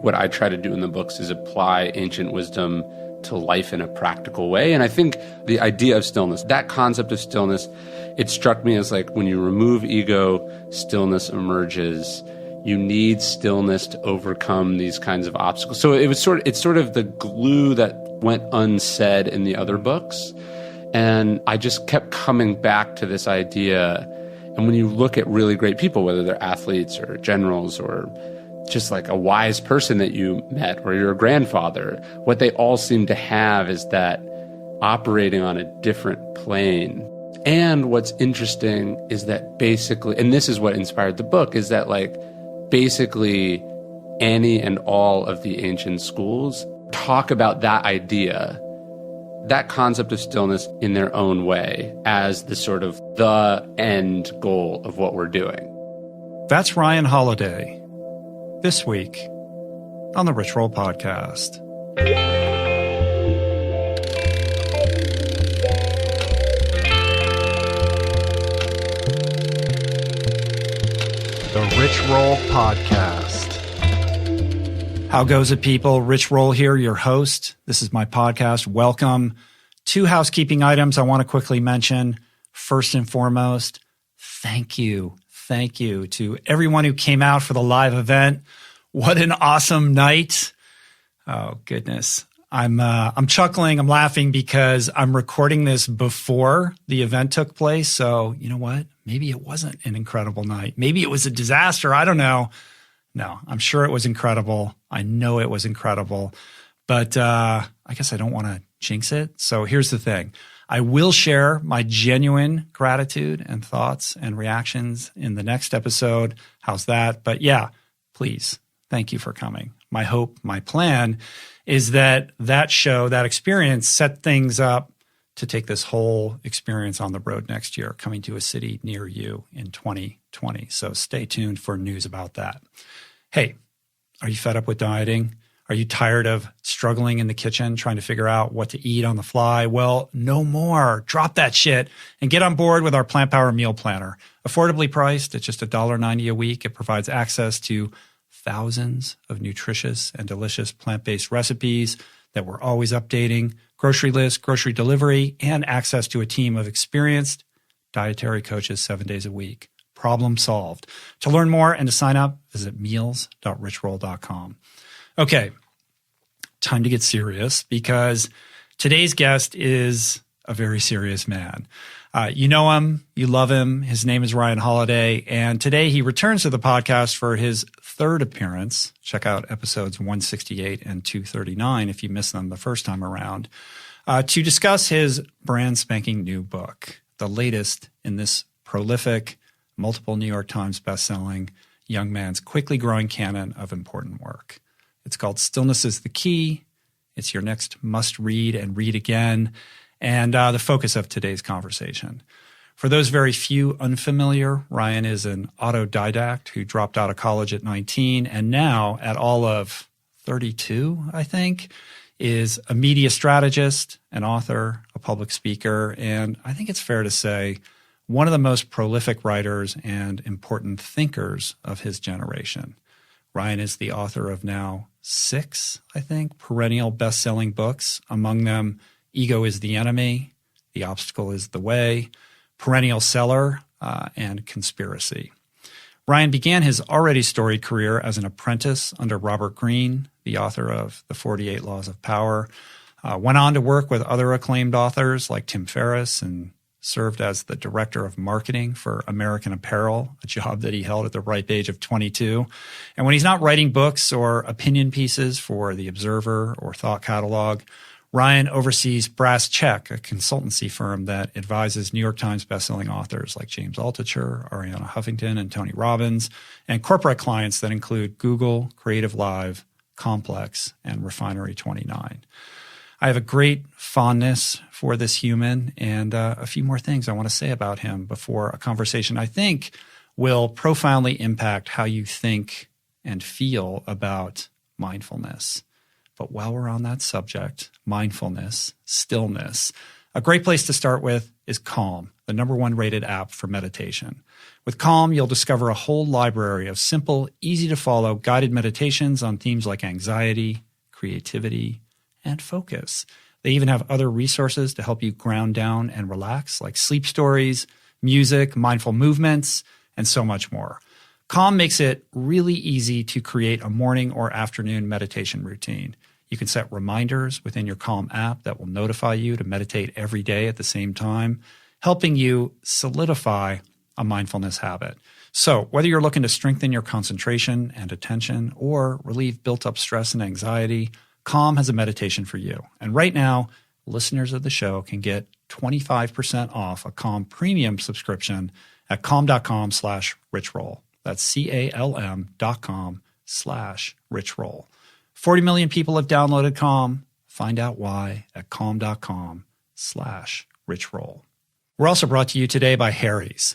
what I try to do in the books is apply ancient wisdom to life in a practical way. And I think the idea of stillness, that concept of stillness, it struck me as like when you remove ego, stillness emerges. You need stillness to overcome these kinds of obstacles. So it's sort of the glue that went unsaid in the other books. And I just kept coming back to this idea. And when you look at really great people, whether they're athletes or generals or just like a wise person that you met or your grandfather, what they all seem to have is that operating on a different plane. And what's interesting is that basically, and this is what inspired the book, is that like basically any and all of the ancient schools talk about that idea, that concept of stillness in their own way as the sort of the end goal of what we're doing. That's Ryan Holiday. This week on the Rich Roll Podcast. The Rich Roll Podcast. How goes it, people? Rich Roll here, your host. This is my podcast. Welcome. 2 housekeeping items I want to quickly mention. First and foremost, thank you. Thank you to everyone who came out for the live event. What an awesome night. Oh, goodness. I'm chuckling, I'm laughing because I'm recording this before the event took place. So, you know what? Maybe it wasn't an incredible night. Maybe it was a disaster. I don't know. No, I'm sure it was incredible. I know it was incredible. But I guess I don't want to jinx it. So here's the thing. I will share my genuine gratitude and thoughts and reactions in the next episode. How's that? But yeah, please, thank you for coming. My hope, my plan is that show, that experience set things up to take this whole experience on the road next year, coming to a city near you in 2020. So stay tuned for news about that. Hey, are you fed up with dieting? Are you tired of struggling in the kitchen, trying to figure out what to eat on the fly? Well, no more. Drop that shit and get on board with our Plant Power Meal Planner. Affordably priced at just $1.90 a week. It provides access to thousands of nutritious and delicious plant-based recipes that we're always updating, grocery list, grocery delivery, and access to a team of experienced dietary coaches 7 days a week. Problem solved. To learn more and to sign up, visit meals.richroll.com. Okay, time to get serious because today's guest is a very serious man. You know him, you love him. His name is Ryan Holiday, and today he returns to the podcast for his third appearance. Check out episodes 168 and 239 if you missed them the first time around, to discuss his brand spanking new book, the latest in this prolific, multiple New York Times bestselling young man's quickly growing canon of important work. It's called Stillness Is The Key. It's your next must read and read again, and the focus of today's conversation. For those very few unfamiliar, Ryan is an autodidact who dropped out of college at 19 and now at all of 32, I think, is a media strategist, an author, a public speaker, and I think it's fair to say one of the most prolific writers and important thinkers of his generation. Ryan is the author of now 6, I think, perennial best-selling books, among them Ego is the Enemy, The Obstacle is the Way, Perennial Seller, and Conspiracy. Ryan began his already storied career as an apprentice under Robert Greene, the author of The 48 Laws of Power, went on to work with other acclaimed authors like Tim Ferriss and served as the director of marketing for American Apparel, a job that he held at the ripe age of 22. And when he's not writing books or opinion pieces for The Observer or Thought Catalog, Ryan oversees Brass Check, a consultancy firm that advises New York Times bestselling authors like James Altucher, Arianna Huffington, and Tony Robbins, and corporate clients that include Google, Creative Live, Complex, and Refinery 29. I have a great fondness for this human and a few more things I want to say about him before a conversation I think will profoundly impact how you think and feel about mindfulness. But while we're on that subject, mindfulness, stillness, A great place to start with is Calm, the #1 rated app for meditation. With Calm, you'll discover a whole library of simple, easy-to-follow guided meditations on themes like anxiety, creativity, and focus. They even have other resources to help you ground down and relax, like sleep stories, music, mindful movements, and so much more. Calm makes it really easy to create a morning or afternoon meditation routine. You can set reminders within your Calm app that will notify you to meditate every day at the same time, helping you solidify a mindfulness habit. So whether you're looking to strengthen your concentration and attention or relieve built-up stress and anxiety, Calm has a meditation for you. And right now, listeners of the show can get 25% off a Calm premium subscription at calm.com/richroll. That's calm.com/richroll. 40 million people have downloaded Calm. Find out why at calm.com/richroll. We're also brought to you today by Harry's.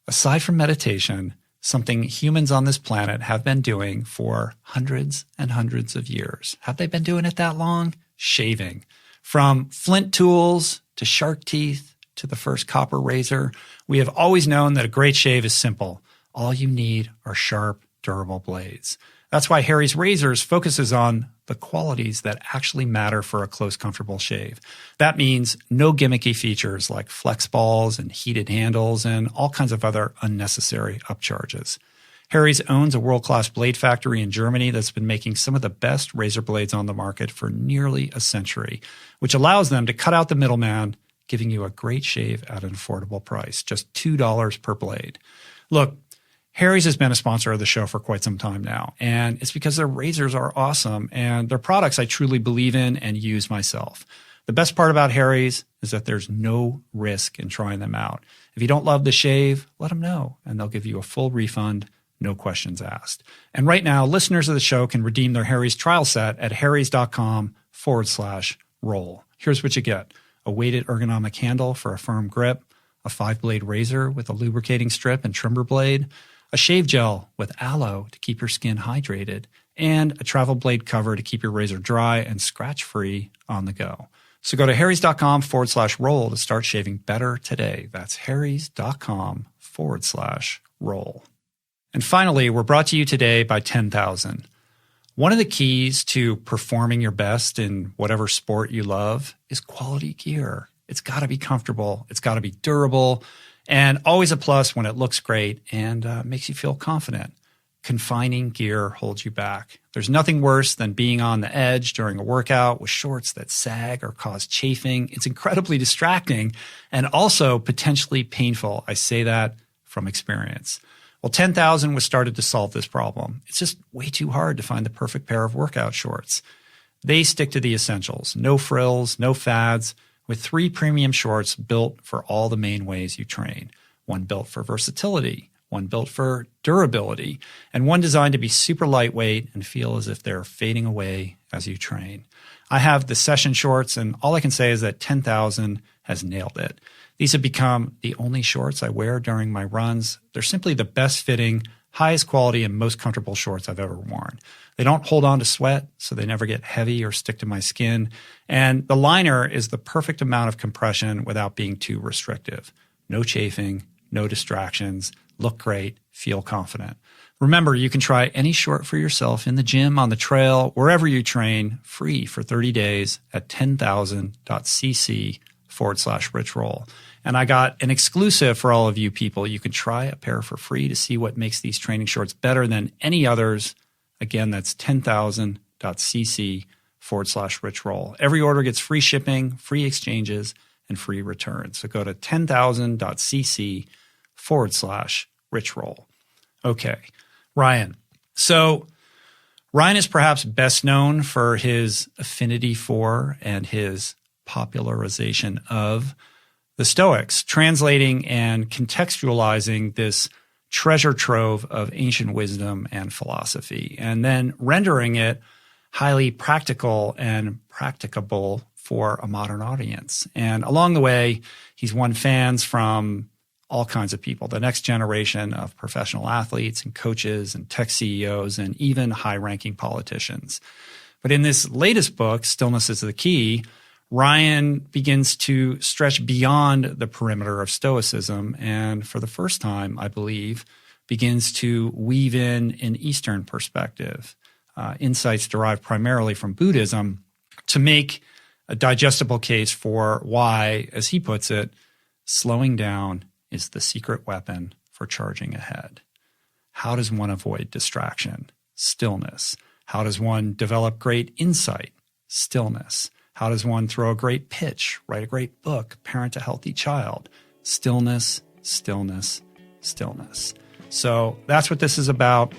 Aside from meditation, something humans on this planet have been doing for hundreds and hundreds of years. Have they been doing it that long? Shaving. From flint tools to shark teeth to the first copper razor, we have always known that a great shave is simple. All you need are sharp, durable blades. That's why Harry's Razors focuses on the qualities that actually matter for a close, comfortable shave. That means no gimmicky features like flex balls and heated handles and all kinds of other unnecessary upcharges. Harry's owns a world-class blade factory in Germany that's been making some of the best razor blades on the market for nearly a century, which allows them to cut out the middleman, giving you a great shave at an affordable price, just $2 per blade. Look, Harry's has been a sponsor of the show for quite some time now, and it's because their razors are awesome and their products I truly believe in and use myself. The best part about Harry's is that there's no risk in trying them out. If you don't love the shave, let them know, and they'll give you a full refund, no questions asked. And right now, listeners of the show can redeem their Harry's trial set at harrys.com/roll. Here's what you get: a weighted ergonomic handle for a firm grip, a 5-blade razor with a lubricating strip and trimmer blade, a shave gel with aloe to keep your skin hydrated, and a travel blade cover to keep your razor dry and scratch-free on the go. So go to harrys.com/roll to start shaving better today. That's harrys.com/roll. And finally, we're brought to you today by 10,000. One of the keys to performing your best in whatever sport you love is quality gear. It's got to be comfortable. It's got to be durable. And always a plus when it looks great and makes you feel confident. Confining gear holds you back. There's nothing worse than being on the edge during a workout with shorts that sag or cause chafing. It's incredibly distracting and also potentially painful. I say that from experience. Well, 10,000 was started to solve this problem. It's just way too hard to find the perfect pair of workout shorts. They stick to the essentials. No frills, no fads, with 3 premium shorts built for all the main ways you train. One built for versatility, one built for durability, and one designed to be super lightweight and feel as if they're fading away as you train. I have the session shorts, and all I can say is that 10,000 has nailed it. These have become the only shorts I wear during my runs. They're simply the best fitting, highest quality, and most comfortable shorts I've ever worn. They don't hold on to sweat, so they never get heavy or stick to my skin. And the liner is the perfect amount of compression without being too restrictive. No chafing, no distractions, look great, feel confident. Remember, you can try any short for yourself in the gym, on the trail, wherever you train, free for 30 days at 10,000.cc/richroll. And I got an exclusive for all of you people. You can try a pair for free to see what makes these training shorts better than any others. Again, that's 10,000.cc/richroll. Every order gets free shipping, free exchanges, and free returns. So go to 10,000.cc/richroll. Okay, Ryan. So Ryan is perhaps best known for his affinity for and his popularization of the Stoics, translating and contextualizing this treasure trove of ancient wisdom and philosophy, and then rendering it highly practical and practicable for a modern audience. And along the way, he's won fans from all kinds of people, the next generation of professional athletes and coaches and tech CEOs and even high-ranking politicians. But in this latest book, Stillness Is The Key, Ryan begins to stretch beyond the perimeter of Stoicism and for the first time, I believe, begins to weave in an Eastern perspective, insights derived primarily from Buddhism, to make a digestible case for why, as he puts it, slowing down is the secret weapon for charging ahead. How does one avoid distraction? Stillness. How does one develop great insight? Stillness. How does one throw a great pitch, write a great book, parent a healthy child? Stillness, stillness, stillness. So that's what this is about,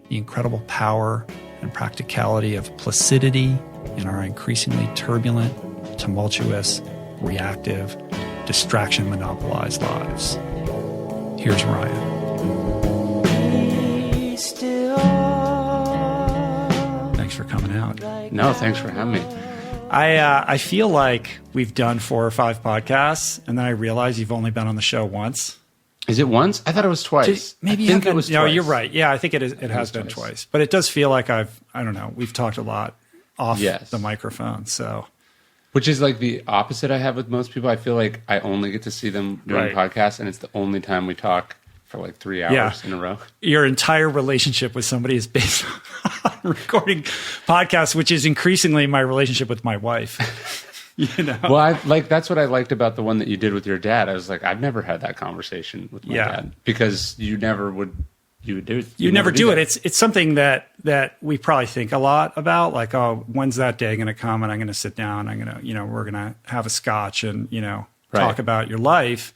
the incredible power and practicality of placidity in our increasingly turbulent, tumultuous, reactive, distraction monopolized lives. Here's Ryan. Thanks for coming out. No, thanks for having me. I feel like we've done 4 or 5 podcasts, and then I realize you've only been on the show once. Is it once? I thought it was twice. Maybe I think it was twice. No, you're right. Yeah, I think it has been twice. But it does feel like I don't know, we've talked a lot off the microphone. So, which is like the opposite I have with most people. I feel like I only get to see them during podcasts, and it's the only time we talk for like 3 hours in a row. Your entire relationship with somebody is based on recording podcasts, which is increasingly my relationship with my wife. You know? Well, that's what I liked about the one that you did with your dad. I was like, I've never had that conversation with my dad because you never would. You would do it. You never do it. It's something that we probably think a lot about. Like, oh, when's that day going to come? And I'm going to sit down. I'm going to, we're going to have a scotch and talk about your life.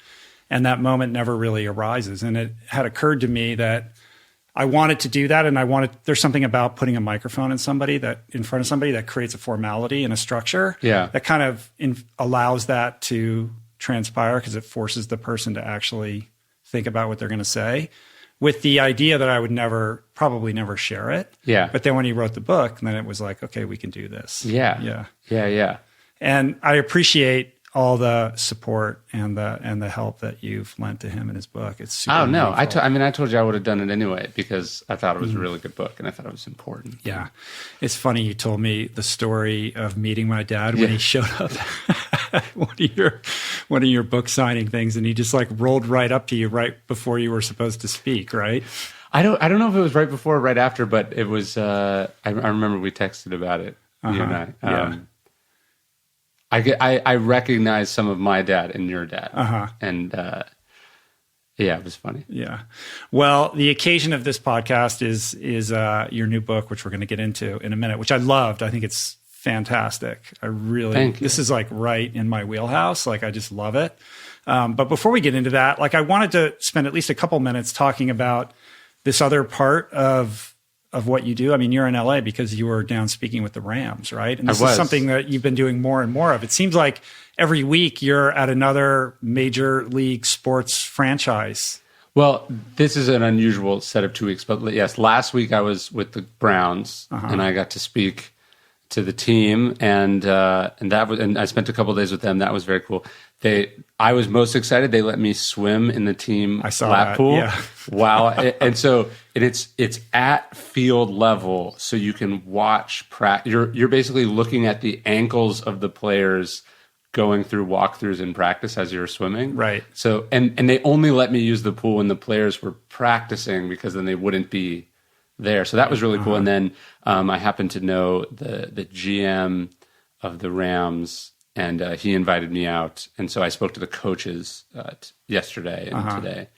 And that moment never really arises. And it had occurred to me that I wanted to do that, and there's something about putting a microphone in front of somebody that creates a formality and a structure that kind of allows that to transpire because it forces the person to actually think about what they're going to say, with the idea that I would probably never share it. Yeah. But then when he wrote the book, then it was like, okay, we can do this. Yeah. And I appreciate all the support and the help that you've lent to him in his book. It's super meaningful. I told you I would have done it anyway because I thought it was a really good book and I thought it was important. Yeah. It's funny you told me the story of meeting my dad when he showed up at one of your book signing things, and he just like rolled right up to you right before you were supposed to speak, right? I don't know if it was right before or right after, but it was I remember we texted about it, you and I. I recognize some of my dad and your dad. And it was funny. Yeah. Well, the occasion of this podcast is your new book, which we're going to get into in a minute, which I loved. I think it's fantastic. This is like right in my wheelhouse. Like, I just love it. But before we get into that, like, I wanted to spend at least a couple minutes talking about this other part of what you do. I mean, you're in LA because you were down speaking with the Rams, right? And this is something that you've been doing more and more of. It seems like every week you're at another major league sports franchise. Well, this is an unusual set of 2 weeks, but yes, last week I was with the Browns and I got to speak to the team, and I spent a couple of days with them. That was very cool. I was most excited. They let me swim in the team lap pool. Yeah. Wow. And it's at field level, so you can watch you're basically looking at the ankles of the players going through walkthroughs in practice as you're swimming. Right. So and they only let me use the pool when the players were practicing because then they wouldn't be there. So that was really cool. And then I happened to know the GM of the Rams, and he invited me out. And so I spoke to the coaches yesterday and today.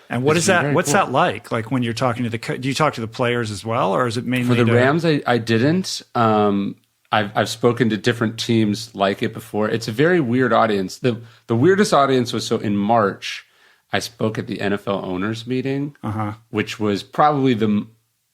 And what's that like? Like when you're talking to do you talk to the players as well, or is it mainly for the Rams? I didn't. I've spoken to different teams like it before. It's a very weird audience. The weirdest audience was in March, I spoke at the NFL owners meeting, which was probably the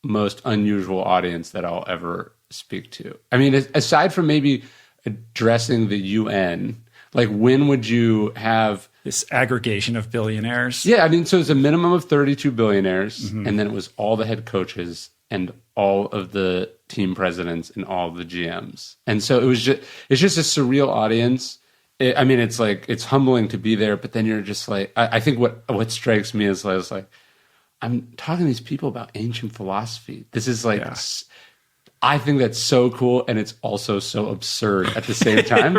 most unusual audience that I'll ever speak to. I mean, aside from maybe addressing the UN, like, when would you have this aggregation of billionaires? Yeah, I mean, so it's a minimum of 32 billionaires, and then it was all the head coaches and all of the team presidents and all of the GMs. And so it's just a surreal audience. It's humbling to be there, but then you're just like, I think what strikes me is like, I'm talking to these people about ancient philosophy. This is like I think that's so cool, and it's also so absurd at the same time.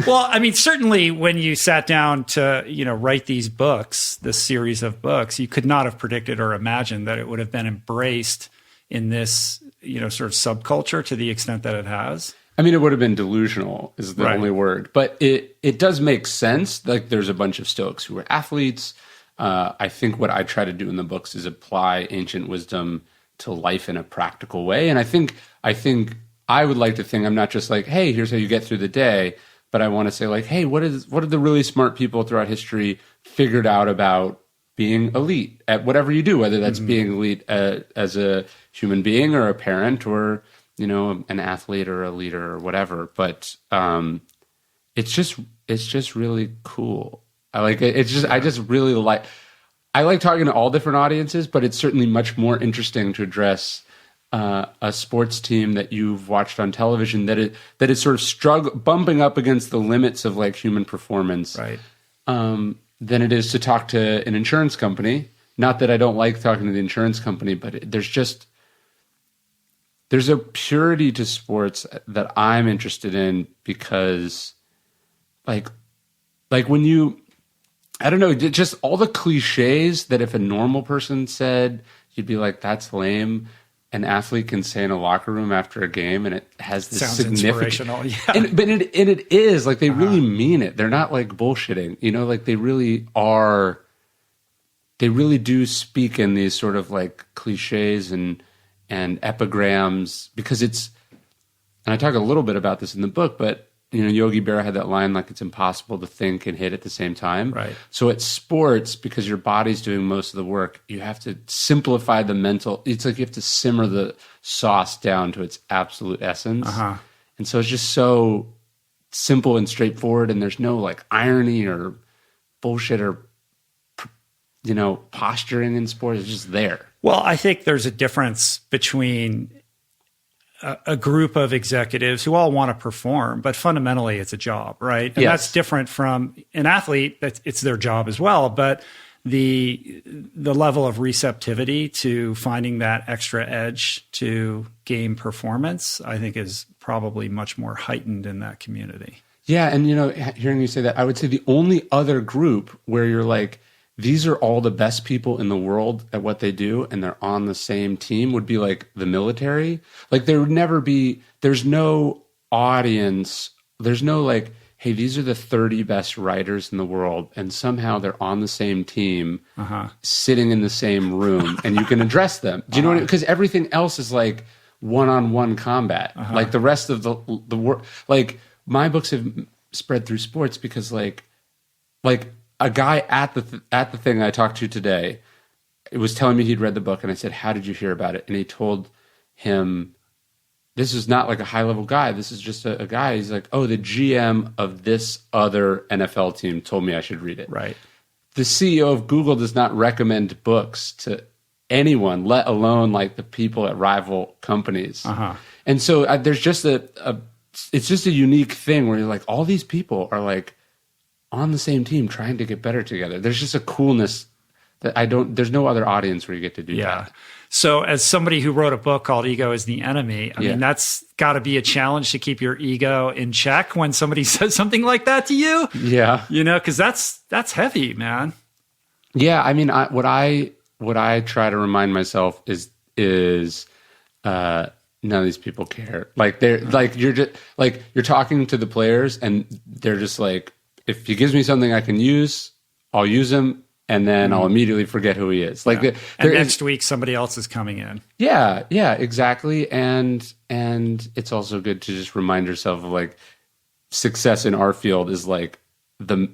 Well, I mean, certainly when you sat down to, write these books, this series of books, you could not have predicted or imagined that it would have been embraced in this, sort of subculture to the extent that it has. I mean, it would have been delusional is the Right. only word, but it does make sense. Like, there's a bunch of Stoics who were athletes. I think what I try to do in the books is apply ancient wisdom to life in a practical way. And I think I would like to think I'm not just like, hey, here's how you get through the day, but I want to say like, hey, what are the really smart people throughout history figured out about being elite at whatever you do, whether that's being elite as a human being or a parent or, an athlete or a leader or whatever. But it's just really cool. I like it. I just really like. I like talking to all different audiences, but it's certainly much more interesting to address a sports team that you've watched on television that is sort of bumping up against the limits of like human performance, Right. Than it is to talk to an insurance company. Not that I don't like talking to the insurance company, but there's a purity to sports that I'm interested in because, like when you. I don't know, just all the cliches that if a normal person said, you'd be like, that's lame. An athlete can say in a locker room after a game, and it has this Sounds significant. inspirational, yeah. But it is like they really mean it. They're not like bullshitting, like they really are. They really do speak in these sort of like cliches and epigrams because it's. And I talk a little bit about this in the book, but. Yogi Berra had that line, like, it's impossible to think and hit at the same time. Right. So at sports, because your body's doing most of the work, you have to simplify the mental. It's like you have to simmer the sauce down to its absolute essence. And so it's just so simple and straightforward, and there's no, like, irony or bullshit or, posturing in sports. It's just there. Well, I think there's a difference between a group of executives who all want to perform, but fundamentally it's a job, right? And that's different from an athlete. It's their job as well, but the level of receptivity to finding that extra edge to game performance, I think, is probably much more heightened in that community. Yeah, and hearing you say that, I would say the only other group where you're like, these are all the best people in the world at what they do, and they're on the same team would be like the military. Like there would never be, there's no audience. There's no like, hey, these are the 30 best writers in the world, and somehow they're on the same team, sitting in the same room, and you can address them. Do you know what I mean? Because everything else is like one-on-one combat. Like the rest of the world, like my books have spread through sports because like a guy at the thing I talked to today, it was telling me he'd read the book, and I said, how did you hear about it? And he told him, this is not like a high-level guy. This is just a guy. He's like, oh, the GM of this other NFL team told me I should read it. Right. The CEO of Google does not recommend books to anyone, let alone like the people at rival companies. And so there's just it's just a unique thing where you're like, all these people are like on the same team trying to get better together. There's just a coolness that there's no other audience where you get to do that. So as somebody who wrote a book called Ego is the Enemy, I mean, that's got to be a challenge to keep your ego in check when somebody says something like that to you. Yeah. Because that's heavy, man. Yeah. I mean, what I try to remind myself is none of these people care. Like they're like, you're just like, you're talking to the players and they're just like, if he gives me something I can use, I'll use him. And then I'll immediately forget who he is. Like, and next week somebody else is coming in. Yeah, exactly. And it's also good to just remind yourself of like success in our field is like the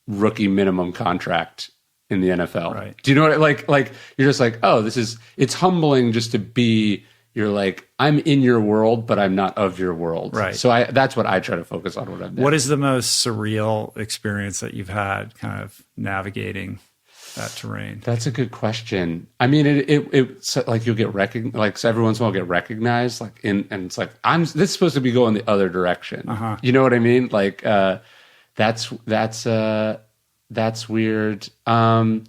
rookie minimum contract in the NFL. Right. Do you know what like you're just like, oh, it's humbling just to be. You're like, I'm in your world, but I'm not of your world. Right. So that's what I try to focus on when I'm there. What is the most surreal experience that you've had, kind of navigating that terrain? That's a good question. I mean, it's like you'll get recognized, like so every once in a while get recognized, like and it's like this is supposed to be going the other direction. You know what I mean? Like that's weird. I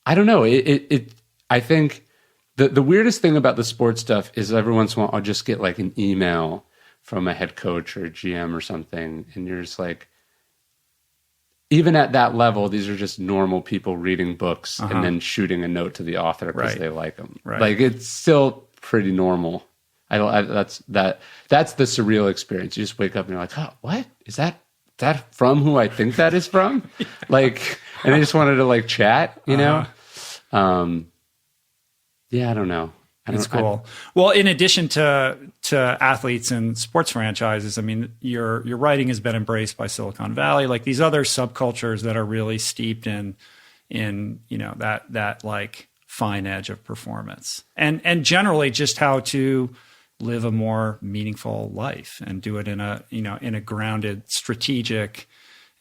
don't know. I think The weirdest thing about the sports stuff is every once in a while I'll just get like an email from a head coach or a GM or something, and you're just like, even at that level, these are just normal people reading books and then shooting a note to the author because they like them. Right. Like, it's still pretty normal. That's the surreal experience. You just wake up and you're like, oh, what is that from who I think that is from? Like, and I just wanted to like chat, you know? Yeah, I don't know. It's cool. Well, in addition to athletes and sports franchises, I mean, your writing has been embraced by Silicon Valley, like these other subcultures that are really steeped in that like fine edge of performance, and generally just how to live a more meaningful life and do it in a grounded, strategic,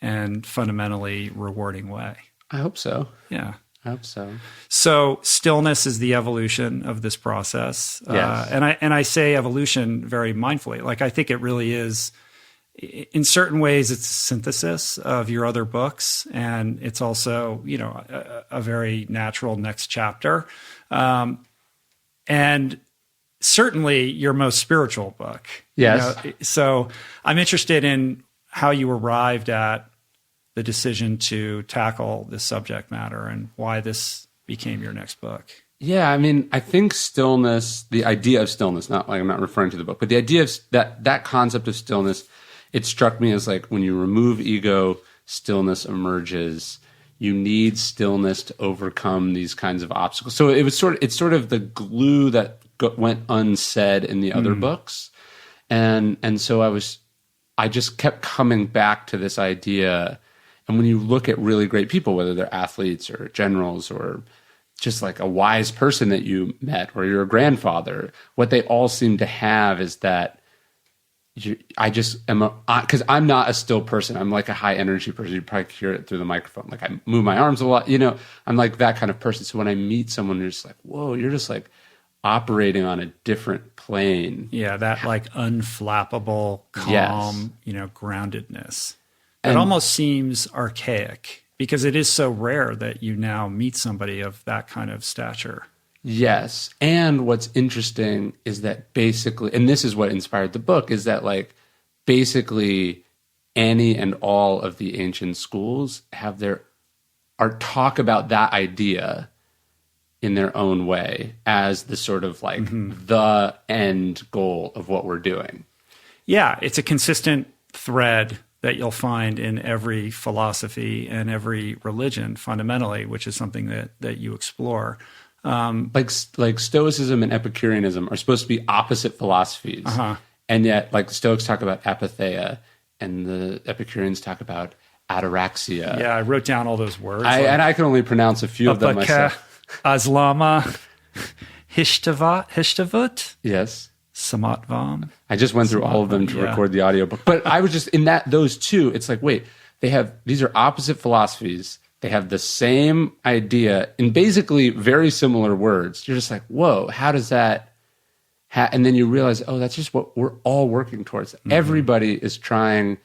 and fundamentally rewarding way. I hope so. Yeah. I hope so. So stillness is the evolution of this process. Yes. And I say evolution very mindfully. Like, I think it really is, in certain ways, it's a synthesis of your other books. And it's also, a very natural next chapter. And certainly your most spiritual book. Yes. So I'm interested in how you arrived at the decision to tackle this subject matter and why this became your next book. Yeah, I mean, I think stillness, the idea of stillness, not like I'm not referring to the book, but the idea of that concept of stillness, it struck me as like when you remove ego, stillness emerges. You need stillness to overcome these kinds of obstacles. So it's sort of the glue that went unsaid in the other books. And so I just kept coming back to this idea. And when you look at really great people, whether they're athletes or generals or just like a wise person that you met or your grandfather, what they all seem to have is that I just am because I'm not a still person. I'm like a high energy person. You probably hear it through the microphone. Like, I move my arms a lot, I'm like that kind of person. So when I meet someone who's just like, whoa, you're just like operating on a different plane. Yeah. That like unflappable, calm, groundedness. It almost seems archaic because it is so rare that you now meet somebody of that kind of stature. Yes. And what's interesting is that basically, and this is what inspired the book, is that like basically any and all of the ancient schools talk about that idea in their own way as the sort of like the end goal of what we're doing. Yeah. It's a consistent thread that you'll find in every philosophy and every religion fundamentally, which is something that you explore. Like Stoicism and Epicureanism are supposed to be opposite philosophies. And yet like the Stoics talk about apatheia and the Epicureans talk about ataraxia. Yeah, I wrote down all those words. And I can only pronounce a few of them myself. Aslama, Hishtavut. Yes. Samatvam. I just went through all of them to record the audiobook. But I was just in those two, it's like, wait, these are opposite philosophies. They have the same idea in basically very similar words. You're just like, whoa, how does that and then you realize, oh, that's just what we're all working towards. Everybody is trying,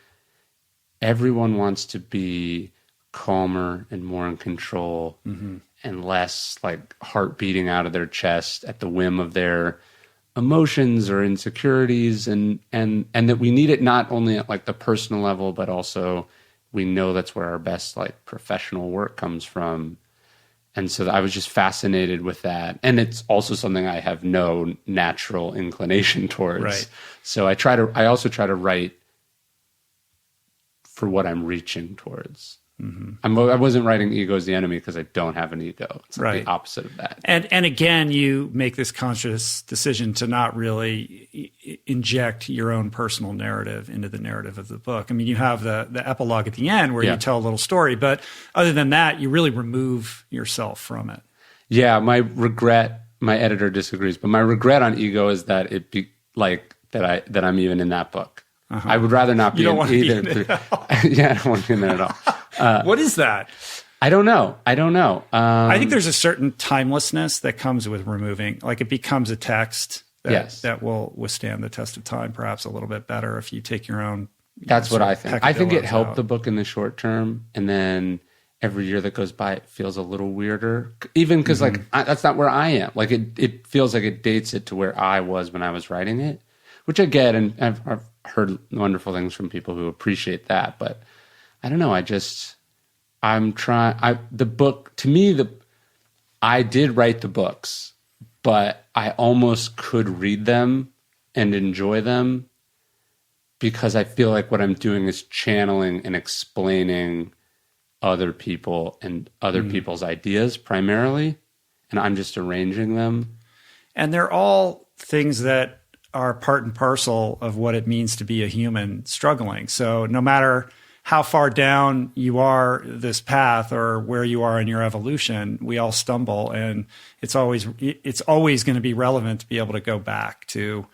everyone wants to be calmer and more in control and less like heart beating out of their chest at the whim of their emotions or insecurities, and that we need it not only at like the personal level, but also we know that's where our best like professional work comes from. And so I was just fascinated with that. And it's also something I have no natural inclination towards. Right. So I also try to write for what I'm reaching towards. I wasn't writing ego is the enemy because I don't have an ego. It's like the opposite of that. And again, you make this conscious decision to not really inject your own personal narrative into the narrative of the book. I mean, you have the epilogue at the end where you tell a little story, but other than that, you really remove yourself from it. Yeah, my editor disagrees, but my regret on ego is that that I'm even in that book. I would rather not be in either. Yeah, I don't want to be in there at all. What is that? I don't know. I think there's a certain timelessness that comes with removing, like it becomes a text that will withstand the test of time, perhaps a little bit better if you take your own. That's what I think. I think it helped the book in the short term. And then every year that goes by, it feels a little weirder. Even because that's not where I am. Like it feels like it dates it to where I was when I was writing it, which I get, and I've heard wonderful things from people who appreciate that. But I don't know. I did write the books, but I almost could read them and enjoy them because I feel like what I'm doing is channeling and explaining other people and other people's ideas primarily, and I'm just arranging them. And they're all things that are part and parcel of what it means to be a human struggling. So no matter how far down you are this path or where you are in your evolution, we all stumble, and it's always going to be relevant to be able to go back to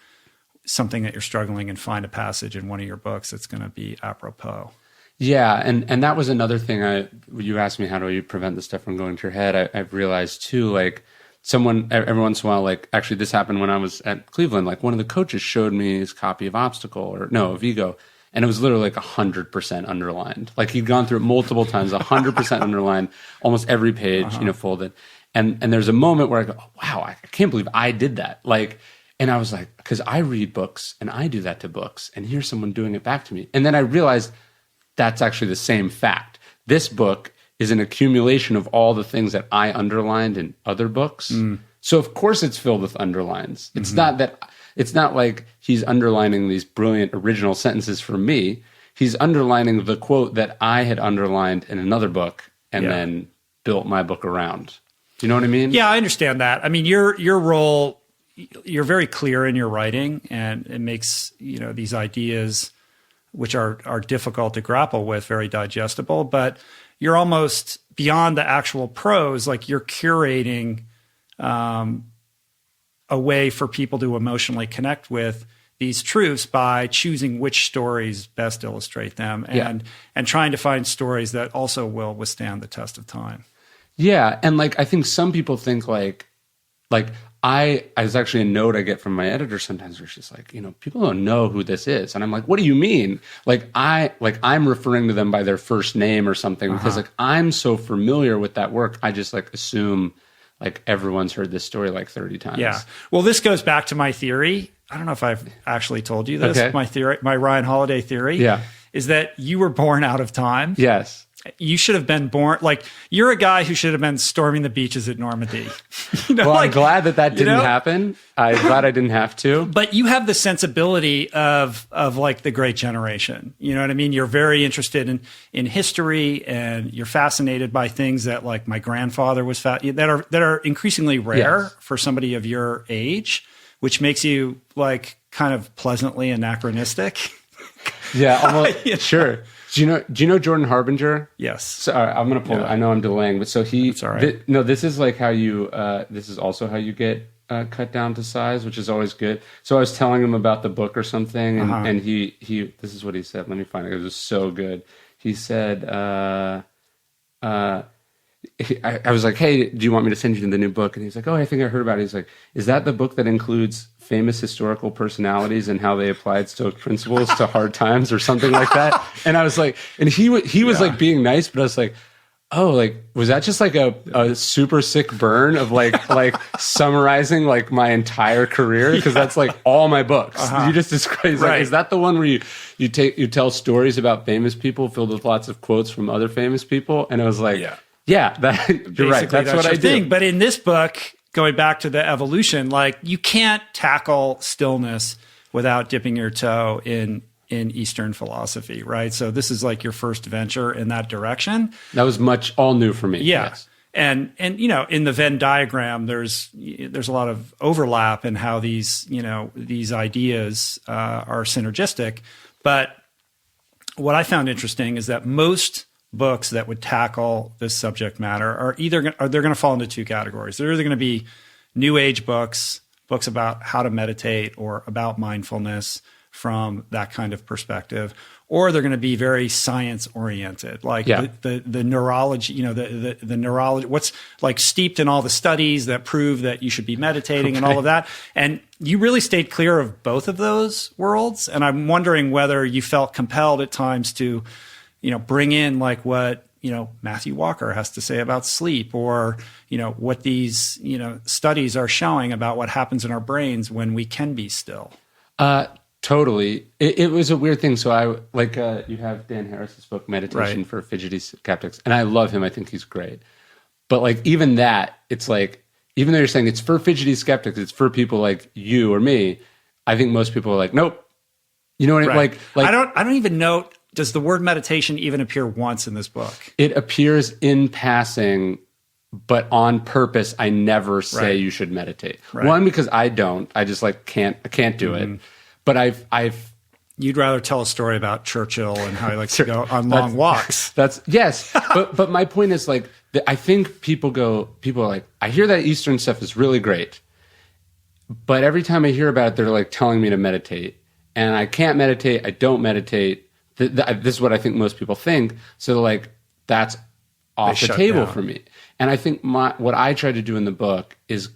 something that you're struggling and find a passage in one of your books that's going to be apropos. Yeah, and that was another thing. You asked me, how do you prevent this stuff from going to your head? I've realized too, like someone every once in a while, like actually this happened when I was at Cleveland. Like one of the coaches showed me his copy of of Ego, and it was literally like 100% underlined. Like he'd gone through it multiple times, 100% underlined, almost every page, folded. And there's a moment where I go, oh, wow, I can't believe I did that. Like, and I was like, because I read books and I do that to books, and here's someone doing it back to me. And then I realized that's actually the same fact. This book is an accumulation of all the things that I underlined in other books. So of course it's filled with underlines. It's not like he's underlining these brilliant original sentences for me. He's underlining the quote that I had underlined in another book and then built my book around. Do you know what I mean? Yeah, I understand that. I mean, your role, you're very clear in your writing, and it makes, these ideas, which are difficult to grapple with, very digestible, but you're almost beyond the actual prose, like you're curating a way for people to emotionally connect with these truths by choosing which stories best illustrate them and trying to find stories that also will withstand the test of time. Yeah, and like I think some people think like there's actually a note I get from my editor sometimes where she's like, people don't know who this is. And I'm like, what do you mean? I'm referring to them by their first name or something because like I'm so familiar with that work. I just like assume like everyone's heard this story like 30 times. Yeah. Well, this goes back to my theory. I don't know if I've actually told you this. Okay. My Ryan Holiday theory is that you were born out of time. Yes. You should have been born, like, you're a guy who should have been storming the beaches at Normandy. I'm glad that didn't happen. I'm glad I didn't have to. But you have the sensibility of like the great generation. You know what I mean? You're very interested in history, and you're fascinated by things that like my grandfather was that are increasingly rare for somebody of your age, which makes you like kind of pleasantly anachronistic. Yeah, almost, sure. Do you know Jordan Harbinger? Yes. So, I'm going to pull it. I know I'm delaying, but so That's all right. This is like how you, this is also how you get cut down to size, which is always good. So I was telling him about the book or something, and he this is what he said. Let me find it. It was so good. He said, I was like, hey, do you want me to send you the new book? And he's like, oh, I think I heard about it. He's like, is that the book that includes famous historical personalities and how they applied Stoic principles to hard times or something like that? And I was like, and he was like being nice, but I was like, oh, like, was that just like a super sick burn of like summarizing like my entire career? Because that's like all my books. You just described, like, is that the one where you tell stories about famous people filled with lots of quotes from other famous people? And I was like, yeah, you're right. That's what I do. But in this book, going back to the evolution, like you can't tackle stillness without dipping your toe in Eastern philosophy, right? So this is like your first venture in that direction. That was all new for me. Yeah. Yes. And in the Venn diagram, there's a lot of overlap in how these ideas are synergistic. But what I found interesting is that most books that would tackle this subject matter are they're going to fall into two categories. They're either going to be new age books about how to meditate or about mindfulness from that kind of perspective, or they're going to be very science oriented, like the neurology, the neurology, what's like steeped in all the studies that prove that you should be meditating and all of that. And you really stayed clear of both of those worlds. And I'm wondering whether you felt compelled at times to bring in like what, Matthew Walker has to say about sleep, or, what these, studies are showing about what happens in our brains when we can be still. Totally. It was a weird thing. So you have Dan Harris's book, Meditation for Fidgety Skeptics, and I love him. I think he's great. But like, even that, it's like, even though you're saying it's for fidgety skeptics, it's for people like you or me, I think most people are like, nope. You know what I mean? Like I don't even know, does the word meditation even appear once in this book? It appears in passing, but on purpose, I never say you should meditate. Right. One, because I don't. I just can't do it. But I've you'd rather tell a story about Churchill and how he likes to go on long walks. Yes. but my point is like, I think people are like, I hear that Eastern stuff is really great, but every time I hear about it, they're like telling me to meditate, and I can't meditate. I don't meditate. This is what I think most people think. So like, that's off the table for me. And I think what I try to do in the book is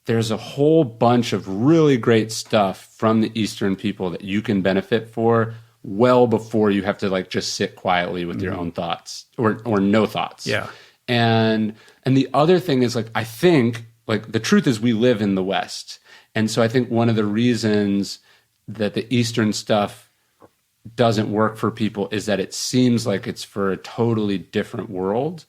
there's a whole bunch of really great stuff from the Eastern people that you can benefit for well before you have to like just sit quietly with your own thoughts or no thoughts. Yeah. And the other thing is like, I think like the truth is we live in the West. And so I think one of the reasons that the Eastern stuff doesn't work for people is that it seems like it's for a totally different world.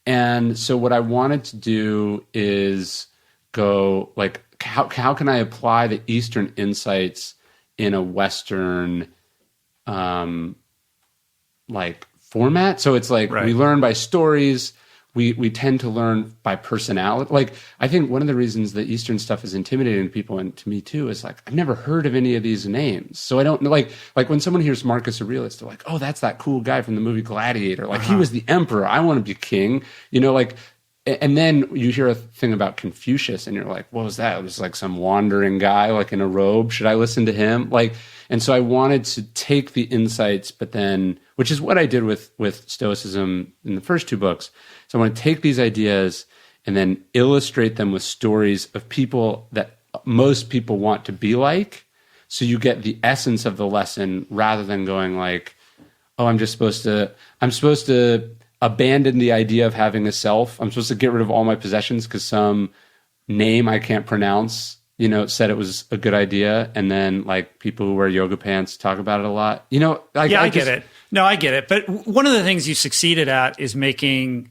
And so what I wanted to do is go like, how can I apply the Eastern insights in a Western like format? So it's like we learn by stories. We tend to learn by personality. Like, I think one of the reasons the Eastern stuff is intimidating to people, and to me too, is like, I've never heard of any of these names. So I don't know, like when someone hears Marcus Aurelius, they're like, oh, that's that cool guy from the movie Gladiator. Like, he was the emperor. I want to be king. Like, and then you hear a thing about Confucius and you're like, what was that? It was like some wandering guy, like in a robe. Should I listen to him? Like, and so I wanted to take the insights, but then, which is what I did with Stoicism in the first two books. So I want to take these ideas and then illustrate them with stories of people that most people want to be like. So you get the essence of the lesson rather than going like, oh, I'm supposed to abandon the idea of having a self. I'm supposed to get rid of all my possessions because some name I can't pronounce, said it was a good idea. And then like people who wear yoga pants talk about it a lot. I get it. No, I get it. But one of the things you succeeded at is making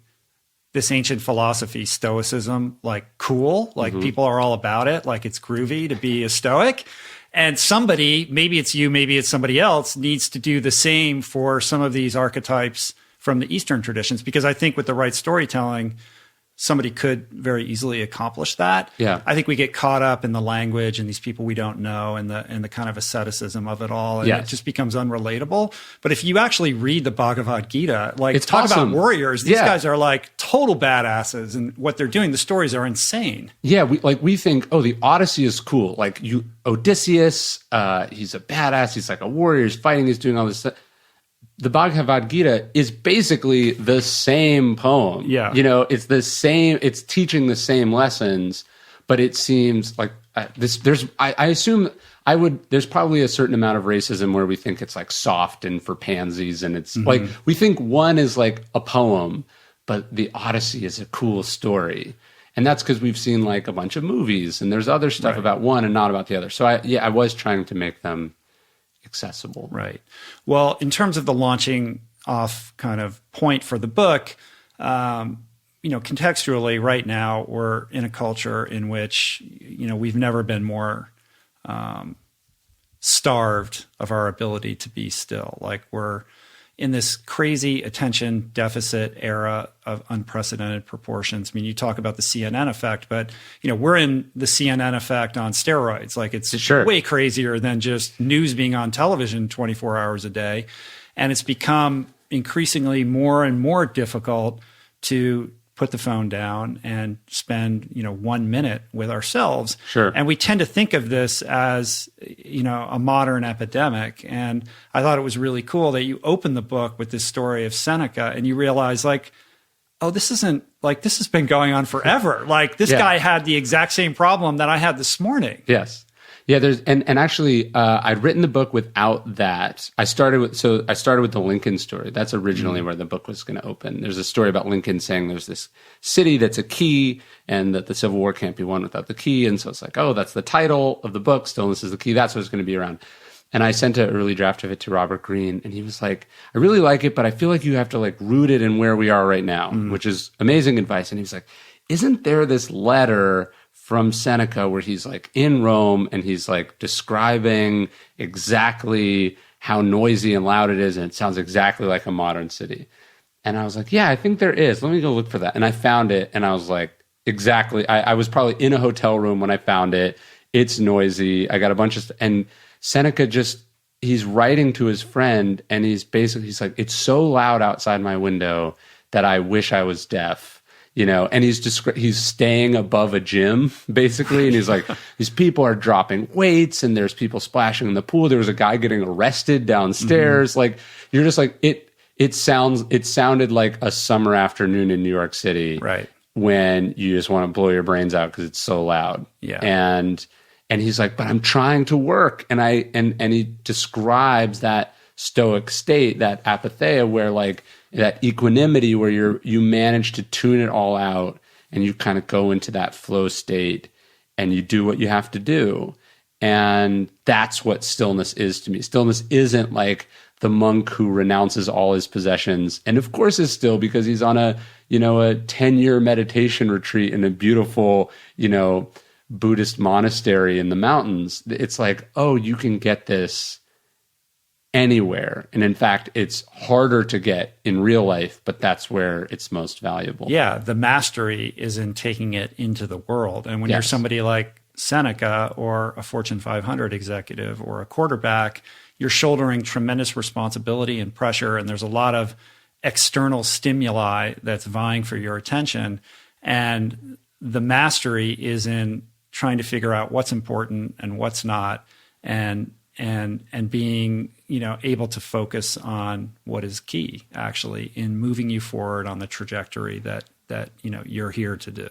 this ancient philosophy, Stoicism, like cool. Like people are all about it. Like it's groovy to be a Stoic. And somebody, maybe it's you, maybe it's somebody else, needs to do the same for some of these archetypes from the Eastern traditions, because I think with the right storytelling, somebody could very easily accomplish that. Yeah. I think we get caught up in the language and these people we don't know and the kind of asceticism of it all. And it just becomes unrelatable. But if you actually read the Bhagavad Gita, like it's talk awesome. about warriors, these guys are like total badasses, and what they're doing, the stories are insane. Yeah. We think, oh, the Odyssey is cool. Like Odysseus, he's a badass. He's like a warrior. He's fighting. He's doing all this stuff. The Bhagavad Gita is basically the same poem. Yeah. It's the same, it's teaching the same lessons, but it seems like I assume there's probably a certain amount of racism where we think it's like soft and for pansies, and it's like, we think one is like a poem, but the Odyssey is a cool story. And that's because we've seen like a bunch of movies and there's other stuff about one and not about the other. So I was trying to make them accessible. Right. Well, in terms of the launching off kind of point for the book, contextually right now we're in a culture in which, we've never been more starved of our ability to be still. Like we're in this crazy attention deficit era of unprecedented proportions. I mean, you talk about the CNN effect, but we're in the CNN effect on steroids. Like it's way crazier than just news being on television 24 hours a day. And it's become increasingly more and more difficult to put the phone down and spend, 1 minute with ourselves. Sure. And we tend to think of this as, a modern epidemic. And I thought it was really cool that you open the book with this story of Seneca and you realize like, oh, this has been going on forever. Like this guy had the exact same problem that I had this morning. Yes. Yeah, and actually, I'd written the book without that. I started with the Lincoln story. That's originally where the book was going to open. There's a story about Lincoln saying there's this city that's a key, and that the Civil War can't be won without the key. And so it's like, oh, that's the title of the book. Stillness is the Key. That's what it's going to be around. And I sent an early draft of it to Robert Greene, and he was like, I really like it, but I feel like you have to like root it in where we are right now, which is amazing advice. And he was like, isn't there this letter from Seneca where he's like in Rome and he's like describing exactly how noisy and loud it is, and it sounds exactly like a modern city. And I was like, yeah, I think there is. Let me go look for that. And I found it, and I was like, exactly. I was probably in a hotel room when I found it. It's noisy. I got a bunch of and Seneca he's writing to his friend, and he's like, it's so loud outside my window that I wish I was deaf. And he's staying above a gym, basically. And he's like, these people are dropping weights, and there's people splashing in the pool. There was a guy getting arrested downstairs. Like, you're just like, it sounded like a summer afternoon in New York City. Right. When you just want to blow your brains out because it's so loud. Yeah. And he's like, but I'm trying to work. And he describes that Stoic state, that apatheia, where like, that equanimity where you manage to tune it all out, and you kind of go into that flow state and you do what you have to do. And that's what stillness is to me. Stillness isn't like the monk who renounces all his possessions, and of course is still because he's on a 10-year meditation retreat in a beautiful, Buddhist monastery in the mountains. It's like, oh, you can get this anywhere. And in fact, it's harder to get in real life, but that's where it's most valuable. Yeah, the mastery is in taking it into the world. And when you're somebody like Seneca or a Fortune 500 executive or a quarterback, you're shouldering tremendous responsibility and pressure, and there's a lot of external stimuli that's vying for your attention. And the mastery is in trying to figure out what's important and what's not, and being able to focus on what is key, actually, in moving you forward on the trajectory that you're here to do.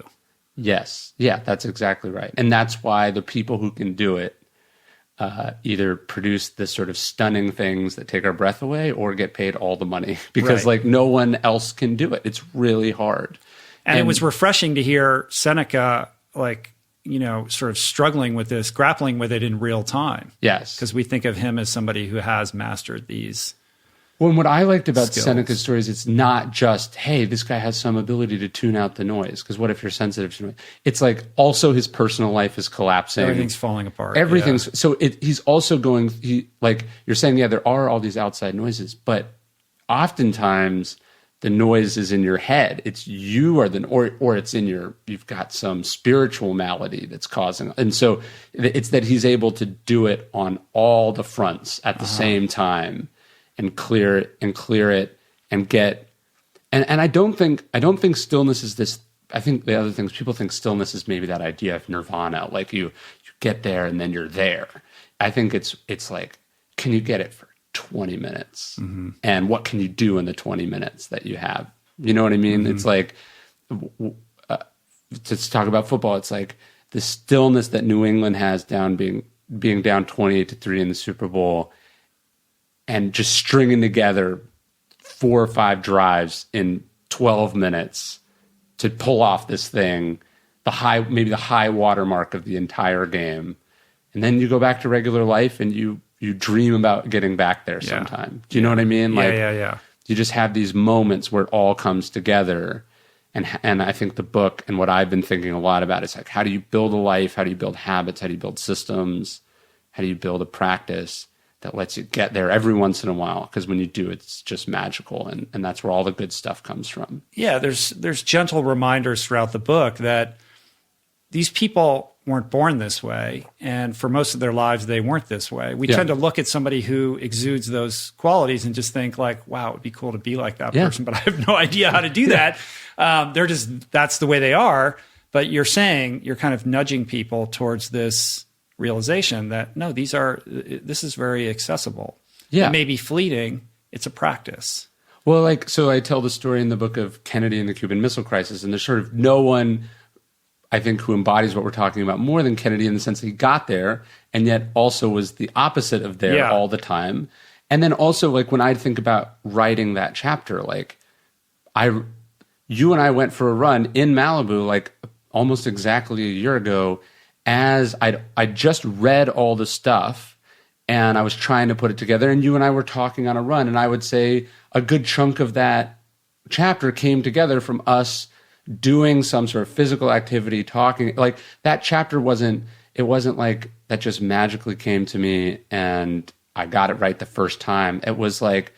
Yes. Yeah, that's exactly right. And that's why the people who can do it either produce this sort of stunning things that take our breath away or get paid all the money because like no one else can do it. It's really hard. And it was refreshing to hear Seneca sort of struggling with this, grappling with it in real time. Yes. Because we think of him as somebody who has mastered these. Well, and what I liked about skills. Seneca's stories, it's not just, hey, this guy has some ability to tune out the noise. Because what if you're sensitive to noise? It's like also his personal life is collapsing. Everything's falling apart. Everything's so he's also going. Like you're saying, yeah, there are all these outside noises, but oftentimes the noise is in your head. It's you are or it's in you've got some spiritual malady that's causing. And so it's that he's able to do it on all the fronts at the same time and clear it and get, and I don't think stillness is this. I think the other things people think stillness is maybe that idea of nirvana, like you get there and then you're there. I think it's like, can you get it for 20 minutes? Mm-hmm. And what can you do in the 20 minutes that you have? You know what I mean? Mm-hmm. It's like, to talk about football, it's like the stillness that New England has down being down 28-3 in the Super Bowl and just stringing together 4 or 5 drives in 12 minutes to pull off this thing, maybe the high watermark of the entire game. And then you go back to regular life and you dream about getting back there sometime. Do you know what I mean? Yeah. You just have these moments where it all comes together. And I think the book and what I've been thinking a lot about is like, how do you build a life? How do you build habits? How do you build systems? How do you build a practice that lets you get there every once in a while? Because when you do, it's just magical. And that's where all the good stuff comes from. Yeah, there's gentle reminders throughout the book that these people weren't born this way. And for most of their lives, they weren't this way. We tend to look at somebody who exudes those qualities and just think like, wow, it'd be cool to be like that person, but I have no idea how to do that. That's the way they are. But you're saying, you're kind of nudging people towards this realization that, no, this is very accessible. Yeah. It may be fleeting. It's a practice. Well, so I tell the story in the book of Kennedy and the Cuban Missile Crisis, and there's sort of no one I think, who embodies what we're talking about more than Kennedy in the sense that he got there and yet also was the opposite of there all the time. And then also, like, when I think about writing that chapter, like, you and I went for a run in Malibu, like, almost exactly a year ago, as I just read all the stuff and I was trying to put it together, and you and I were talking on a run, and I would say a good chunk of that chapter came together from us doing some sort of physical activity, talking. Like, that chapter wasn't like that just magically came to me and I got it right the first time. It was like,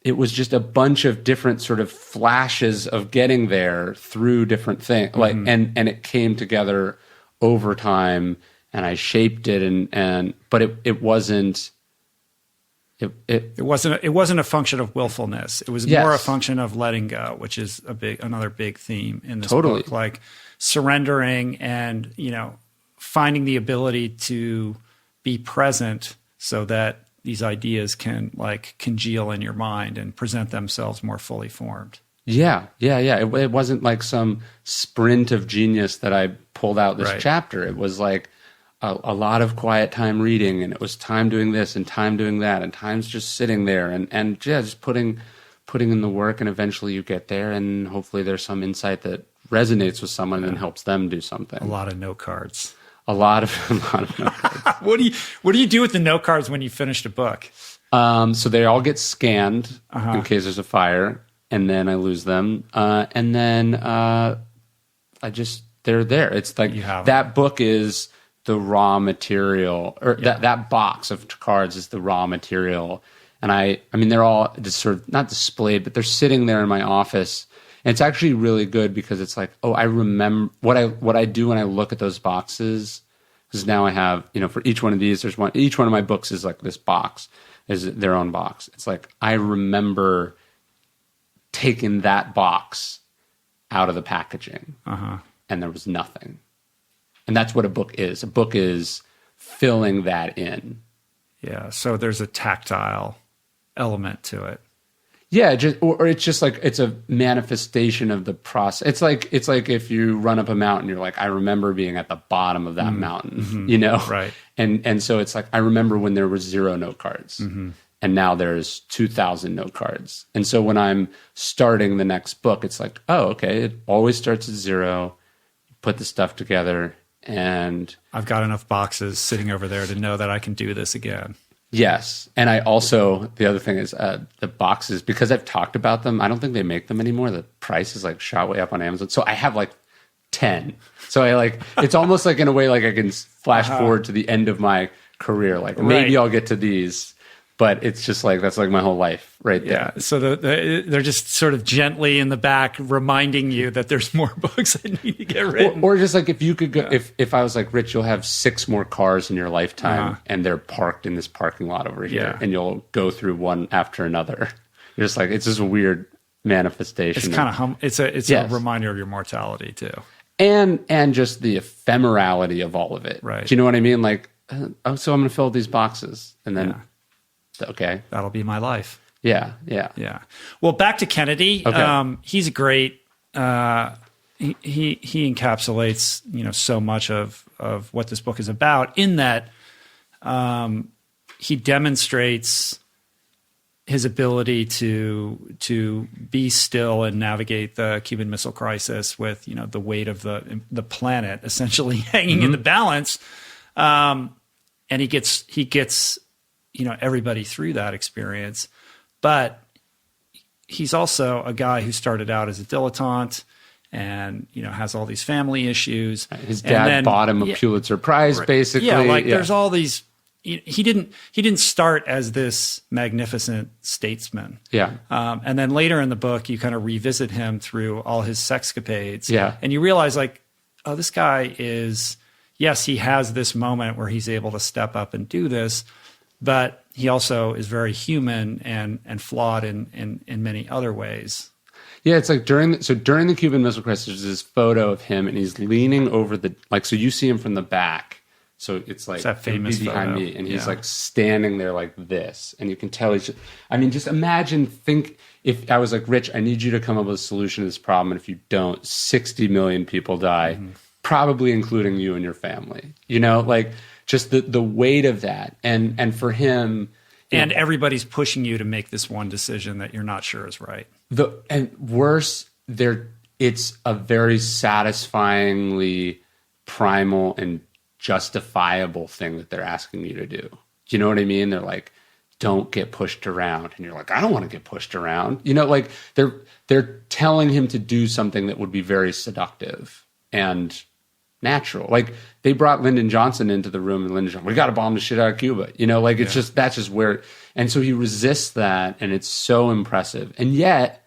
it was just a bunch of different sort of flashes of getting there through different things. Like, and it came together over time, and I shaped it, but it wasn't. It wasn't a function of willfulness. It was more a function of letting go, which is another big theme in this book, like surrendering and, finding the ability to be present so that these ideas can, like, congeal in your mind and present themselves more fully formed. Yeah. It wasn't like some sprint of genius that I pulled out this chapter. It was like a lot of quiet time reading, and it was time doing this and time doing that, and times just sitting there and just putting in the work, and eventually you get there, and hopefully there's some insight that resonates with someone and helps them do something. A lot of note cards. A lot of note cards. What do you do with the note cards when you finished a book? So they all get scanned in case there's a fire, and then I lose them, and then they're there. It's like that book is the raw material, or that box of cards is the raw material. And I mean, they're all just sort of not displayed, but they're sitting there in my office. And it's actually really good because it's like, I remember what I do when I look at those boxes. Because now I have, for each one of these, each one of my books is like this box, is their own box. It's like, I remember taking that box out of the packaging, and there was nothing. And that's what a book is. A book is filling that in. Yeah. So there's a tactile element to it. Yeah. Or it's just like, it's a manifestation of the process. It's like if you run up a mountain, you're like, I remember being at the bottom of that mountain, Right. And so it's like, I remember when there were 0 note cards, and now there's 2,000 note cards. And so when I'm starting the next book, it's like, okay, it always starts at 0, put the stuff together. And I've got enough boxes sitting over there to know that I can do this again. Yes. And I also, the other thing is the boxes, because I've talked about them, I don't think they make them anymore. The price is like shot way up on Amazon. So I have like 10. So it's almost like in a way, like I can flash forward to the end of my career. Like maybe I'll get to these. But it's just like, that's like my whole life right there. Yeah. So they're just sort of gently in the back reminding you that there's more books that need to get written. Or just like, if you could go, if I was like, Rich, you'll have 6 more cars in your lifetime, and they're parked in this parking lot over here, and you'll go through one after another. You're just like, it's just a weird manifestation. It's kind of it's a reminder of your mortality too. And just the ephemerality of all of it. Right. Do you know what I mean? Like, so I'm going to fill these boxes, and then... Yeah. Okay. That'll be my life. Yeah. Well, back to Kennedy. Okay. He's great. He encapsulates, so much of what this book is about, in that he demonstrates his ability to be still and navigate the Cuban Missile Crisis with, the weight of the planet essentially hanging in the balance. And he gets everybody through that experience. But he's also a guy who started out as a dilettante and, has all these family issues. His dad bought him a Pulitzer Prize, basically. Yeah, there's all these... He didn't start as this magnificent statesman. Yeah. And then later in the book, you kind of revisit him through all his sexcapades. Yeah. And you realize, this guy is... Yes, he has this moment where he's able to step up and do this, but he also is very human and flawed in many other ways. Yeah, it's like during the Cuban Missile Crisis, there's this photo of him, and he's leaning over so you see him from the back. So it's like, it's that famous behind photo. Me, and he's like standing there like this, and you can tell just if I was like, Rich, I need you to come up with a solution to this problem, and if you don't, 60 million people die. probably including you and your family. Like just the weight of that. And for him, and everybody's pushing you to make this one decision that you're not sure is right. And worse, it's a very satisfyingly primal and justifiable thing that they're asking you to do. Do you know what I mean? They're like, don't get pushed around. And you're like, I don't want to get pushed around. Like they're telling him to do something that would be very seductive and natural. Like they brought Lyndon Johnson into the room, and Lyndon Johnson, we got to bomb the shit out of Cuba. It's just, that's just where, and so he resists that, and it's so impressive. And yet,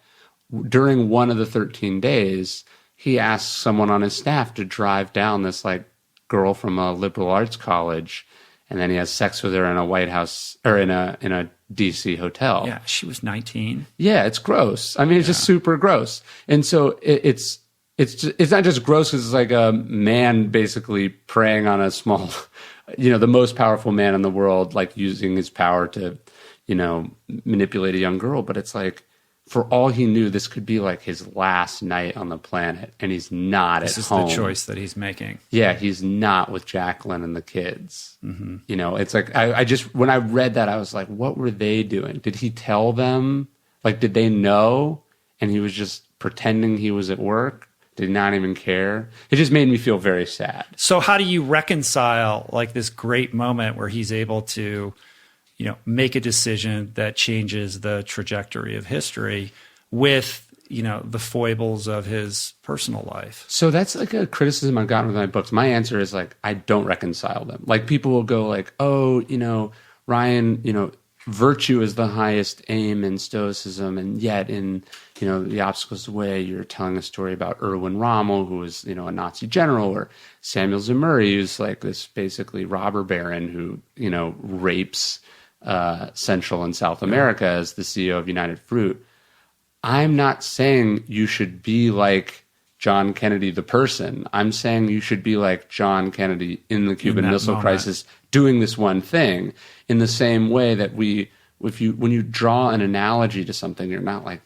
during one of the 13 days, he asks someone on his staff to drive down this like girl from a liberal arts college, and then he has sex with her in a White House or in a DC hotel. Yeah, she was 19. Yeah, it's gross. I mean, it's just super gross. And so it's not just gross because it's like a man basically preying on a small, the most powerful man in the world, like using his power to, manipulate a young girl. But it's like, for all he knew, this could be like his last night on the planet, and he's not at home. This is the choice that he's making. Yeah, he's not with Jacqueline and the kids. Mm-hmm. It's like, I just, when I read that, I was like, what were they doing? Did he tell them? Like, did they know? And he was just pretending he was at work? Did not even care? It just made me feel very sad. So how do you reconcile like this great moment where he's able to, make a decision that changes the trajectory of history with, the foibles of his personal life? So that's like a criticism I've gotten with my books. My answer is like, I don't reconcile them. Like people will go like, oh, Ryan, virtue is the highest aim in Stoicism, and yet in The Obstacles of the Way, you're telling a story about Erwin Rommel, who was a Nazi general, or Samuel Zemurray, who's like this basically robber baron who rapes Central and South America as the CEO of United Fruit. I'm not saying you should be like John Kennedy the person. I'm saying you should be like John Kennedy in the Cuban Missile Crisis, doing this one thing. In the same way that when you draw an analogy to something, you're not like,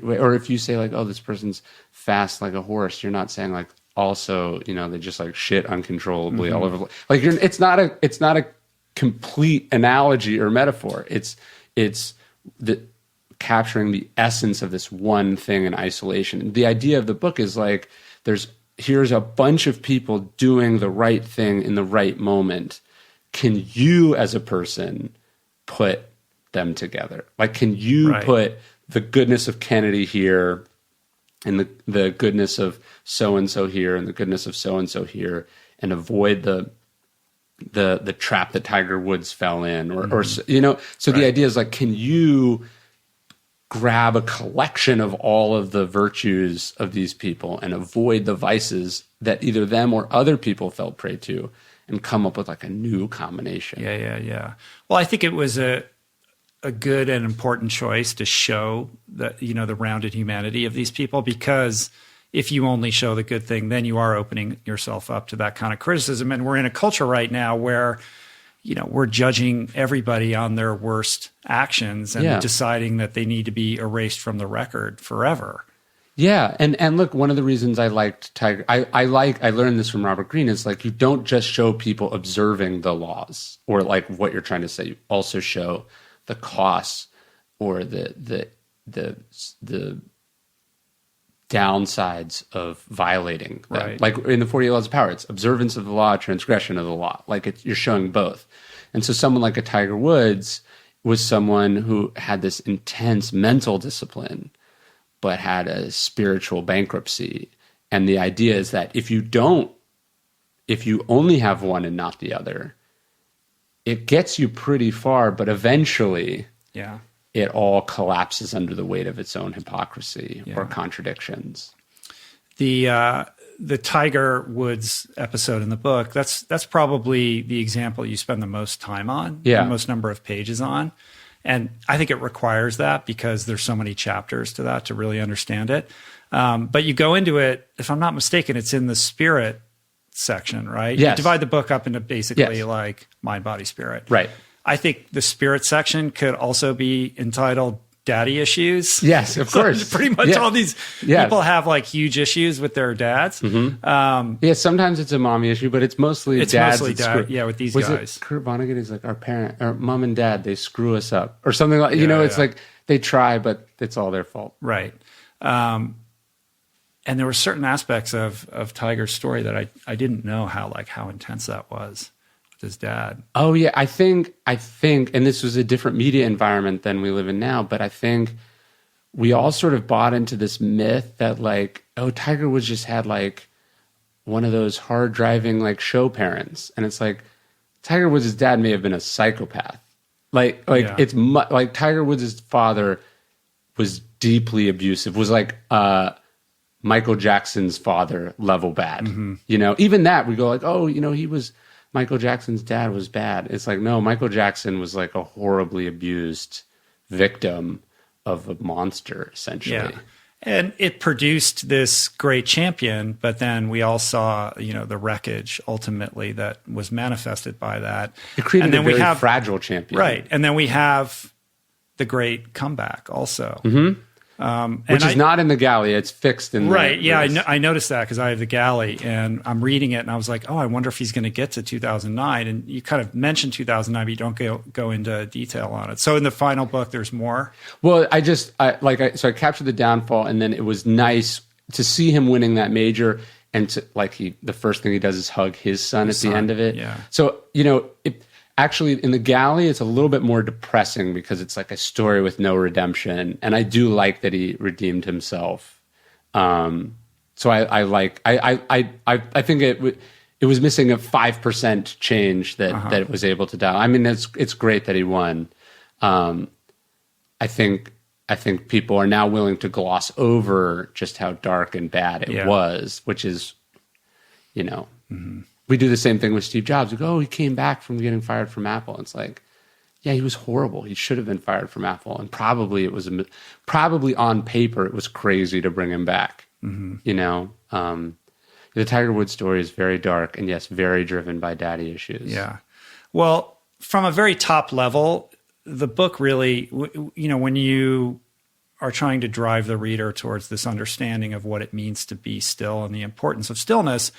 or if you say like, oh, this person's fast like a horse, you're not saying like, also, they just like shit uncontrollably all over. Like it's not a complete analogy or metaphor. It's the capturing the essence of this one thing in isolation. The idea of the book is like, here's a bunch of people doing the right thing in the right moment. Can you as a person put them together? Like, can you put the goodness of Kennedy here and the goodness of so-and-so here and the goodness of so-and-so here, and avoid the trap that Tiger Woods fell in, so the idea is like, can you grab a collection of all of the virtues of these people and avoid the vices that either them or other people fell prey to, and come up with like a new combination? Yeah. Well, I think it was a good and important choice to show the rounded humanity of these people, because if you only show the good thing, then you are opening yourself up to that kind of criticism. And we're in a culture right now where, we're judging everybody on their worst actions and deciding that they need to be erased from the record forever. Yeah. And look, one of the reasons I liked Tiger, I learned this from Robert Greene, is like, you don't just show people observing the laws or like what you're trying to say. You also show the costs or the downsides of violating them. Right. Like in the 48 Laws of Power, it's observance of the law, transgression of the law. Like you're showing both. And so someone like a Tiger Woods was someone who had this intense mental discipline, but had a spiritual bankruptcy. And the idea is that if you only have one and not the other, it gets you pretty far, but eventually it all collapses under the weight of its own hypocrisy or contradictions. The Tiger Woods episode in the book, that's probably the example you spend the most time on, the most number of pages on. And I think it requires that because there's so many chapters to that to really understand it. But you go into it, if I'm not mistaken, it's in the spirit section, right? Yes. You divide the book up into basically like mind, body, spirit. Right. I think the spirit section could also be entitled daddy issues. Yes, of course. Pretty much all these people have like huge issues with their dads. Yeah, sometimes it's a mommy issue, but it's mostly dads. Dad. Yeah, with these guys. Kurt Vonnegut is like our mom and dad, they screw us up or something like, it's like they try, but it's all their fault. Right. And there were certain aspects of Tiger's story that I didn't know how intense that was with his dad. Oh yeah, I think, and this was a different media environment than we live in now, but I think we all sort of bought into this myth that like, oh, Tiger Woods just had like one of those hard driving like show parents, and it's like Tiger Woods' dad may have been a psychopath. It's like Tiger Woods' father was deeply abusive, was like Michael Jackson's father level bad. Even that we go like, oh, he was, Michael Jackson's dad was bad. It's like, no, Michael Jackson was like a horribly abused victim of a monster, essentially. Yeah. And it produced this great champion, but then we all saw, the wreckage ultimately that was manifested by that. It created a very fragile champion. Right. And then we have the great comeback also. Which is not in the galley. It's fixed in the right. Yeah, I noticed that because I have the galley and I'm reading it and I was like, oh, I wonder if he's going to get to 2009. And you kind of mentioned 2009, but you don't go into detail on it. So in the final book, there's more. Well, I captured the downfall, and then it was nice to see him winning that major, and the first thing he does is hug his son at the end of it. Yeah. So actually, in the galley, it's a little bit more depressing because it's like a story with no redemption, and I do like that he redeemed himself. So I think it was missing a 5% change that it was able to dial. I mean, it's great that he won. I think people are now willing to gloss over just how dark and bad it was, which is, We do the same thing with Steve Jobs. We go, oh, he came back from getting fired from Apple. And it's like, yeah, he was horrible. He should have been fired from Apple. And probably on paper, it was crazy to bring him back. The Tiger Woods story is very dark and, yes, very driven by daddy issues. Yeah. Well, from a very top level, the book really, when you are trying to drive the reader towards this understanding of what it means to be still and the importance of stillness,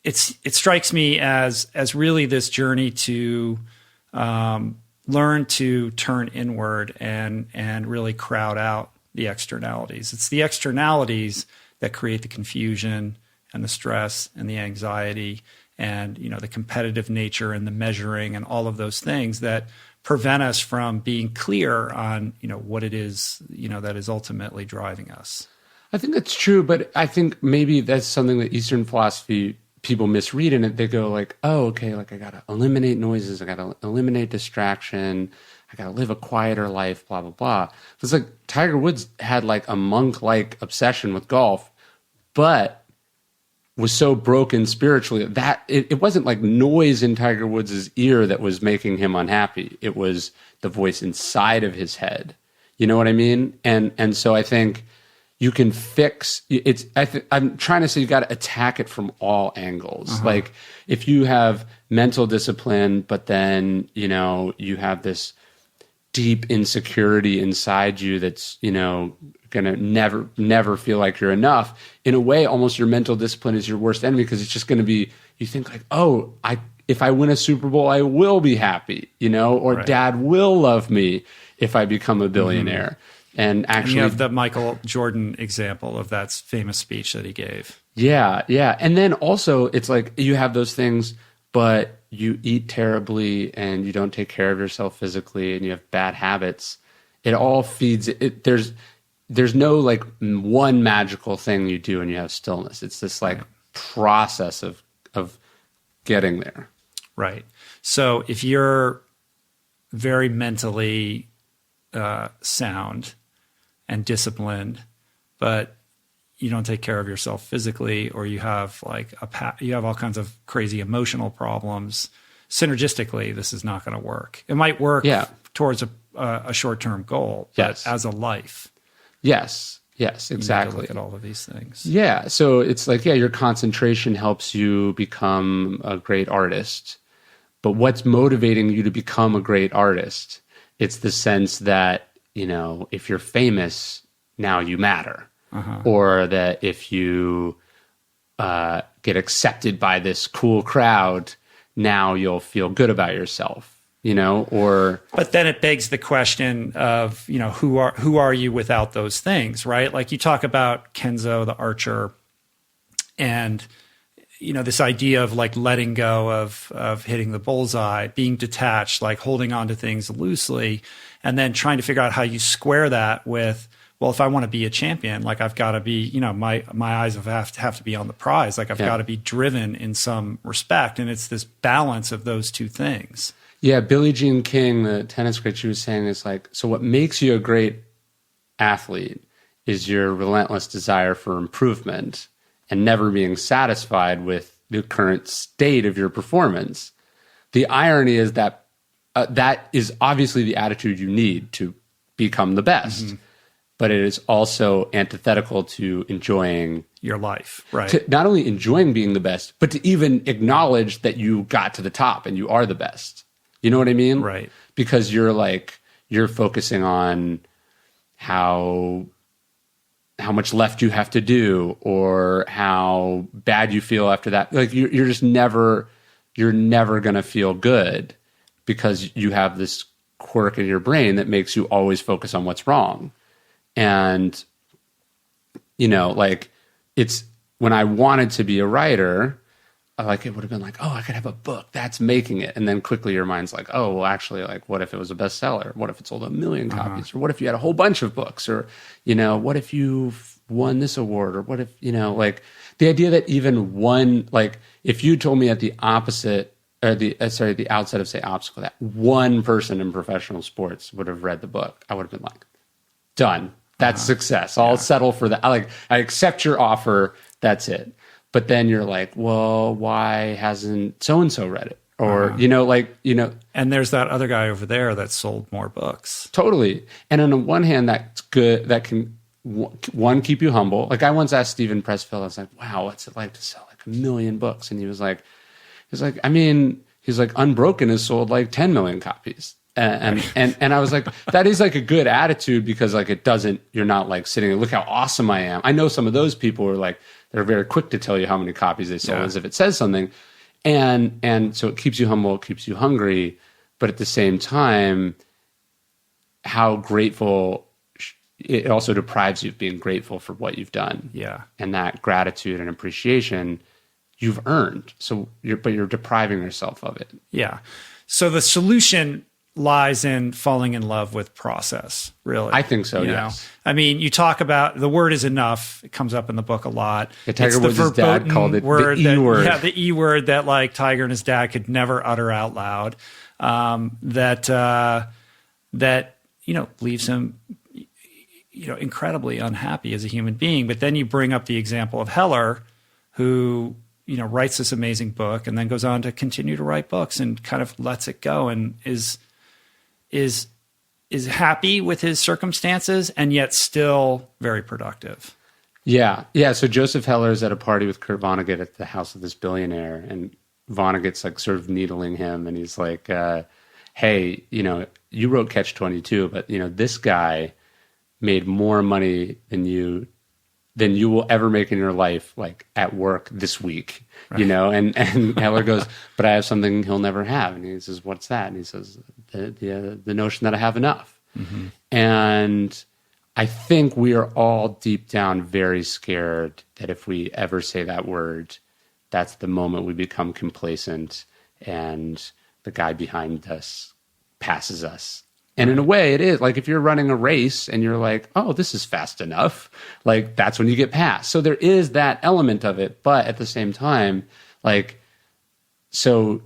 it strikes me as really this journey to learn to turn inward and really crowd out the externalities. It's the externalities that create the confusion and the stress and the anxiety and the competitive nature and the measuring and all of those things that prevent us from being clear on what it is that is ultimately driving us. I think that's true, but I think maybe that's something that Eastern philosophy people misread in it. They go like, oh, okay, like I got to eliminate noises. I got to eliminate distraction. I got to live a quieter life, blah, blah, blah. It's like Tiger Woods had like a monk-like obsession with golf, but was so broken spiritually that it wasn't like noise in Tiger Woods' ear that was making him unhappy. It was the voice inside of his head. You know what I mean? And so I think you can fix it's. I'm trying to say you got to attack it from all angles. Like if you have mental discipline, but then you have this deep insecurity inside you that's gonna never feel like you're enough. In a way, almost your mental discipline is your worst enemy because it's just going to be. You think like, oh, if I win a Super Bowl, I will be happy, or right. Dad will love me if I become a billionaire. And actually, you have the Michael Jordan example of that famous speech that he gave. Yeah. And then also, it's like you have those things, but you eat terribly and you don't take care of yourself physically and you have bad habits. It all feeds it. There's no like one magical thing you do when you have stillness. It's this like process of getting there. Right. So if you're very mentally sound and disciplined, but you don't take care of yourself physically, or you have like you have all kinds of crazy emotional problems, synergistically, this is not going to work. It might work towards a short-term goal, but as a life. Yes, exactly. Look at all of these things. Yeah, so it's like, your concentration helps you become a great artist. But what's motivating you to become a great artist? It's the sense that, if you're famous, now you matter. Or that if you get accepted by this cool crowd, now you'll feel good about yourself. But then it begs the question of, who are you without those things, right? Like you talk about Kenzo, the archer, and, this idea of like letting go of hitting the bullseye, being detached, like holding on to things loosely, and then trying to figure out how you square that with, well, if I want to be a champion, like I've got to be, my eyes have to be on the prize. Like I've got to be driven in some respect. And it's this balance of those two things. Yeah, Billie Jean King, the tennis coach, she was saying is like, so what makes you a great athlete is your relentless desire for improvement and never being satisfied with the current state of your performance. The irony is that that is obviously the attitude you need to become the best, but it is also antithetical to enjoying your life, right? To not only enjoying being the best, but to even acknowledge that you got to the top and you are the best. You know what I mean? Right. Because you're focusing on how much left you have to do or how bad you feel after that. Like you're never going to feel good because you have this quirk in your brain that makes you always focus on what's wrong. And, it's when I wanted to be a writer, like it would have been like, oh, I could have a book that's making it. And then quickly your mind's like, oh, well, actually, like, what if it was a bestseller? What if it sold 1 million copies? Or what if you had a whole bunch of books? Or, what if you won this award? Or what if, like the idea that even one, like if you told me at the opposite, or the outset of say obstacle, that one person in professional sports would have read the book, I would have been like, done. That's success. I'll settle for that. I accept your offer. That's it. But then you're like, well, why hasn't so-and-so read it? Or, And there's that other guy over there that sold more books. Totally. And on the one hand, that's good. That can, one, keep you humble. Like I once asked Stephen Pressfield, I was like, wow, what's it like to sell like 1 million books? And he was like, Unbroken has sold like 10 million copies. And I was like, that is like a good attitude because like you're not like sitting and look how awesome I am. I know some of those people are like, they're very quick to tell you how many copies they sold as if it says something. And so it keeps you humble, it keeps you hungry. But at the same time, how grateful, it also deprives you of being grateful for what you've done. Yeah. And that gratitude and appreciation you've earned. But you're depriving yourself of it. Yeah. So the solution lies in falling in love with process, really. I think so, yes. I mean, you talk about the word is enough. It comes up in the book a lot. Yeah, Tiger Woods' dad called it the E word. Yeah, the E word that like Tiger and his dad could never utter out loud. That leaves him, incredibly unhappy as a human being. But then you bring up the example of Heller, who writes this amazing book and then goes on to continue to write books and kind of lets it go and is happy with his circumstances and yet still very productive. Yeah. So Joseph Heller is at a party with Kurt Vonnegut at the house of this billionaire, and Vonnegut's like sort of needling him, and he's like, hey, you wrote Catch-22, but this guy made more money than you will ever make in your life, like at work this week, right. And Heller goes, but I have something he'll never have. And he says, what's that? And he says, the notion that I have enough. Mm-hmm. And I think we are all deep down very scared that if we ever say that word, that's the moment we become complacent and the guy behind us passes us. And in a way, it is like if you're running a race and you're like, oh, this is fast enough, like that's when you get passed. So there is that element of it. But at the same time, like, so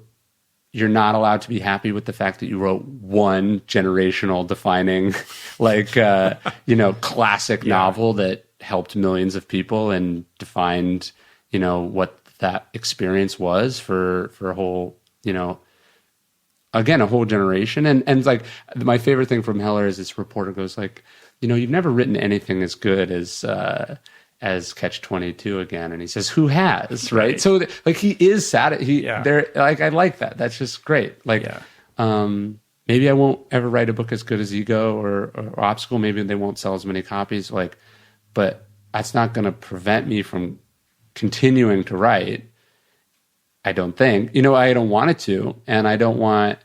you're not allowed to be happy with the fact that you wrote one generational defining, like, classic novel that helped millions of people and defined, what that experience was for a whole, again, a whole generation. And like my favorite thing from Heller is this reporter goes like, you've never written anything as good as Catch-22 again. And he says, who has, right? So like he is sad. I like that. That's just great. Like, maybe maybe I won't ever write a book as good as Ego or Obstacle. Maybe they won't sell as many copies. Like, but that's not going to prevent me from continuing to write. I don't think. I don't want it to, and I don't want.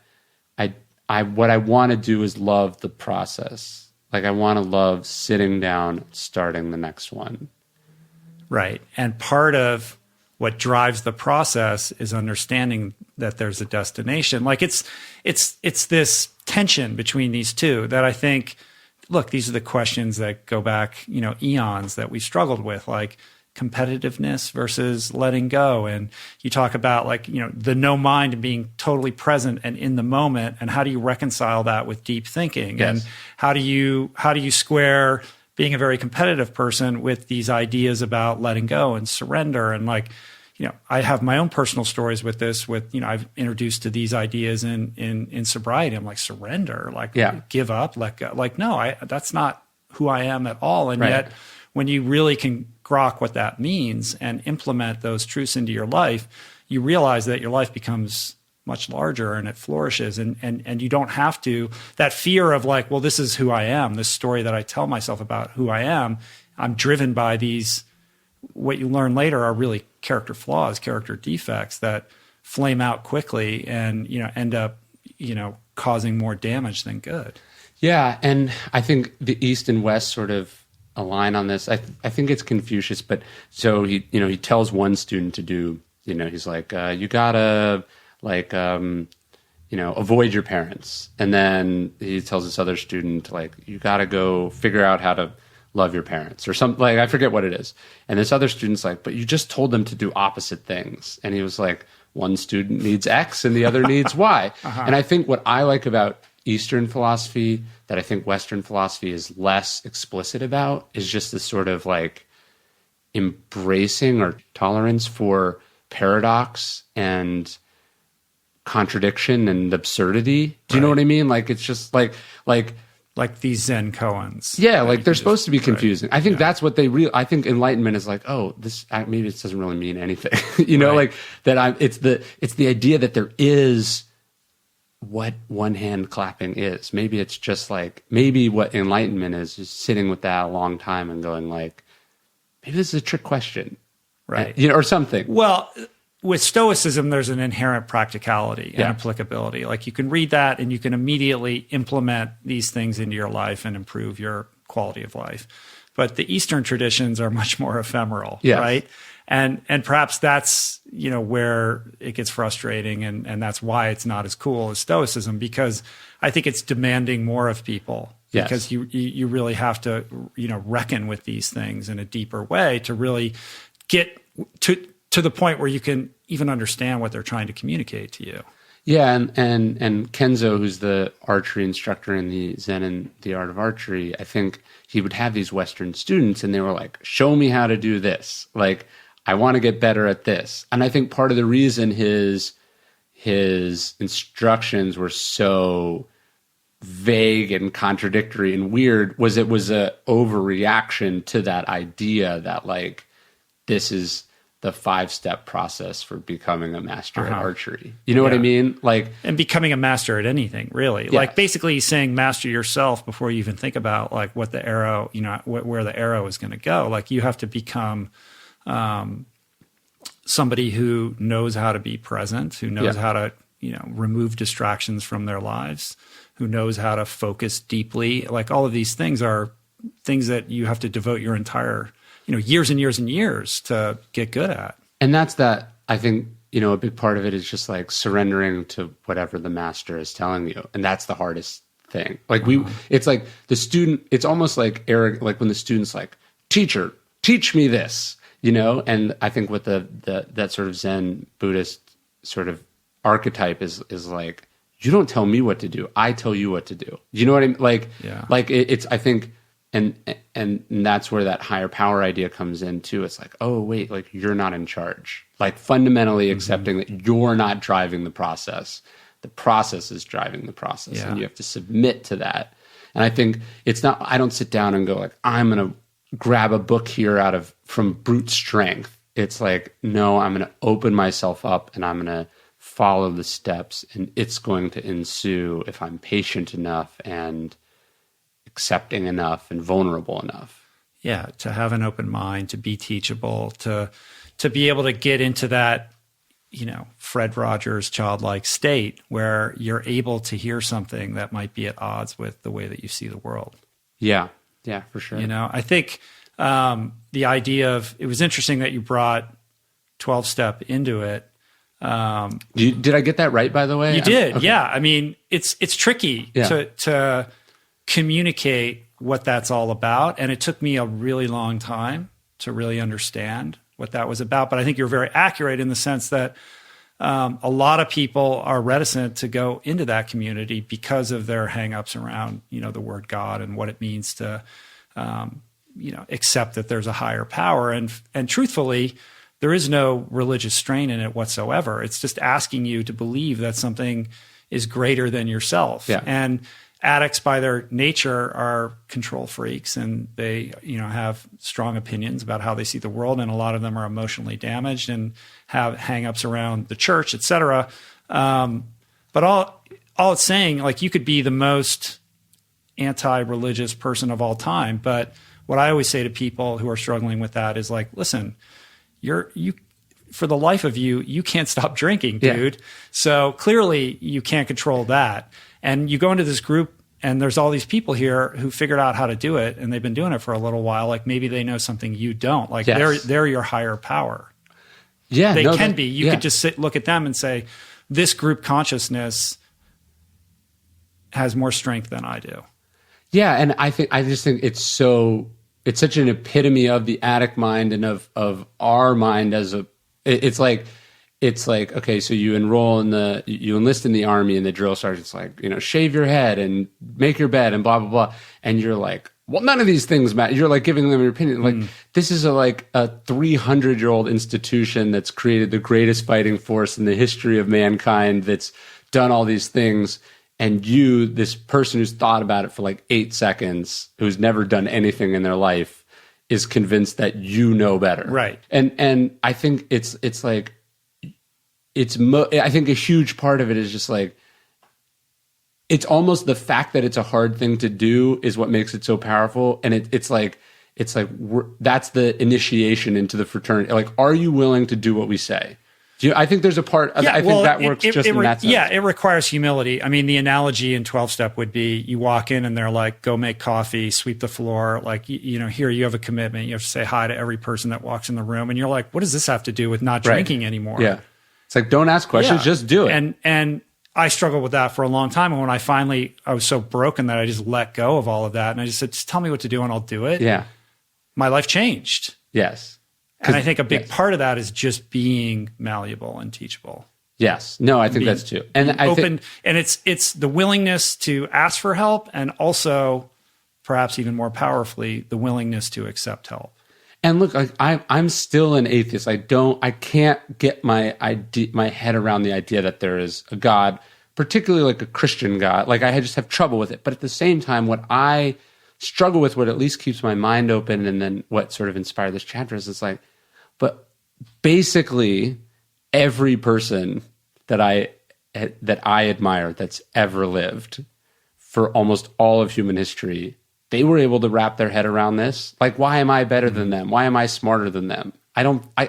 What I want to do is love the process. Like, I want to love sitting down, starting the next one. Right. And part of what drives the process is understanding that there's a destination. Like, it's this tension between these two that I think, look, these are the questions that go back, eons that we struggled with, like competitiveness versus letting go. And you talk about the no mind and being totally present and in the moment. And how do you reconcile that with deep thinking? Yes. And how do you square being a very competitive person with these ideas about letting go and surrender? And I have my own personal stories with this, I've introduced to these ideas in sobriety. I'm like, surrender, give up, let go. No, that's not who I am at all. And yet when you really can grok what that means and implement those truths into your life, you realize that your life becomes much larger and it flourishes. And you don't have to, that fear of this is who I am, this story that I tell myself about who I am, I'm driven by these, what you learn later are really character flaws, character defects that flame out quickly and, end up, causing more damage than good. Yeah. And I think the East and West sort of align on this. I think it's Confucius, but so he tells one student to do, he's like, you gotta avoid your parents. And then he tells this other student, you gotta go figure out how to love your parents or something. I forget what it is. And this other student's like, but you just told them to do opposite things. And he was like, one student needs X and the other needs Y. And I think what I like about Eastern philosophy that I think Western philosophy is less explicit about is just this sort of embracing or tolerance for paradox and contradiction and absurdity. Do you know what I mean? It's just like these Zen koans. Yeah, they're supposed to be confusing. I think that's what I think enlightenment is this maybe it doesn't really mean anything. It's the idea that there is what one hand clapping is. Maybe it's just maybe what enlightenment is sitting with that a long time and going maybe this is a trick question. Right. Or something. Well, with Stoicism, there's an inherent practicality and applicability. You can read that and you can immediately implement these things into your life and improve your quality of life. But the Eastern traditions are much more ephemeral, right? And perhaps that's, where it gets frustrating and that's why it's not as cool as Stoicism, because I think it's demanding more of people. Yes. Because you really have to, reckon with these things in a deeper way to really get to the point where you can even understand what they're trying to communicate to you. Yeah, and Kenzo, who's the archery instructor in the Zen and the Art of Archery, I think he would have these Western students and they were like, show me how to do this. I want to get better at this. And I think part of the reason his instructions were so vague and contradictory and weird was it was a overreaction to that idea that this is the 5-step process for becoming a master at archery. You know what I mean? And becoming a master at anything, really. Yes. Basically he's saying master yourself before you even think about what the arrow, where the arrow is going to go. You have to become somebody who knows how to be present, who knows how to, remove distractions from their lives, who knows how to focus deeply. All of these things are things that you have to devote your entire years and years and years to get good at. And that's that, I think, a big part of it is just surrendering to whatever the master is telling you. And that's the hardest thing. It's the student, it's almost arrogant, when the student's teacher, teach me this, and I think what that sort of Zen Buddhist sort of archetype is you don't tell me what to do. I tell you what to do. You know what I mean? It's, I think, and that's where that higher power idea comes in too. It's oh wait, you're not in charge. Fundamentally accepting that you're not driving the process is driving the process, and you have to submit to that. And I think it's not. I don't sit down and go I'm going to grab a book here from brute strength. It's no, I'm going to open myself up and I'm going to follow the steps, and it's going to ensue if I'm patient enough and accepting enough and vulnerable enough. Yeah, to have an open mind, to be teachable, to be able to get into that, Fred Rogers childlike state where you're able to hear something that might be at odds with the way that you see the world. Yeah, for sure. I think the idea of, it was interesting that you brought 12-step into it. Did I get that right, by the way? You did, okay. Yeah. I mean, it's tricky to communicate what that's all about. And it took me a really long time to really understand what that was about. But I think you're very accurate in the sense that a lot of people are reticent to go into that community because of their hangups around, the word God and what it means to, accept that there's a higher power. And truthfully, there is no religious strain in it whatsoever. It's just asking you to believe that something is greater than yourself. Yeah. And addicts by their nature are control freaks, and they, have strong opinions about how they see the world. And a lot of them are emotionally damaged and have hangups around the church, et cetera. But all it's saying, like, you could be the most anti-religious person of all time. But what I always say to people who are struggling with that is like, listen, you for the life of you, you can't stop drinking, dude. Yeah. So clearly you can't control that. And you go into this group and there's all these people here who figured out how to do it, and they've been doing it for a little while. Like, maybe they know something you don't. Like, they're your higher power. Yeah, they can be. You could just look at them and say, this group consciousness has more strength than I do. Yeah, and I just think it's such an epitome of the addict mind and of our mind as it's like, okay, so you enlist in the army, and the drill sergeant's like, shave your head and make your bed and blah, blah, blah. And you're like, well, none of these things matter. You're like giving them your opinion. Like, this is a 300-year-old institution that's created the greatest fighting force in the history of mankind, that's done all these things. And you, this person who's thought about it for 8 seconds, who's never done anything in their life, is convinced that you know better. Right. And I think I think a huge part of it is just it's almost the fact that it's a hard thing to do is what makes it so powerful. And it's like that's the initiation into the fraternity. Like, are you willing to do what we say? I think there's a part. I think that works in that sense. Yeah, it requires humility. I mean, the analogy in 12-step would be, you walk in and they're like, go make coffee, sweep the floor. Like, here you have a commitment. You have to say hi to every person that walks in the room. And you're like, what does this have to do with not drinking anymore? Yeah. It's like, don't ask questions, just do it. And I struggled with that for a long time. And when I was so broken that I just let go of all of that. And I just said, just tell me what to do and I'll do it. Yeah. My life changed. Yes. And I think a big part of that is just being malleable and teachable. Yes. No, I think that's true. And and it's the willingness to ask for help, and also, perhaps even more powerfully, the willingness to accept help. And look, I'm still an atheist. I can't get my head around the idea that there is a God, particularly like a Christian God. Like, I just have trouble with it. But at the same time, what I struggle with, what at least keeps my mind open, and then what sort of inspired this chapter is, it's like, but basically every person that I admire that's ever lived for almost all of human history, they were able to wrap their head around this. Like, why am I better than them? Why am I smarter than them? I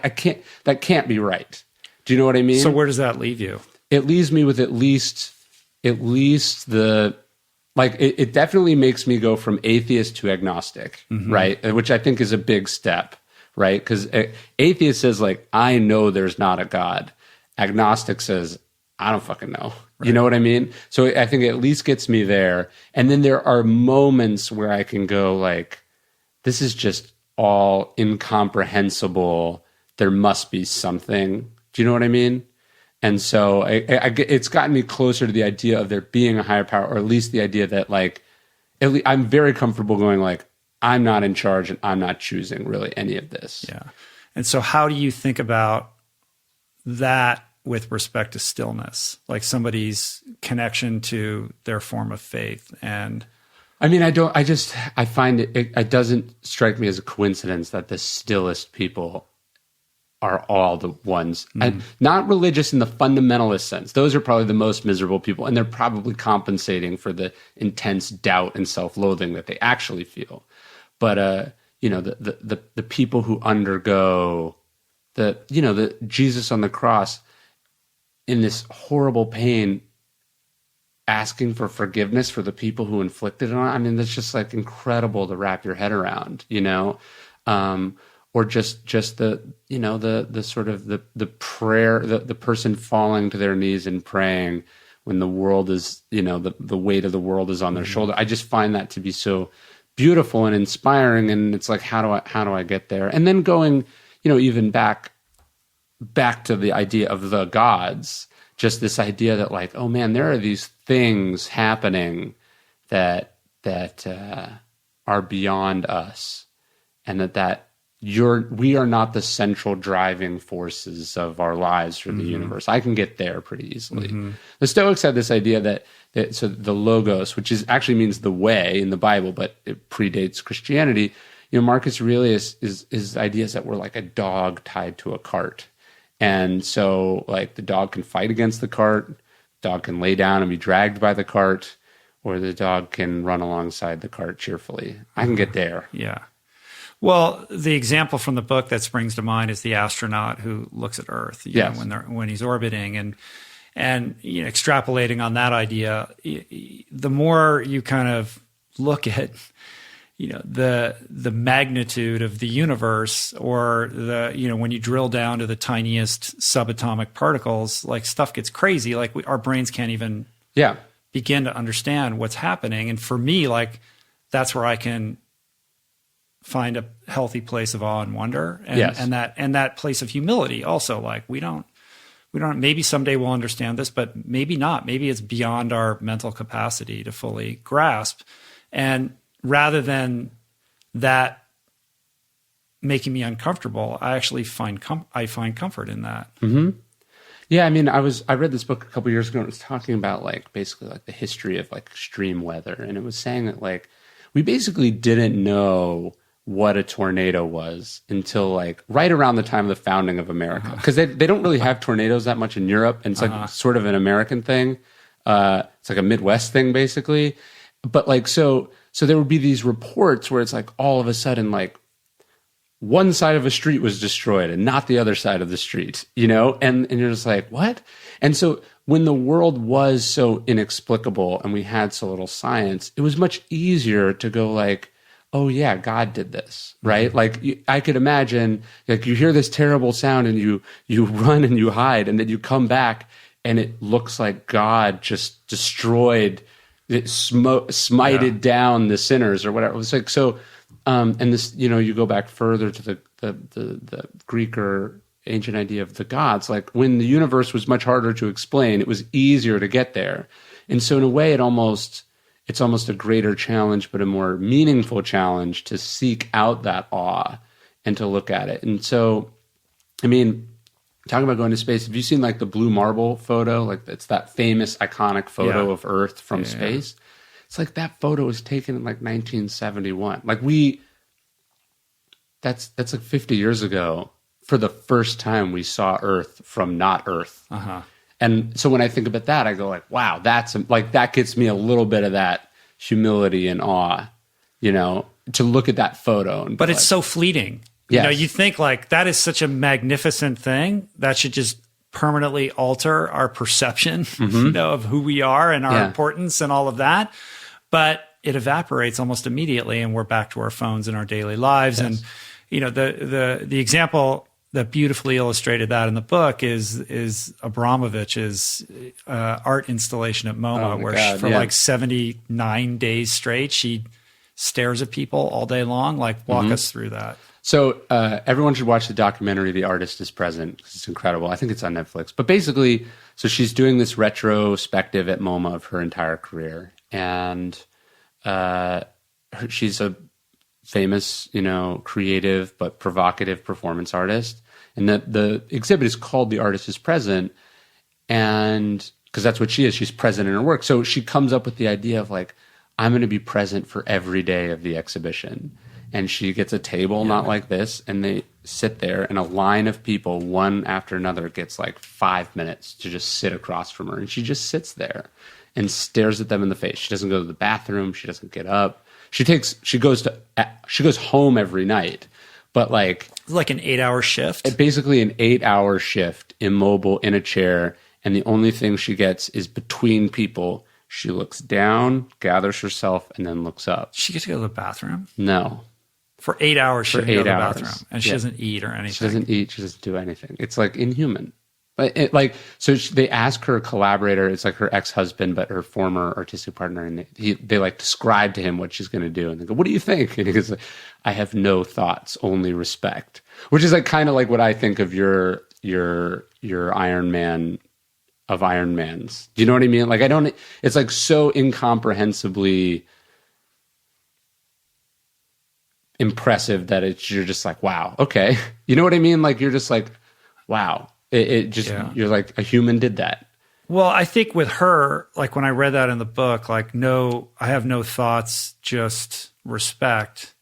can't, that can't be right. Do you know what I mean? So where does that leave you? It leaves me with at least the, like, it definitely makes me go from atheist to agnostic, right? Which I think is a big step, right? Because atheist says, like, I know there's not a God. Agnostic says, I don't fucking know. Right. You know what I mean? So I think it at least gets me there. And then there are moments where I can go, like, this is just all incomprehensible. There must be something. Do you know what I mean? And so it's gotten me closer to the idea of there being a higher power, or at least the idea that, like, I'm very comfortable going, like, I'm not in charge and I'm not choosing really any of this. Yeah. And so how do you think about that with respect to stillness, like somebody's connection to their form of faith? And I mean, I find it doesn't strike me as a coincidence that the stillest people are all the ones, and not religious in the fundamentalist sense. Those are probably the most miserable people, and they're probably compensating for the intense doubt and self-loathing that they actually feel. But the people who undergo the Jesus on the cross in this horrible pain, asking for forgiveness for the people who inflicted it on. I mean, that's just like incredible to wrap your head around, or just the sort of the prayer, the person falling to their knees and praying when the world is, the weight of the world is on their shoulder. I just find that to be so beautiful and inspiring. And it's like, how do I get there? And then going, even back to the idea of the gods, just this idea that like, oh man, there are these things happening that are beyond us, and that we are not the central driving forces of our lives or the universe. I can get there pretty easily. The Stoics had this idea that so the logos, which actually means the way in the Bible, but it predates Christianity. Marcus Aurelius is ideas that we're like a dog tied to a cart. And so like the dog can fight against the cart, dog can lay down and be dragged by the cart, or the dog can run alongside the cart cheerfully. I can get there. Yeah. Well, the example from the book that springs to mind is the astronaut who looks at Earth, when he's orbiting, and extrapolating on that idea. The more you kind of look at, the magnitude of the universe, or when you drill down to the tiniest subatomic particles, like stuff gets crazy. Like our brains can't even begin to understand what's happening. And for me, like that's where I can find a healthy place of awe and wonder, and that place of humility also. Like we don't, maybe someday we'll understand this, but maybe not. Maybe it's beyond our mental capacity to fully grasp. And rather than that making me uncomfortable, I actually find comfort in that. Mm-hmm. Yeah, I mean, I read this book a couple years ago, and it was talking about like basically like the history of like extreme weather, and it was saying that like we basically didn't know what a tornado was until like right around the time of the founding of America, because they don't really have tornadoes that much in Europe, and it's like sort of an American thing. It's like a Midwest thing basically, but like so there would be these reports where it's like all of a sudden like one side of a street was destroyed and not the other side of the street, and you're just like, what? And so when the world was so inexplicable and we had so little science, it was much easier to go like, oh yeah, God did this, right? Like I could imagine like you hear this terrible sound and you run and you hide, and then you come back and it looks like God just destroyed it, smited down the sinners or whatever. It was like, so, and this, you go back further to the Greek or ancient idea of the gods, like when the universe was much harder to explain, it was easier to get there. And so in a way, it's almost a greater challenge, but a more meaningful challenge to seek out that awe and to look at it. And so, I mean, talking about going to space, have you seen like the blue marble photo? Like it's that famous iconic photo of Earth from space. Yeah. It's like that photo was taken in like 1971. Like that's like 50 years ago. For the first time, we saw Earth from not Earth. And so when I think about that, I go like, wow, that gets me a little bit of that humility and awe, to look at that photo. But it's so fleeting. You think like that is such a magnificent thing that should just permanently alter our perception, of who we are and our importance and all of that. But it evaporates almost immediately, and we're back to our phones and our daily lives. Yes. And, the example that beautifully illustrated that in the book is Abramovich's art installation at Moma, where like 79 days straight, she stares at people all day long. Like, walk us through that. So everyone should watch the documentary "The Artist Is Present" because it's incredible. I think it's on Netflix. But basically, so she's doing this retrospective at Moma of her entire career, and she's a famous, creative but provocative performance artist. And the exhibit is called "The Artist Is Present," and because that's what she is. She's present in her work. So she comes up with the idea of like, I'm going to be present for every day of the exhibition. And she gets a table, not like this, and they sit there, and a line of people, one after another, gets like 5 minutes to just sit across from her. And she just sits there and stares at them in the face. She doesn't go to the bathroom. She doesn't get up. She goes home every night, but like an 8-hour shift. Basically an 8-hour shift, immobile in a chair. And the only thing she gets is between people. She looks down, gathers herself, and then looks up. She gets to go to the bathroom? No. For 8 hours, she doesn't go to the bathroom. And she Yeah. doesn't eat or anything. She doesn't eat. She doesn't do anything. It's like inhuman. They ask her collaborator, it's like her ex-husband, but her former artistic partner, and they like describe to him what she's going to do. And they go, what do you think? And he goes, I have no thoughts, only respect. Which is like kind of like what I think of your Iron Man of Iron Mans. Do you know what I mean? Like, it's like so incomprehensibly impressive that you're just like, wow, okay. You know what I mean? Like, you're just like, wow. You're like, a human did that. Well, I think with her, like when I read that in the book, like, no, I have no thoughts, just respect.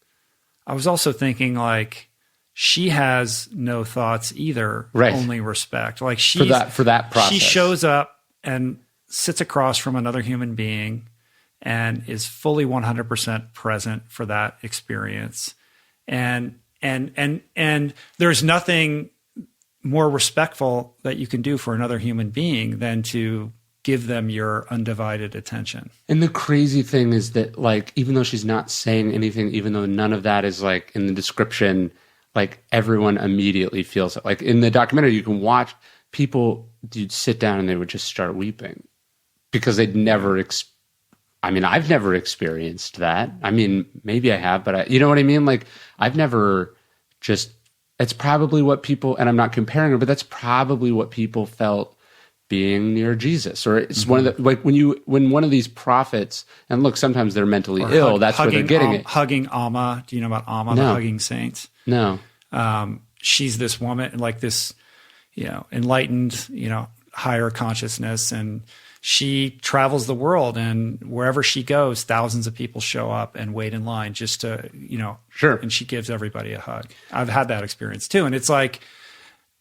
I was also thinking like, she has no thoughts either, right. Only respect. Like for that process. She shows up and sits across from another human being and is fully 100% present for that experience. And there's nothing more respectful that you can do for another human being than to give them your undivided attention. And the crazy thing is that, like, even though she's not saying anything, even though none of that is like in the description, like everyone immediately feels it. Like in the documentary, you can watch people, you'd sit down and they would just start weeping because they'd never, I've never experienced that. I mean, maybe I have, but you know what I mean? Like I've never it's probably what people, and I'm not comparing her, but that's probably what people felt being near Jesus. Or it's one of the, like when one of these prophets, and look, sometimes they're mentally ill, that's where they're getting it. Hugging Amma. Do you know about Amma, the hugging saints? No. She's this woman, like this, enlightened, higher consciousness, and she travels the world, and wherever she goes, thousands of people show up and wait in line just to, Sure. And she gives everybody a hug. I've had that experience too. And it's like,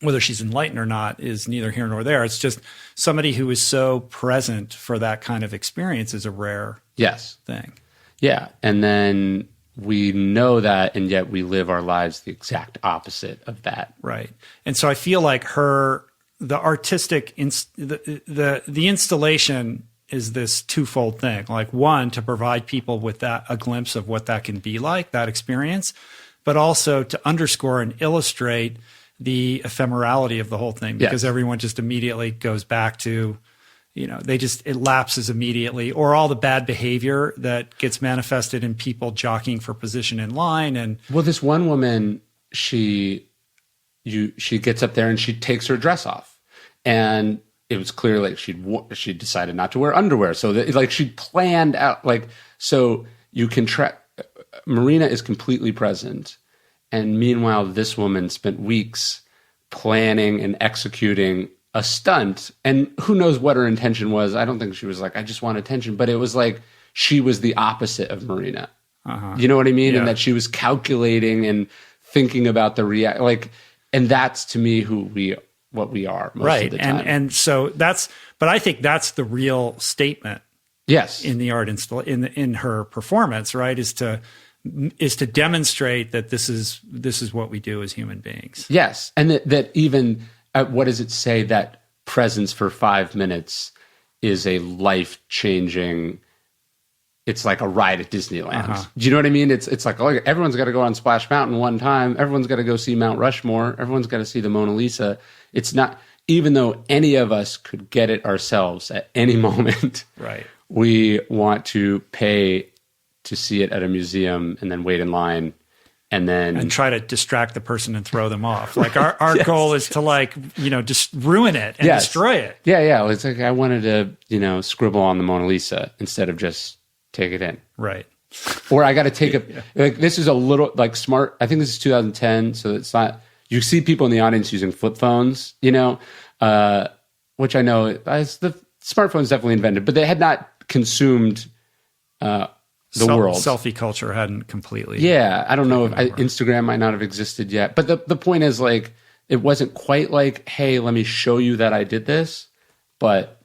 whether she's enlightened or not is neither here nor there. It's just somebody who is so present for that kind of experience is a rare thing. Yeah. And then we know that, and yet we live our lives the exact opposite of that. Right. And so I feel like the artistic, the installation is this twofold thing. Like, one, to provide people with a glimpse of what that can be like, that experience, but also to underscore and illustrate the ephemerality of the whole thing, because everyone just immediately goes back to, it lapses immediately, or all the bad behavior that gets manifested in people jockeying for position in line. And well, this one woman, she gets up there and she takes her dress off, and it was clear like she decided not to wear underwear. So that, she planned out, so you can track. Marina is completely present. And meanwhile, this woman spent weeks planning and executing a stunt. And who knows what her intention was. I don't think she was like, I just want attention. But it was like she was the opposite of Marina. You know what I mean? Yeah. And that she was calculating and thinking about the and that's to me what we are most of the time. And so but I think that's the real statement. Yes. In the art in her performance, right? Is to demonstrate that this is what we do as human beings. Yes. And that even, what does it say, that presence for 5 minutes is a life-changing, it's like a ride at Disneyland. Do you know what I mean? It's like, oh, everyone's got to go on Splash Mountain one time. Everyone's got to go see Mount Rushmore. Everyone's got to see the Mona Lisa. It's not, even though any of us could get it ourselves at any moment. Right. We want to pay to see it at a museum and then wait in line and try to distract the person and throw them off. Like our goal is to just ruin it and destroy it. Yeah. Yeah. It's like, I wanted to, scribble on the Mona Lisa instead of just take it in. Right. Or I got to take this is a little smart. I think this is 2010. So it's not, you see people in the audience using flip phones, which I know the smartphone's definitely invented, but they had not consumed, world. Selfie culture hadn't completely. Yeah. I don't know if Instagram might not have existed yet. But the point is, like, it wasn't quite like, hey, let me show you that I did this. But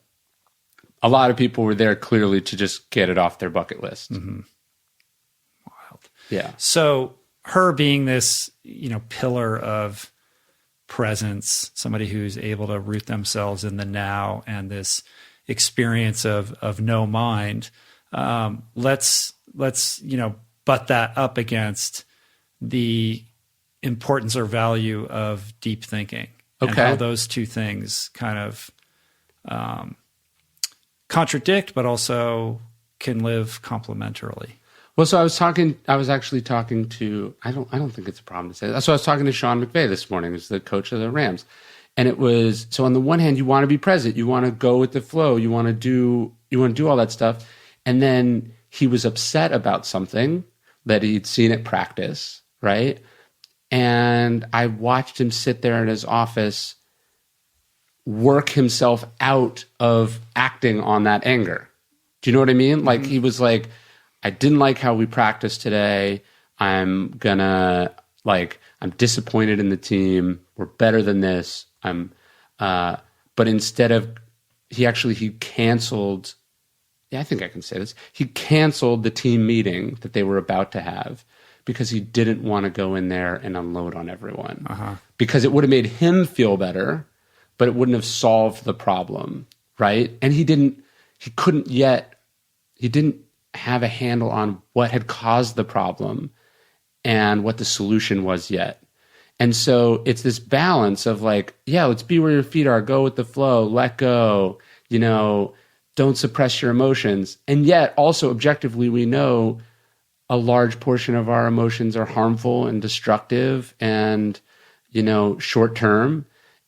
a lot of people were there clearly to just get it off their bucket list. Mm-hmm. Wild. Yeah. So her being this, pillar of presence, somebody who's able to root themselves in the now and this experience of no mind. Let's butt that up against the importance or value of deep thinking. Okay. And how those two things kind of contradict, but also can live complementarily. Well, so I was actually talking to, I don't think it's a problem to say that. So I was talking to Sean McVay this morning, who's the coach of the Rams. And it was, so on the one hand, you want to be present, you want to go with the flow, you want to do all that stuff. And then he was upset about something that he'd seen at practice, right? And I watched him sit there in his office, work himself out of acting on that anger. Do you know what I mean? Like, he was like, I didn't like how we practiced today. I'm disappointed in the team. We're better than this. But instead of, he canceled, I think I can say this. He canceled the team meeting that they were about to have because he didn't want to go in there and unload on everyone. Because it would have made him feel better, but it wouldn't have solved the problem, right? And he didn't have a handle on what had caused the problem and what the solution was yet. And so it's this balance of like, yeah, let's be where your feet are, go with the flow, let go, don't suppress your emotions. And yet also objectively, we know a large portion of our emotions are harmful and destructive and, short term.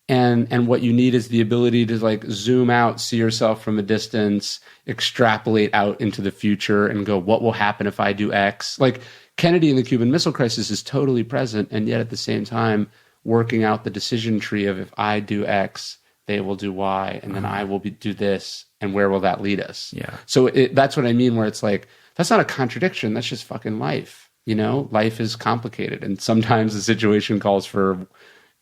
And what you need is the ability to like zoom out, see yourself from a distance, extrapolate out into the future and go, what will happen if I do X? Like Kennedy in the Cuban Missile Crisis is totally present, and yet at the same time working out the decision tree of if I do X, they will do Y, and then I will do this, and where will that lead us? Yeah. So that's what I mean, where it's like, that's not a contradiction. That's just fucking life. Life is complicated, and sometimes the situation calls for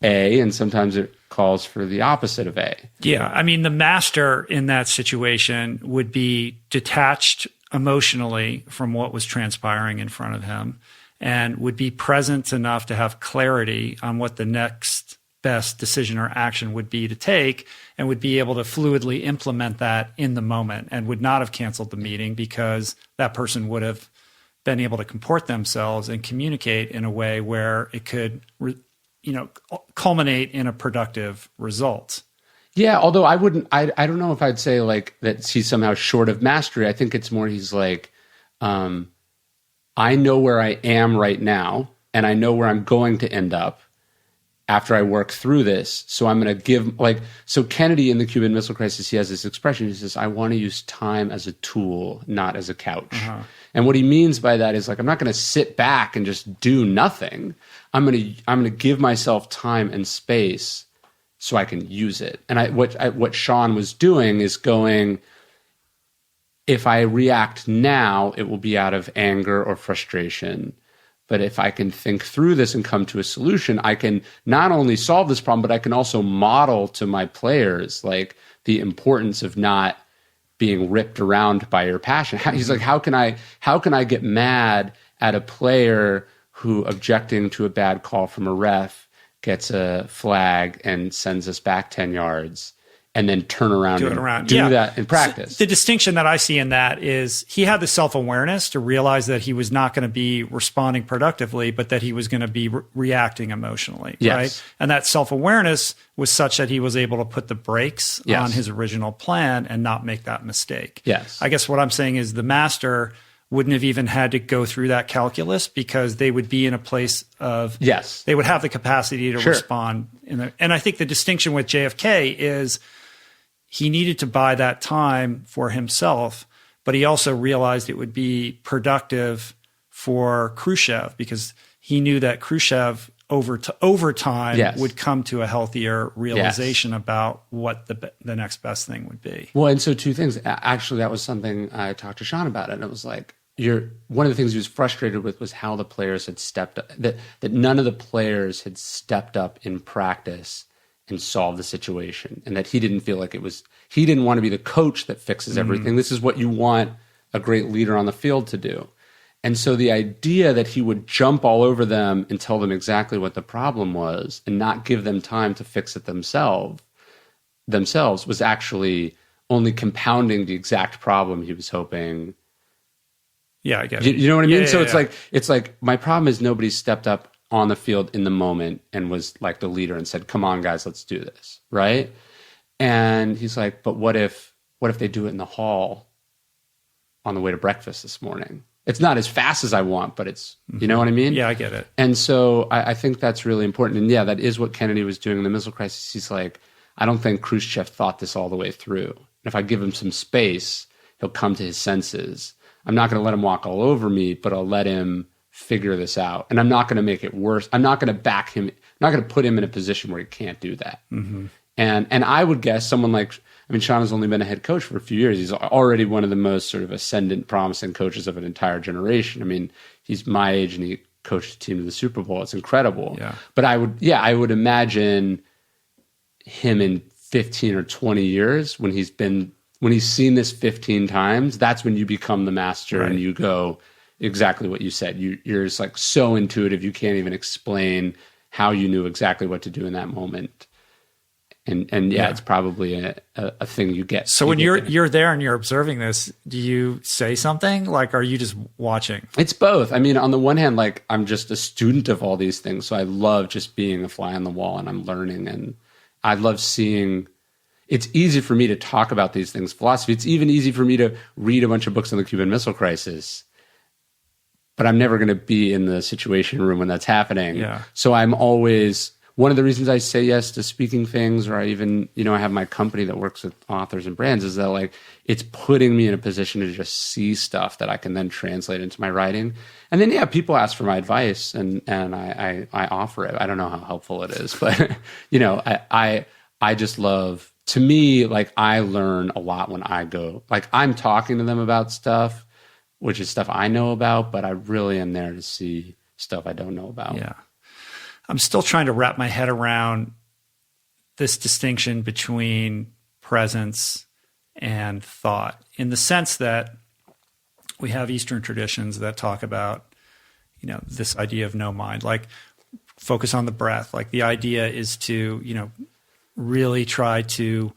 A, and sometimes it calls for the opposite of A. Yeah. I mean, the master in that situation would be detached emotionally from what was transpiring in front of him and would be present enough to have clarity on what the next best decision or action would be to take, and would be able to fluidly implement that in the moment, and would not have canceled the meeting because that person would have been able to comport themselves and communicate in a way where it could culminate in a productive result. Yeah, although I don't know if I'd say like that he's somehow short of mastery. I think it's more he's like, I know where I am right now, and I know where I'm going to end up after I work through this. So I'm going to give, so Kennedy in the Cuban Missile Crisis, he has this expression. He says, I want to use time as a tool, not as a couch. And what he means by that is like, I'm not going to sit back and just do nothing. I'm going to give myself time and space so I can use it. And what Sean was doing is going, if I react now, it will be out of anger or frustration. But if I can think through this and come to a solution, I can not only solve this problem, but I can also model to my players like the importance of not being ripped around by your passion. He's like, how can I get mad at a player who, objecting to a bad call from a ref, gets a flag and sends us back 10 yards? And then turn around and do that in practice. So the distinction that I see in that is he had the self-awareness to realize that he was not going to be responding productively, but that he was going to be reacting emotionally, right? And that self-awareness was such that he was able to put the brakes on his original plan and not make that mistake. I guess what I'm saying is the master wouldn't have even had to go through that calculus because they would be in a place of, they would have the capacity to respond. And I think the distinction with JFK is he needed to buy that time for himself, but he also realized it would be productive for Khrushchev because he knew that Khrushchev over time would come to a healthier realization about what the next best thing would be. Well, and so two things. Actually, that was something I talked to Sean about, and it was like, one of the things he was frustrated with was how the players had stepped up, that none of the players had stepped up in practice and solved the situation, and that he didn't feel like he didn't want to be the coach that fixes everything. This is what you want a great leader on the field to do. And so the idea that he would jump all over them and tell them exactly what the problem was and not give them time to fix it themselves was actually only compounding the exact problem he was hoping. Yeah, I get it. You know what I mean? Yeah, So yeah. it's like my problem is nobody stepped up on the field in the moment and was like the leader and said, "Come on, guys, let's do this." Right? And he's like, "But what if they do it in the hall on the way to breakfast this morning? It's not as fast as I want, but it's," you know what I mean? Yeah, I get it. And so I think that's really important. And yeah, that is what Kennedy was doing in the missile crisis. He's like, I don't think Khrushchev thought this all the way through. And if I give him some space, he'll come to his senses. I'm not going to let him walk all over me, but I'll let him figure this out. And I'm not going to make it worse. I'm not going to back him. I'm not going to put him in a position where he can't do that. Mm-hmm. And I would guess someone like, Sean has only been a head coach for a few years. He's already one of the most sort of ascendant, promising coaches of an entire generation. He's my age and he coached a team to the Super Bowl. It's incredible. Yeah. But I would imagine him in 15 or 20 years when he's seen this 15 times, that's when you become the master. Right. And you go exactly what you said. You're just like so intuitive. You can't even explain how you knew exactly what to do in that moment. And yeah, it's probably a thing you get. So when you're there and you're observing this, do you say something? Like, are you just watching? It's both. On the one hand, like I'm just a student of all these things. So I love just being a fly on the wall and I'm learning, and I love seeing. It's easy for me to talk about these things, philosophy. It's even easy for me to read a bunch of books on the Cuban Missile Crisis, but I'm never going to be in the Situation Room when that's happening. Yeah. So I'm always, one of the reasons I say yes to speaking things, or I even, I have my company that works with authors and brands, is that like, it's putting me in a position to just see stuff that I can then translate into my writing. And then, yeah, people ask for my advice and I offer it. I don't know how helpful it is, but I just love, to me, like I learn a lot when I go, like I'm talking to them about stuff, which is stuff I know about, but I really am there to see stuff I don't know about. Yeah. I'm still trying to wrap my head around this distinction between presence and thought, in the sense that we have Eastern traditions that talk about, this idea of no mind, like focus on the breath. Like the idea is to, really try to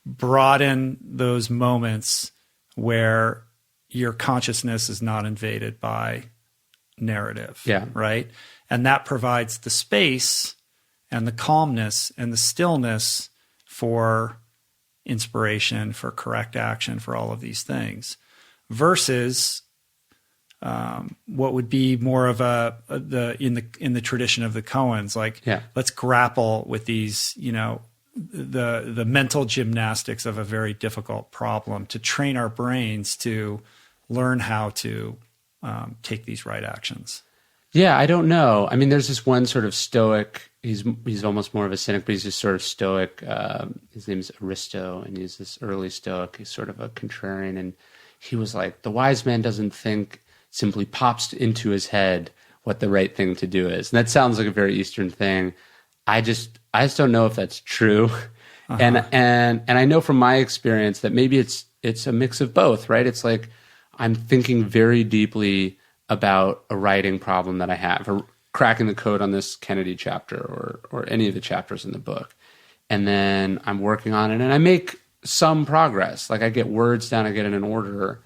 broaden those moments where your consciousness is not invaded by narrative. Yeah. Right. And that provides the space and the calmness and the stillness for inspiration, for correct action, for all of these things, versus what would be more of in the tradition of the Coens, like, let's grapple with these, the mental gymnastics of a very difficult problem to train our brains to learn how to take these right actions. Yeah, I don't know. There's this one sort of stoic, he's almost more of a cynic, but he's just sort of stoic. His name's Aristo, and he's this early stoic. He's sort of a contrarian, and he was like, the wise man doesn't think, simply pops into his head what the right thing to do is. And that sounds like a very Eastern thing. I just don't know if that's true. Uh-huh. And I know from my experience that maybe it's a mix of both, right? It's like I'm thinking very deeply about a writing problem that I have, or cracking the code on this Kennedy chapter or any of the chapters in the book. And then I'm working on it and I make some progress. Like I get words down, I get in an order,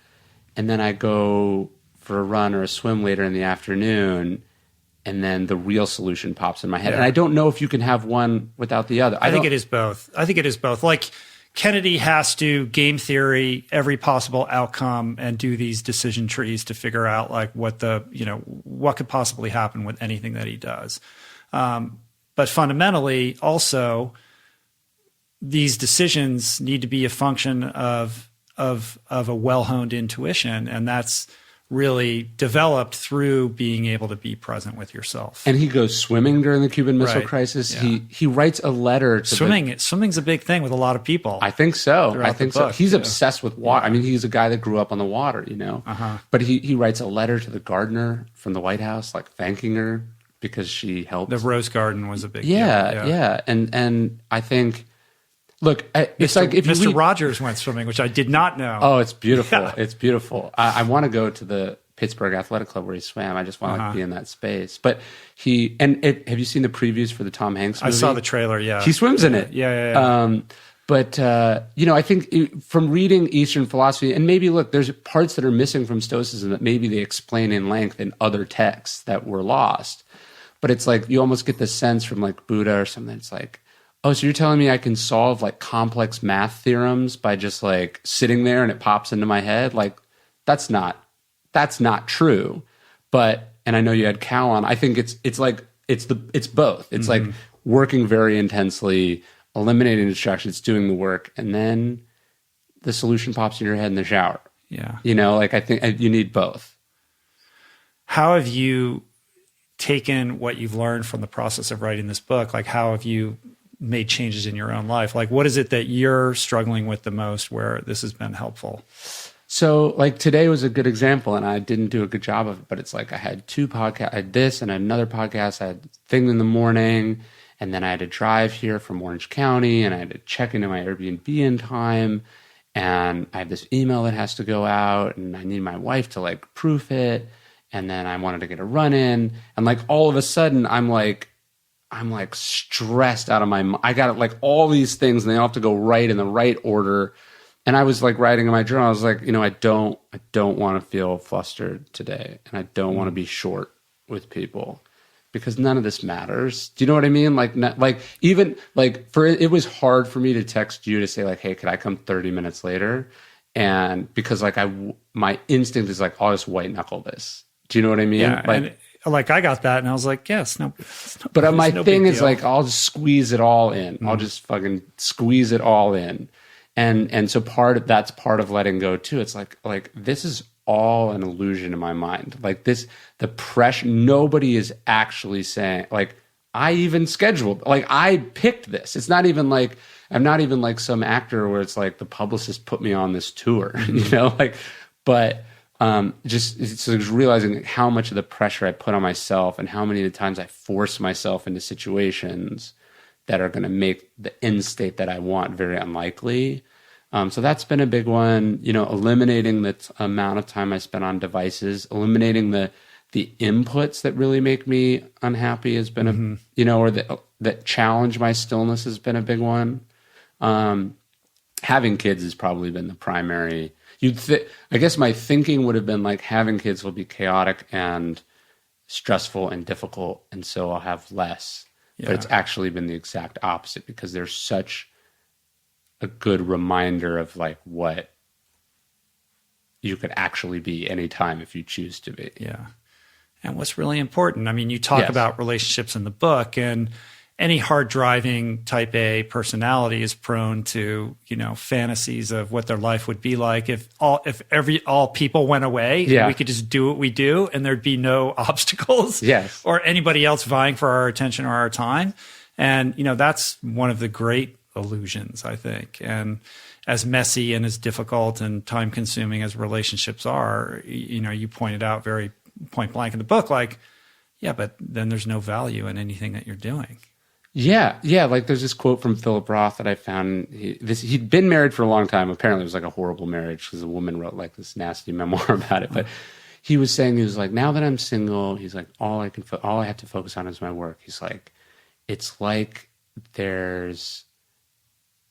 and then I go for a run or a swim later in the afternoon, and then the real solution pops in my head. Yeah. And I don't know if you can have one without the other. I think it is both. Like Kennedy has to game theory every possible outcome and do these decision trees to figure out like what could possibly happen with anything that he does. But fundamentally also these decisions need to be a function of a well-honed intuition. And that's really developed through being able to be present with yourself. And he goes swimming during the Cuban Missile Right. Crisis. Yeah. He writes a letter to Swimming's a big thing with a lot of people. I think so. Throughout I think the so. book, He's too. obsessed with water. I mean, he's a guy that grew up on the water, you know. But he writes a letter to the gardener from the White House, like thanking her because she helped. The Rose Garden was a big Yeah, deal. yeah. And I think, look, it's like if you Mr. read, Rogers went swimming, which I did not know. oh, it's beautiful. Yeah. It's beautiful. I want to go to the Pittsburgh Athletic Club where he swam. I just want to like, be in that space. But have you seen the previews for the Tom Hanks movie? I saw the trailer, yeah. He swims in it. Yeah. But I think from reading Eastern philosophy, and maybe look, there's parts that are missing from Stoicism that maybe they explain in length in other texts that were lost. But it's like you almost get the sense from like Buddha or something. It's like, oh, so you're telling me I can solve like complex math theorems by just like sitting there and it pops into my head? Like that's not true. But and I know you had Cal on. I think it's both. It's like working very intensely, eliminating distractions, doing the work, and then the solution pops in your head in the shower. Yeah. Like I think you need both. How have you taken what you've learned from the process of writing this book? Like how have you made changes in your own life? Like what is it that you're struggling with the most where this has been helpful? So like today was a good example and I didn't do a good job of it, but it's like I had two podcasts, I had this and another podcast, I had a thing in the morning, and then I had to drive here from Orange County and I had to check into my Airbnb in time, and I have this email that has to go out and I need my wife to like proof it, and then I wanted to get a run in, and like all of a sudden I'm like stressed out of my mind. I got like all these things and they all have to go right in the right order. And I was like writing in my journal, I was like, I don't want to feel flustered today. And I don't want to be short with people because none of this matters. Do you know what I mean? It was hard for me to text you to say like, hey, could I come 30 minutes later? And because like my instinct is like, I'll just white knuckle this. Do you know what I mean? Yeah. Like, and like I got that and I was like, yes, no. But my no thing big is deal. like, I'll just squeeze it all in. I'll just fucking squeeze it all in. And so that's part of letting go too. It's like this is all an illusion in my mind. Like the pressure, nobody is actually saying, like, I even scheduled, like I picked this. It's not even like, I'm not even like some actor where it's like the publicist put me on this tour, but just realizing how much of the pressure I put on myself and how many of the times I force myself into situations that are going to make the end state that I want very unlikely. So that's been a big one, eliminating the amount of time I spend on devices, eliminating the inputs that really make me unhappy has been or that challenge my stillness has been a big one. Having kids has probably been the primary. I guess my thinking would have been like having kids will be chaotic and stressful and difficult, and so I'll have less. Yeah. But it's actually been the exact opposite because there's such a good reminder of like what you could actually be anytime if you choose to be. Yeah. And what's really important, I mean, you talk about relationships in the book, and any hard driving type A personality is prone to, fantasies of what their life would be like if all people went away. Yeah. We could just do what we do and there'd be no obstacles or anybody else vying for our attention or our time. And, that's one of the great illusions, I think. And as messy and as difficult and time consuming as relationships are, you pointed out very point blank in the book, like, yeah, but then there's no value in anything that you're doing. Yeah. Like there's this quote from Philip Roth that I found. He'd been married for a long time. Apparently it was like a horrible marriage because a woman wrote like this nasty memoir about it. But he was saying, he was like, now that I'm single, he's like, all I have to focus on is my work. He's like, it's like there's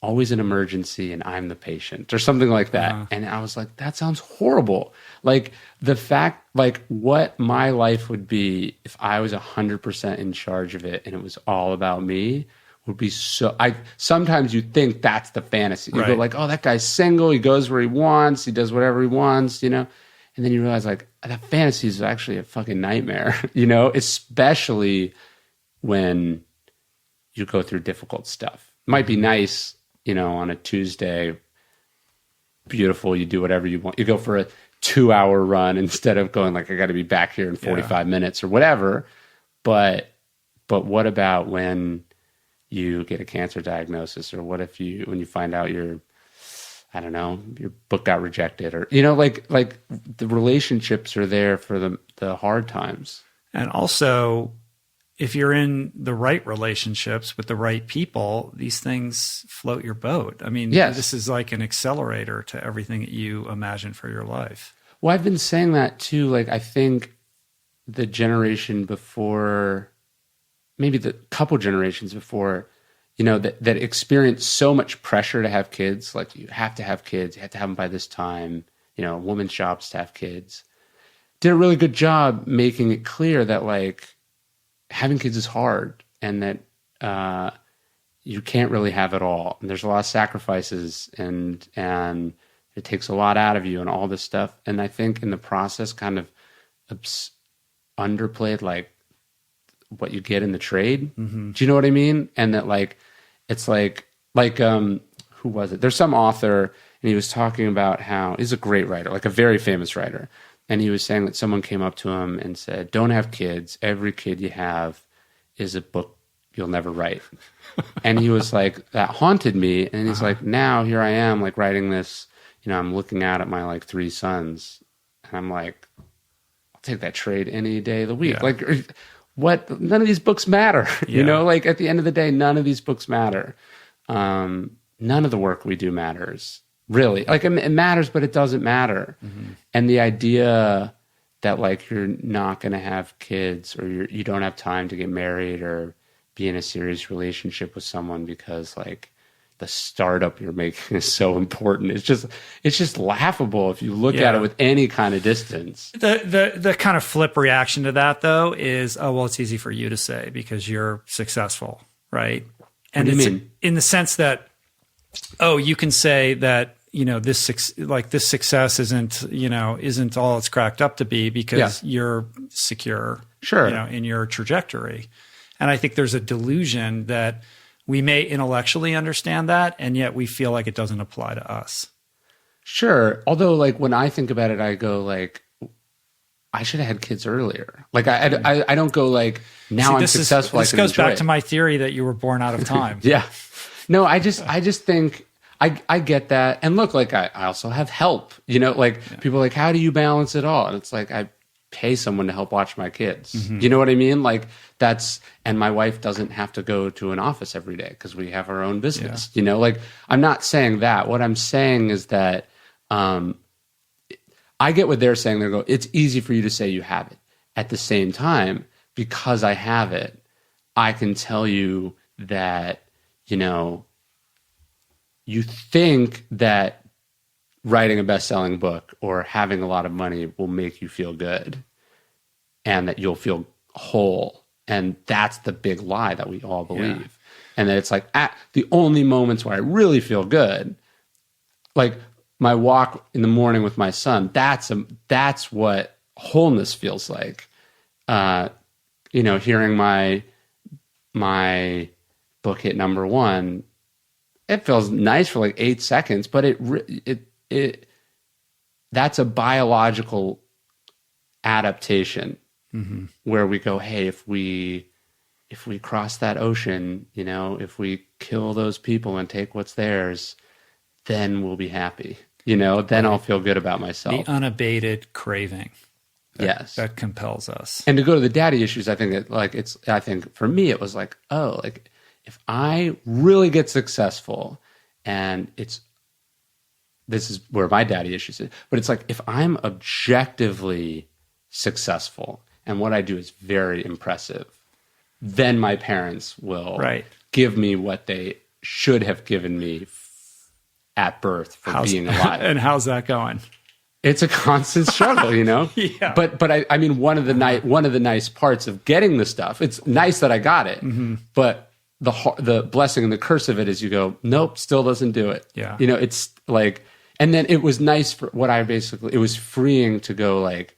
always an emergency and I'm the patient or something like that. Uh-huh. And I was like, that sounds horrible. Like the fact, like what my life would be if I was 100% in charge of it and it was all about me would be sometimes you think that's the fantasy. You go like, oh, that guy's single. He goes where he wants. He does whatever he wants, And then you realize like that fantasy is actually a fucking nightmare, especially when you go through difficult stuff. It might be nice, on a Tuesday, beautiful, you do whatever you want. You go for a 2-hour run instead of going like, I got to be back here in 45 minutes or whatever. But what about when you get a cancer diagnosis, or what if when you find out your book got rejected, or, like the relationships are there for the hard times. And also, if you're in the right relationships with the right people, these things float your boat. I mean, This is like an accelerator to everything that you imagine for your life. Well, I've been saying that too. Like, I think the generation before, maybe the couple generations before, that experienced so much pressure to have kids. Like, you have to have kids, you have to have them by this time, a woman's job is to have kids. Did a really good job making it clear that, like, having kids is hard, and that you can't really have it all. And there's a lot of sacrifices, and it takes a lot out of you and all this stuff. And I think in the process kind of underplayed, like, what you get in the trade. Mm-hmm. Do you know what I mean? And that, like, it's like who was it? There's some author, and he was talking about how he's a great writer, like a very famous writer. And he was saying that someone came up to him and said, don't have kids. Every kid you have is a book you'll never write. And he was like, that haunted me. And he's like, now here I am, like, writing this, I'm looking out at my, like, 3 sons. And I'm like, I'll take that trade any day of the week. Yeah. Like, what? None of these books matter. Yeah. Like, at the end of the day, none of these books matter. None of the work we do matters. Really, like, it matters, but it doesn't matter. Mm-hmm. And the idea that, like, you're not going to have kids, or you don't have time to get married or be in a serious relationship with someone because, like, the startup you're making is so important. It's just laughable if you look at it with any kind of distance. The kind of flip reaction to that, though, is, oh, well, it's easy for you to say because you're successful, right? And what do you mean? In the sense that, oh, you can say that, this success isn't all it's cracked up to be because you're secure, in your trajectory. And I think there's a delusion that we may intellectually understand that, and yet we feel like it doesn't apply to us. Sure. Although, like, when I think about it, I go, like, I should have had kids earlier. Like, I don't go, like, now I'm successful. This goes back to my theory that you were born out of time. Yeah. No, I just think I get that. And look, like, I also have help, people are like, how do you balance it all? And it's like, I pay someone to help watch my kids. Mm-hmm. You know what I mean? Like, and my wife doesn't have to go to an office every day because we have our own business, like, I'm not saying that. What I'm saying is that, I get what they're saying. They go, it's easy for you to say you have it. At the same time, because I have it, I can tell you that, you think that writing a best-selling book or having a lot of money will make you feel good and that you'll feel whole. And that's the big lie that we all believe. Yeah. And that it's like, at the only moments where I really feel good, like my walk in the morning with my son, that's what wholeness feels like. Hearing my book hit number 1, it feels nice for like 8 seconds, but it that's a biological adaptation where we go, hey, if we cross that ocean, if we kill those people and take what's theirs, then we'll be happy. Then I'll feel good about myself. The unabated craving. That compels us. And to go to the daddy issues, I think I think for me it was like, oh, like, if I really get successful, and this is where my daddy issues is, but it's like, if I'm objectively successful and what I do is very impressive, then my parents will give me what they should have given me at birth for being alive. And how's that going? It's a constant struggle, Yeah. But I mean, one of the nice parts of getting the stuff, it's nice that I got it, but the blessing and the curse of it is you go, nope, still doesn't do it. Yeah. It's like, and then it was nice for what it was freeing to go, like,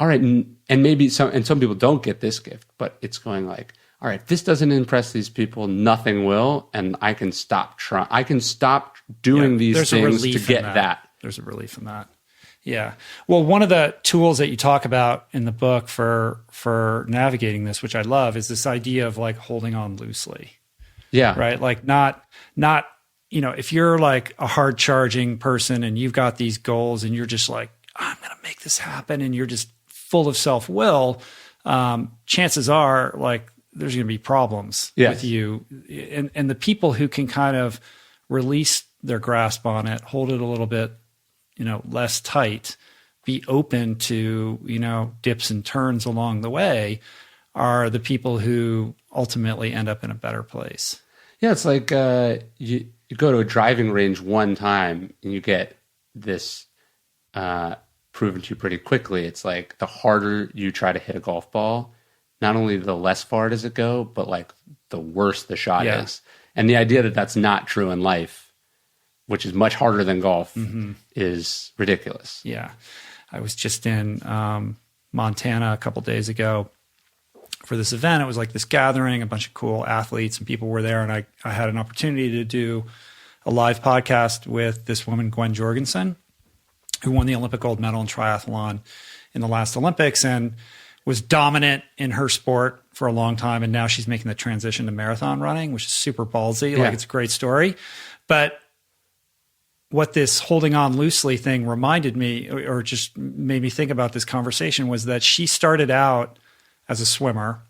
all right, and maybe some people don't get this gift, but it's going like, all right, if this doesn't impress these people, nothing will, and I can stop trying. I can stop doing these things to get that. There's a relief in that. Yeah. Well, one of the tools that you talk about in the book for navigating this, which I love, is this idea of like holding on loosely. Yeah. Right. Like not, if you're like a hard charging person and you've got these goals and you're just like, I'm going to make this happen, and you're just full of self-will, chances are like there's going to be problems with you. And the people who can kind of release their grasp on it, hold it a little bit, less tight, be open to, dips and turns along the way, are the people who ultimately end up in a better place. Yeah, it's like you go to a driving range one time and you get this proven to you pretty quickly. It's like the harder you try to hit a golf ball, not only the less far does it go, but like the worse the shot is. And the idea that that's not true in life, which is much harder than golf, is ridiculous. Yeah. I was just in Montana a couple days ago for this event. It was like this gathering, a bunch of cool athletes and people were there. And I had an opportunity to do a live podcast with this woman, Gwen Jorgensen, who won the Olympic gold medal in triathlon in the last Olympics and was dominant in her sport for a long time. And now she's making the transition to marathon running, which is super ballsy. Like, it's a great story. But what this holding on loosely thing reminded me, or just made me think about this conversation, was that she started out as a swimmer.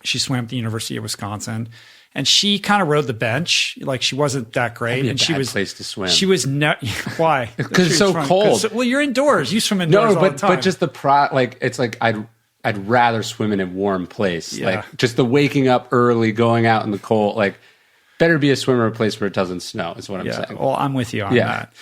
She swam at the University of Wisconsin, and she kind of rode the bench. Like, she wasn't that great, and she was place to swim. She was why? Because it's so cold. Well, you're indoors. You swim indoors all the time. But just it's like I'd rather swim in a warm place. Yeah. Like, just the waking up early, going out in the cold. Like, better be a swimmer in a place where it doesn't snow. Is what I'm saying. Well, I'm with you on that.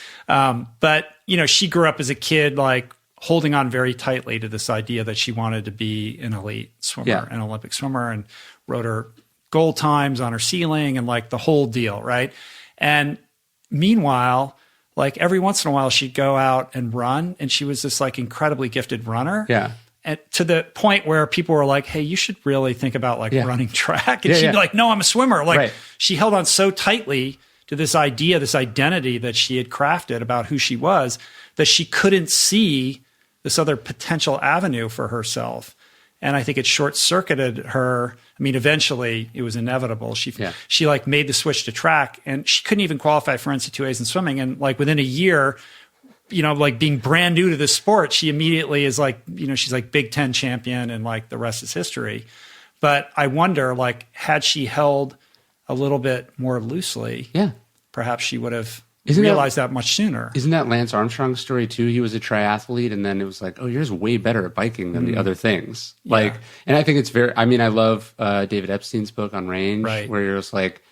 But she grew up as a kid, like, holding on very tightly to this idea that she wanted to be an elite swimmer, an Olympic swimmer, and wrote her goal times on her ceiling and like the whole deal, right? And meanwhile, like every once in a while she'd go out and run, and she was this like incredibly gifted runner. Yeah. And to the point where people were like, hey, you should really think about like running track. And she'd be like, no, I'm a swimmer. Like she held on so tightly to this idea, this identity that she had crafted about who she was, that she couldn't see this other potential avenue for herself. And I think it short-circuited her. I mean, eventually it was inevitable. She like made the switch to track, and she couldn't even qualify for NCAAs in swimming. And like within a year, like being brand new to the sport, she immediately is like, she's like Big Ten champion, and like the rest is history. But I wonder, like, had she held a little bit more loosely, perhaps she would have realized that much sooner. Isn't that Lance Armstrong's story too? He was a triathlete, and then it was like, oh, you're just way better at biking than the other things. Like, and I think it's I love David Epstein's book on range, where you're just like,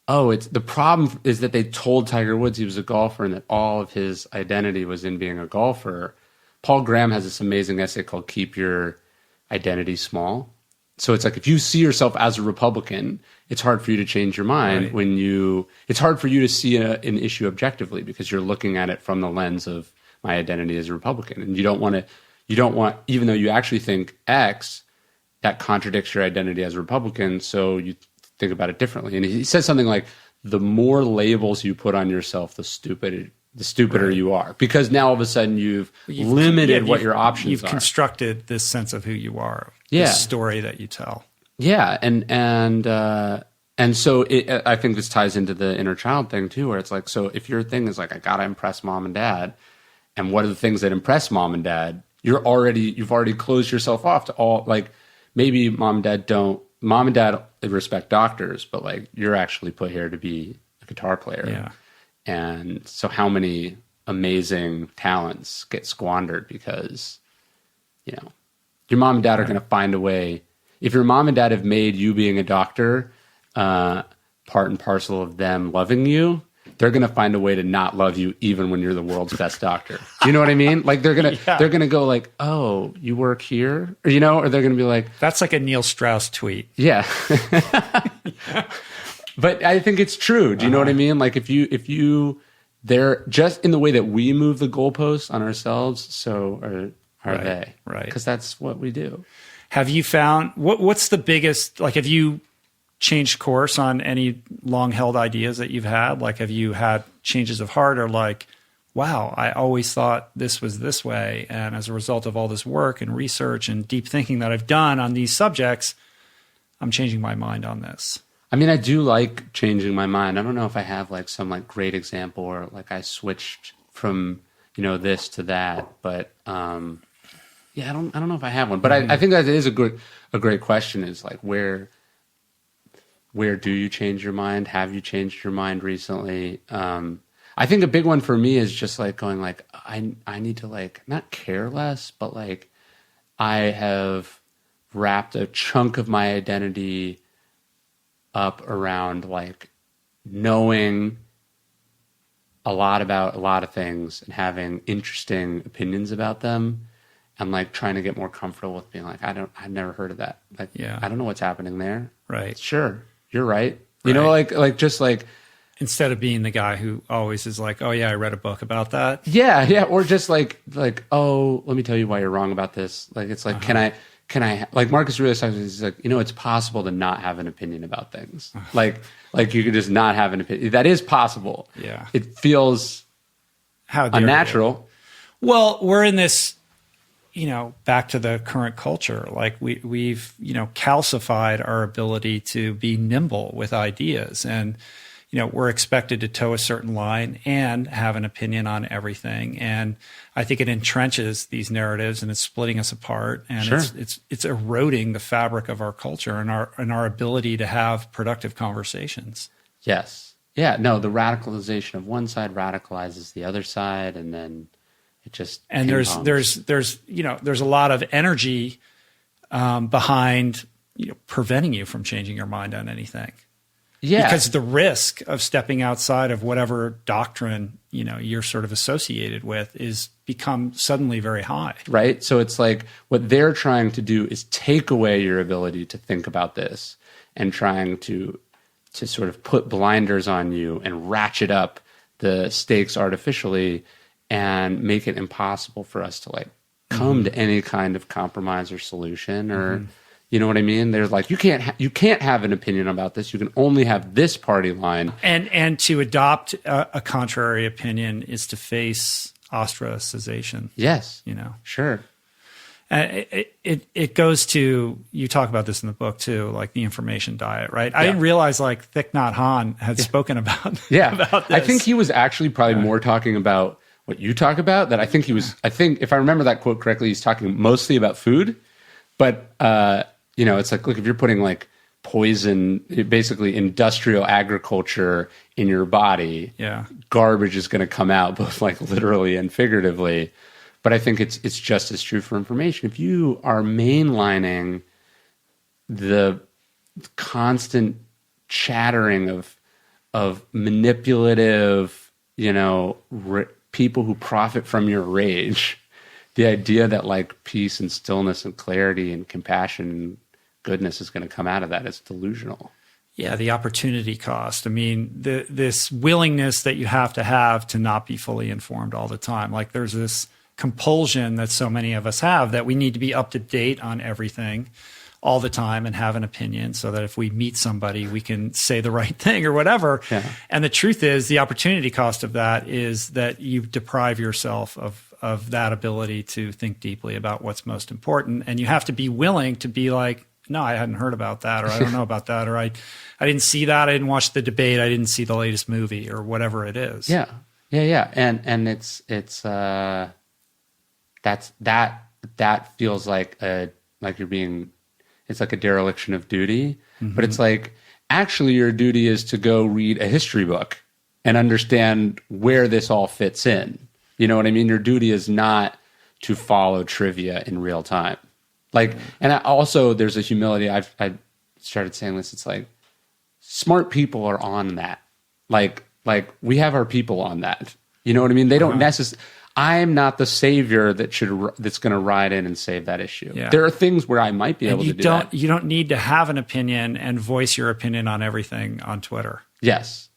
oh, it's the problem is that they told Tiger Woods he was a golfer and that all of his identity was in being a golfer. Paul Graham has this amazing essay called Keep Your Identity Small. So it's like, if you see yourself as a Republican, it's hard for you to change your mind it's hard for you to see an issue objectively, because you're looking at it from the lens of my identity as a Republican. And you don't want, even though you actually think X, that contradicts your identity as a Republican. So you think about it differently. And he says something like, the more labels you put on yourself, the stupider you are, because now all of a sudden you've limited what your options are. You've constructed this sense of who you are, this story that you tell. Yeah, and so I think this ties into the inner child thing too, where it's like, so if your thing is like, I gotta impress mom and dad, and what are the things that impress mom and dad? You've already closed yourself off to all, like, maybe mom and dad respect doctors, but like, you're actually put here to be a guitar player. Yeah. And so how many amazing talents get squandered because, your mom and dad are going to find a way. If your mom and dad have made you being a doctor part and parcel of them loving you, they're going to find a way to not love you even when you're the world's best doctor. Do you know what I mean? Like, they're going to go like, oh, you work here? Or, or they're going to be like... That's like a Neil Strauss tweet. Yeah. But I think it's true. Do you know what I mean? Like, if they're just in the way that we move the goalposts on ourselves, so are they. Right. Because that's what we do. Have you found, what's the biggest, like, have you changed course on any long held ideas that you've had? Like, have you had changes of heart, or like wow, I always thought this was this way. And as a result of all this work and research and deep thinking that I've done on these subjects, I'm changing my mind on this. I mean, I do like changing my mind. I don't know if I have like some like great example or like I switched from, this to that, but yeah, I don't know if I have one, but I think that is a great question is like, where do you change your mind? Have you changed your mind recently? I think a big one for me is just like going like, I need to like not care less, but like I have wrapped a chunk of my identity up around like knowing a lot about a lot of things and having interesting opinions about them and like trying to get more comfortable with being like, I've never heard of that. Like, I don't know what's happening there. Right. Sure. You're right. Like just like, instead of being the guy who always is like, oh yeah, I read a book about that. Yeah. Or just like, oh, let me tell you why you're wrong about this. Like, it's like, can I, like Marcus Aurelius is like, it's possible to not have an opinion about things. Like you could just not have an opinion. That is possible. Yeah. It feels unnatural. Well, we're in this, back to the current culture. Like we've, calcified our ability to be nimble with ideas, and, we're expected to toe a certain line and have an opinion on everything. And I think it entrenches these narratives and it's splitting us apart, and Sure. it's eroding the fabric of our culture and our ability to have productive conversations. Yes. Yeah. No, the radicalization of one side radicalizes the other side, and then it just there's a lot of energy behind preventing you from changing your mind on anything. Yeah, because the risk of stepping outside of whatever doctrine you're sort of associated with is become suddenly very high. Right. So it's like what they're trying to do is take away your ability to think about this, and trying to sort of put blinders on you and ratchet up the stakes artificially and make it impossible for us to like come to any kind of compromise or solution, or you know what I mean? They're like, you can't have an opinion about this. You can only have this party line. And to adopt a contrary opinion is to face ostracization. Yes. Sure. It goes to, you talk about this in the book too, like the information diet, right? I didn't realize like Thich Nhat Hanh had spoken about about this. I think he was actually probably more talking about what you talk about. That I think if I remember that quote correctly, he's talking mostly about food. But it's like, look, if you're putting like poison, basically industrial agriculture in your body, garbage is going to come out, both like literally and figuratively. But I think it's just as true for information. If you are mainlining the constant chattering of manipulative, people who profit from your rage, the idea that like peace and stillness and clarity and compassion and goodness is going to come out of that is delusional. Yeah, the opportunity cost. I mean, this willingness that you have to not be fully informed all the time. Like there's this compulsion that so many of us have that we need to be up to date on everything all the time and have an opinion, so that if we meet somebody, we can say the right thing or whatever. Yeah. And the truth is, the opportunity cost of that is that you deprive yourself of that ability to think deeply about what's most important. And you have to be willing to be like, no, I hadn't heard about that, or I don't know about that, or I didn't see that, I didn't watch the debate, I didn't see the latest movie, or whatever it is. Yeah. And it's that feels like you're being, it's like a dereliction of duty, but it's like, actually your duty is to go read a history book and understand where this all fits in. You know what I mean? Your duty is not to follow trivia in real time. Like, and also there's a humility. I started saying this. It's like smart people are on that. Like we have our people on that. You know what I mean? They don't necessarily. I'm not the savior that's going to ride in and save that issue. Yeah. There are things where I might be able to do that. You don't need to have an opinion and voice your opinion on everything on Twitter. Yes.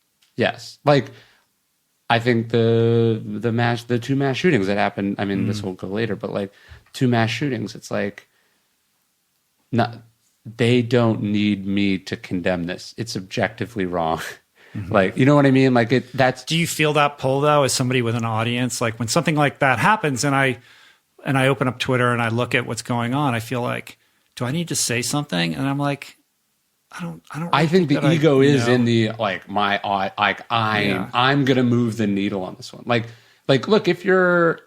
Like, I think the two mass shootings that happened. I mean, this will go later, but like 2 mass shootings, it's like, they don't need me to condemn this. It's objectively wrong. Like, you know what I mean? Like Do you feel that pull though, as somebody with an audience? Like when something like that happens and I open up Twitter and I look at what's going on, I feel like, do I need to say something? And I'm like, I don't. Really I think the ego is in the I'm gonna move the needle on this one. Like look, if you're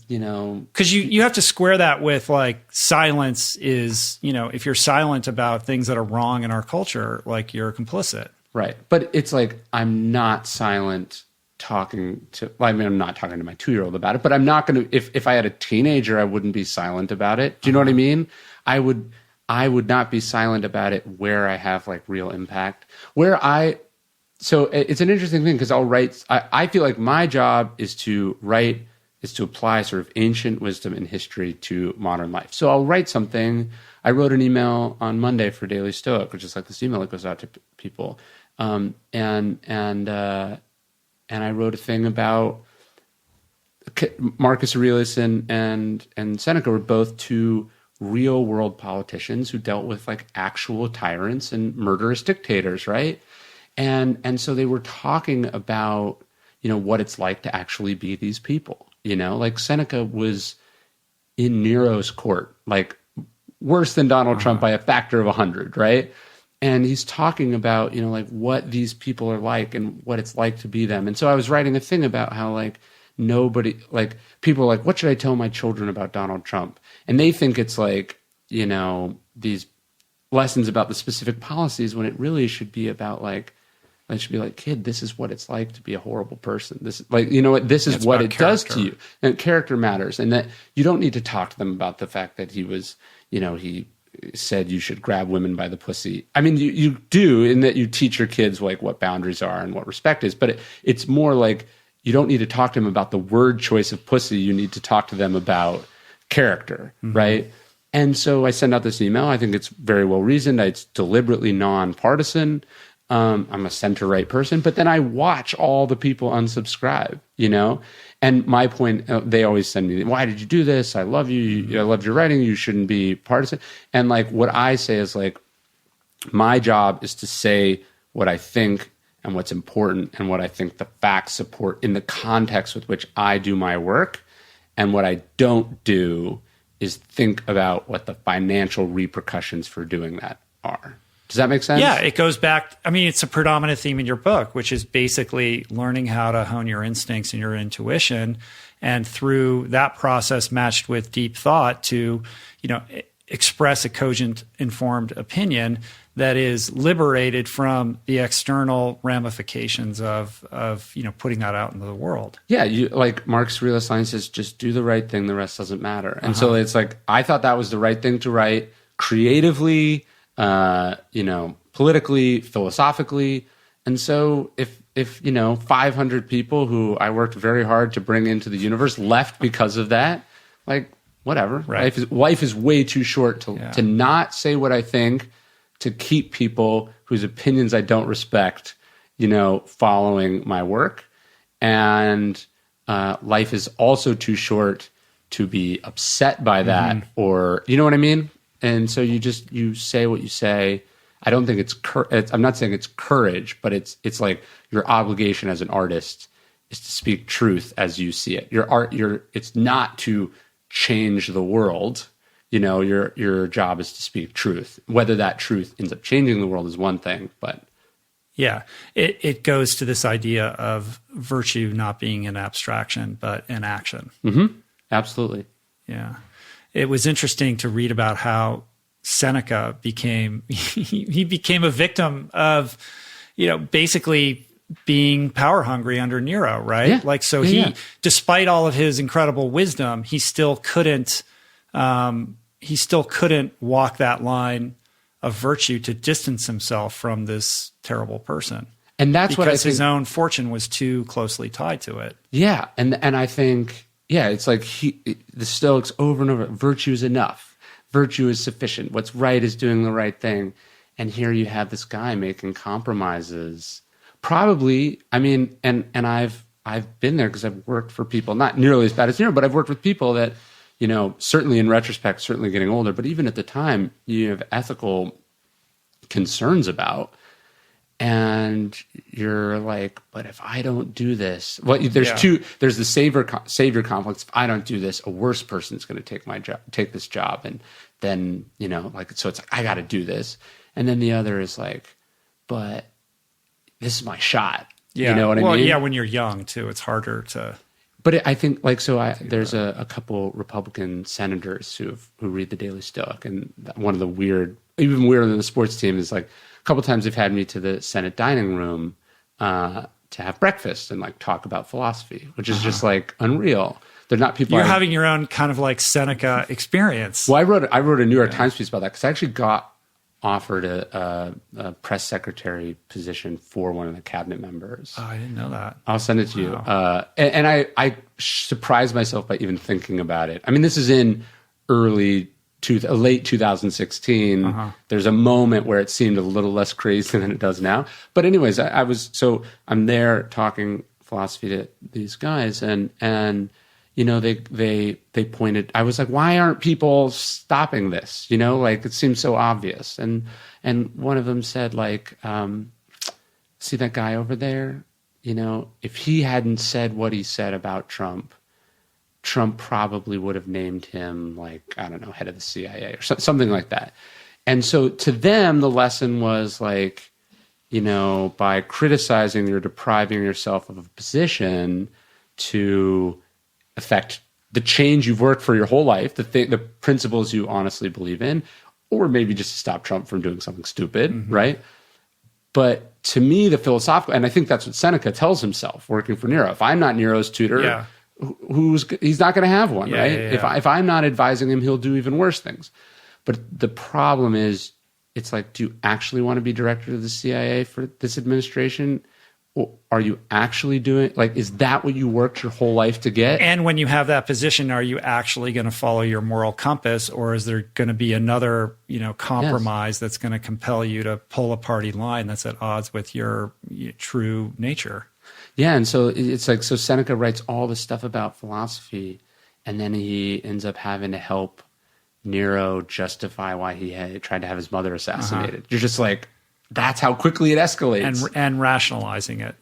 because you have to square that with like silence is, if you're silent about things that are wrong in our culture, like you're complicit. Right. But it's like, I'm not silent I'm not talking to my 2-year-old about it, but I'm not going to, if I had a teenager, I wouldn't be silent about it. Do you know what I mean? I would not be silent about it where I have like real impact. So it's an interesting thing because I'll write, I feel like my job is to apply sort of ancient wisdom and history to modern life. So I'll write something. I wrote an email on Monday for Daily Stoic, which is like this email that goes out to people. And I wrote a thing about Marcus Aurelius and Seneca were both two real world politicians who dealt with like actual tyrants and murderous dictators, right? And so they were talking about, what it's like to actually be these people, like Seneca was in Nero's court, like worse than Donald Trump by a factor of 100, right? And he's talking about, like what these people are like and what it's like to be them. And so I was writing a thing about how like people are like, what should I tell my children about Donald Trump? And they think it's like, these lessons about the specific policies when it really should be about like, it should be like, kid, this is what it's like to be a horrible person. This this is what it does to you. And character matters. And that you don't need to talk to them about the fact that he was, he said you should grab women by the pussy. I mean, you do in that you teach your kids like what boundaries are and what respect is, but it's more like you don't need to talk to them about the word choice of pussy. You need to talk to them about character, right? And so I send out this email. I think it's very well reasoned. It's deliberately nonpartisan. I'm a center-right person, but then I watch all the people unsubscribe, And my point, they always send me, why did you do this? I love you. I loved your writing. You shouldn't be partisan. And like what I say is like, my job is to say what I think and what's important and what I think the facts support in the context with which I do my work. And what I don't do is think about what the financial repercussions for doing that are. Does that make sense? Yeah, it goes back. I mean, it's a predominant theme in your book, which is basically learning how to hone your instincts and your intuition. And through that process matched with deep thought to, express a cogent, informed opinion that is liberated from the external ramifications of putting that out into the world. Yeah, like Marcus Aurelius says, just do the right thing, the rest doesn't matter. And so it's like, I thought that was the right thing to write creatively, politically, philosophically. And so if 500 people who I worked very hard to bring into the universe left because of that, like, whatever. Right. Life is way too short to not say what I think, to keep people whose opinions I don't respect, following my work. And life is also too short to be upset by that or, you know what I mean? And so you say what you say. I don't think I'm not saying it's courage, but it's like your obligation as an artist is to speak truth as you see it. It's not to change the world. Your job is to speak truth. Whether that truth ends up changing the world is one thing, but yeah, it goes to this idea of virtue not being an abstraction, but an action. Absolutely. Yeah. It was interesting to read about how Seneca became a victim of, basically being power hungry under Nero, right? Yeah. Like, so despite all of his incredible wisdom, he still couldn't walk that line of virtue to distance himself from this terrible person. And that's what I think, his own fortune was too closely tied to it. Yeah. And I think, it's like the Stoics over and over, virtue is enough. Virtue is sufficient. What's right is doing the right thing. And here you have this guy making compromises. Probably, I mean, and I've been there because I've worked for people, not nearly as bad as Nero, but I've worked with people that, certainly in retrospect, certainly getting older, but even at the time, you have ethical concerns about. And you're like, but if I don't do this, well, there's the savior complex. If I don't do this, a worse person's going to take this job. And then, so it's like, I got to do this. And then the other is like, but this is my shot. Yeah. You know what I mean? Well, yeah, when you're young too, it's harder to. But I think there's a couple Republican senators who read the Daily Stoic. And one of the even weirder than the sports team is like, a couple times they've had me to the Senate dining room to have breakfast and like talk about philosophy, which is just like unreal. They're not people. You're having your own kind of like Seneca experience. Well, I wrote a New York Times piece about that because I actually got offered a press secretary position for one of the cabinet members. Oh, I didn't know that. I'll send it to you. And I surprised myself by even thinking about it. I mean, this is in late 2016. There's a moment where it seemed a little less crazy than it does now. But anyways, I'm there talking philosophy to these guys, and they pointed. I was like, why aren't people stopping this? Like it seems so obvious. And one of them said, like, see that guy over there? If he hadn't said what he said about Trump probably would have named him, like, I don't know, head of the CIA or something like that. And so to them, the lesson was like, by criticizing, you're depriving yourself of a position to affect the change you've worked for your whole life, the principles you honestly believe in, or maybe just to stop Trump from doing something stupid, right? But to me, the philosophical, and I think that's what Seneca tells himself working for Nero. If I'm not Nero's tutor, he's not going to have one, right? If I'm not advising him, he'll do even worse things. But the problem is, it's like, do you actually want to be director of the CIA for this administration? Or are you actually doing, like, is that what you worked your whole life to get? And when you have that position, are you actually going to follow your moral compass, or is there going to be another, compromise that's going to compel you to pull a party line that's at odds with your true nature? Yeah, and so it's like, so Seneca writes all this stuff about philosophy, and then he ends up having to help Nero justify why he had tried to have his mother assassinated. You're just like, that's how quickly it escalates. And rationalizing it.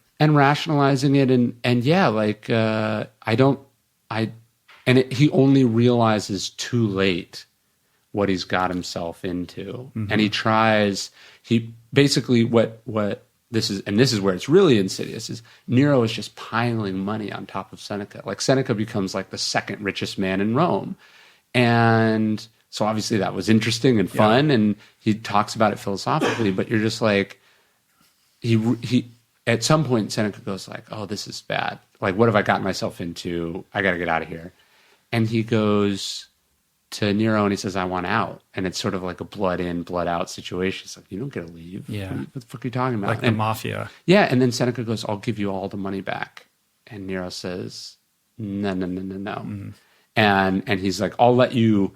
He only realizes too late what he's got himself into. And he basically what this is where it's really insidious, is Nero is just piling money on top of Seneca. Like, Seneca becomes like the second richest man in Rome. And so obviously that was interesting and fun, and he talks about it philosophically, but you're just like, he at some point Seneca goes like, oh, this is bad. Like, what have I gotten myself into? I got to get out of here. And he goes to Nero and he says, I want out. And it's sort of like a blood in, blood out situation. It's like, you don't get to leave. Yeah. What the fuck are you talking about? Like the mafia. Yeah. And then Seneca goes, I'll give you all the money back. And Nero says, no. And he's like, I'll let you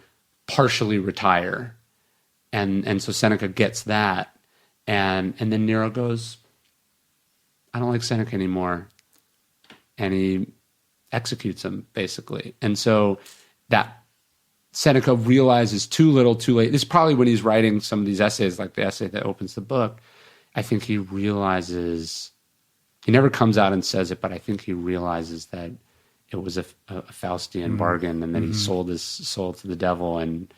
partially retire. And so Seneca gets that. And then Nero goes, I don't like Seneca anymore. And he executes him, basically. And so that Seneca realizes too little, too late. This is probably when he's writing some of these essays, like the essay that opens the book. I think he realizes, he never comes out and says it, but I think he realizes that it was a Faustian bargain, and then he sold his soul to the devil. And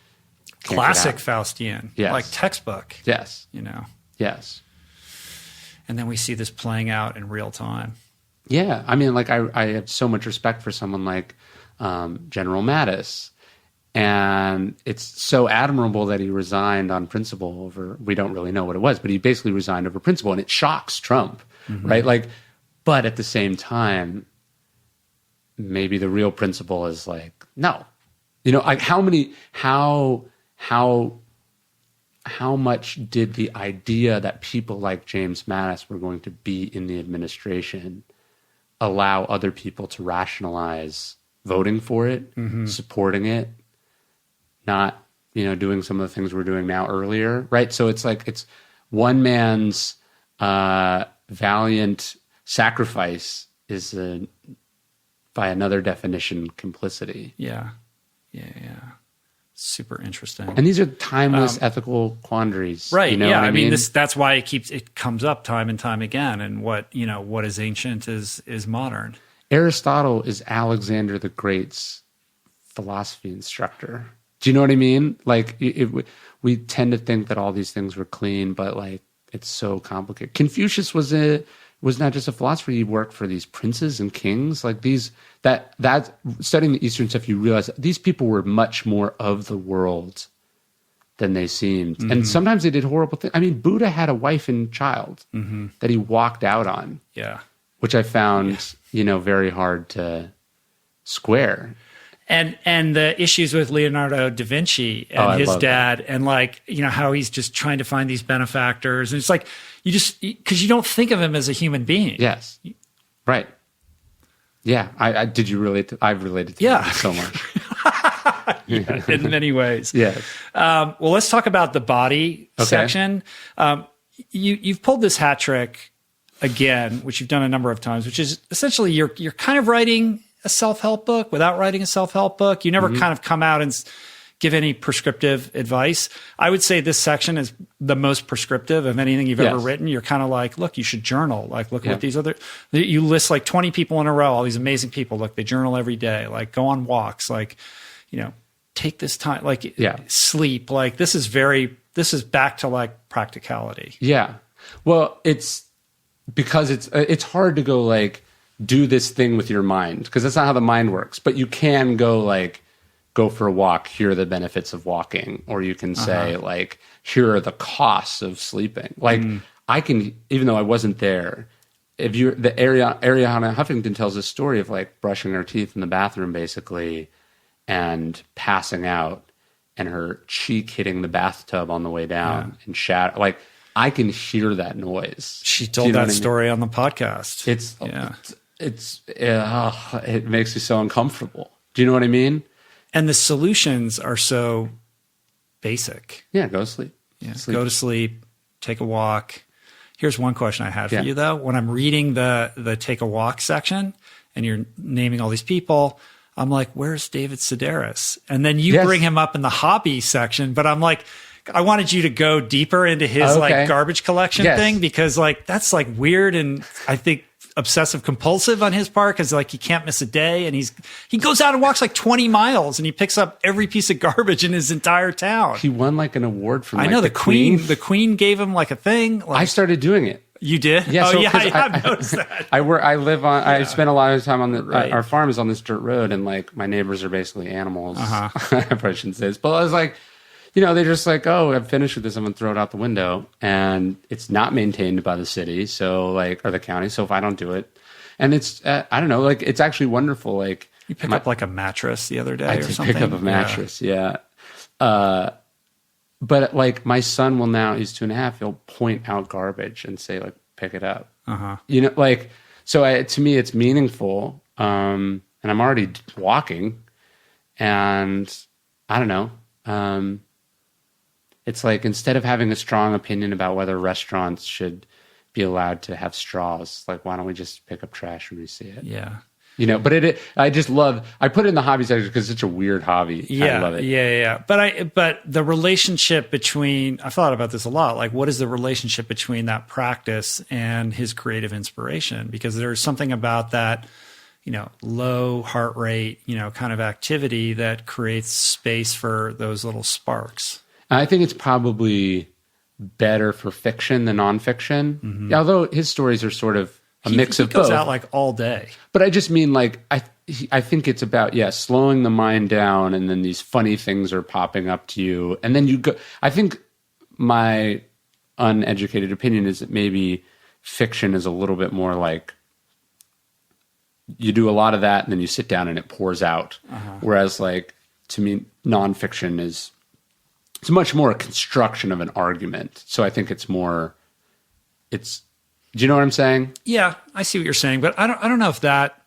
classic Faustian, like textbook. Yes. Yes. And then we see this playing out in real time. Yeah. I mean, like, I have so much respect for someone like General Mattis. And it's so admirable that he resigned on principle over, we don't really know what it was, but he basically resigned over principle, and it shocks Trump, right? Like, but at the same time, maybe the real principle is like, no, like how much did the idea that people like James Mattis were going to be in the administration allow other people to rationalize voting for it, supporting it, not, doing some of the things we're doing now earlier, right? So it's like, it's one man's valiant sacrifice is by another definition, complicity. Yeah. super interesting. And these are timeless ethical quandaries. Right. You know yeah. what I mean, mean? that's why it comes up time and time again. And what is ancient is modern. Aristotle is Alexander the Great's philosophy instructor. Do you know what I mean? Like, we tend to think that all these things were clean, but like, it's so complicated. Confucius was not just a philosopher. He worked for these princes and kings. Like that studying the Eastern stuff, you realize that these people were much more of the world than they seemed. Mm-hmm. And sometimes they did horrible things. I mean, Buddha had a wife and child that he walked out on. Yeah. Which I found, very hard to square. And the issues with Leonardo da Vinci and his dad, and like, how he's just trying to find these benefactors. And it's like, because you don't think of him as a human being. Yes. Right. Yeah. Did you relate I've related to him so much. In many ways. Yes. Well, let's talk about the body section. You've pulled this hat trick again, which you've done a number of times, which is essentially you're kind of writing a self-help book without writing a self-help book. You never kind of come out and give any prescriptive advice. I would say this section is the most prescriptive of anything you've ever written. You're kind of like, look, you should journal. Like, look what these you list like 20 people in a row, all these amazing people. Look, they journal every day. Like, go on walks. Like, take this time. Like, sleep. Like, this is back to like practicality. Yeah. Well, it's because it's hard to go like, do this thing with your mind, because that's not how the mind works. But you can go for a walk. Here are the benefits of walking. Or you can say like, here are the costs of sleeping. Like I can, even though I wasn't there, if you're Ariana Huffington tells a story of like brushing her teeth in the bathroom basically and passing out and her cheek hitting the bathtub on the way down and shatter. Like I can hear that noise. She told that story on the podcast. It makes me so uncomfortable. Do you know what I mean? And the solutions are so basic. Yeah, go to sleep. Yeah, go to sleep, take a walk. Here's one question I had for you, though. When I'm reading the take a walk section and you're naming all these people, I'm like, where's David Sedaris? And then you bring him up in the hobby section, but I'm like, I wanted you to go deeper into his like garbage collection thing, because like that's like weird, and I think obsessive compulsive on his part, because like he can't miss a day, and he goes out and walks like 20 miles and he picks up every piece of garbage in his entire town. He won like an award from I know the Queen. The Queen gave him like a thing. Like, I started doing it. You did? Yeah. I've noticed that. I live on. I spend a lot of time on our farm is on this dirt road, and like my neighbors are basically animals. I probably shouldn't say this, but I was like, they're just like, oh, I'm finished with this. I'm going to throw it out the window. And it's not maintained by the city, so like, or the county. So if I don't do it, and it's, I don't know, like, it's actually wonderful. Like, you picked up like a mattress the other day or something. I pick up a mattress. Yeah. But like my son will now, he's 2.5, he'll point out garbage and say like, pick it up. Like, so to me, it's meaningful. And I'm already walking, and I don't know. It's like, instead of having a strong opinion about whether restaurants should be allowed to have straws, like, why don't we just pick up trash when we see it? Yeah. But I put it in the hobby section because it's such a weird hobby. Yeah. I love it. Yeah. But the relationship between, I've thought about this a lot. Like, what is the relationship between that practice and his creative inspiration? Because there's something about that, low heart rate, kind of activity that creates space for those little sparks. I think it's probably better for fiction than nonfiction. Although his stories are sort of a mix of both. He goes out like all day. But I just mean like, I think it's about, slowing the mind down, and then these funny things are popping up to you. And then you go, I think my uneducated opinion is that maybe fiction is a little bit more like, you do a lot of that and then you sit down and it pours out. Whereas like, to me, nonfiction is, it's much more a construction of an argument. So I think do you know what I'm saying? Yeah, I see what you're saying, but I don't know if that.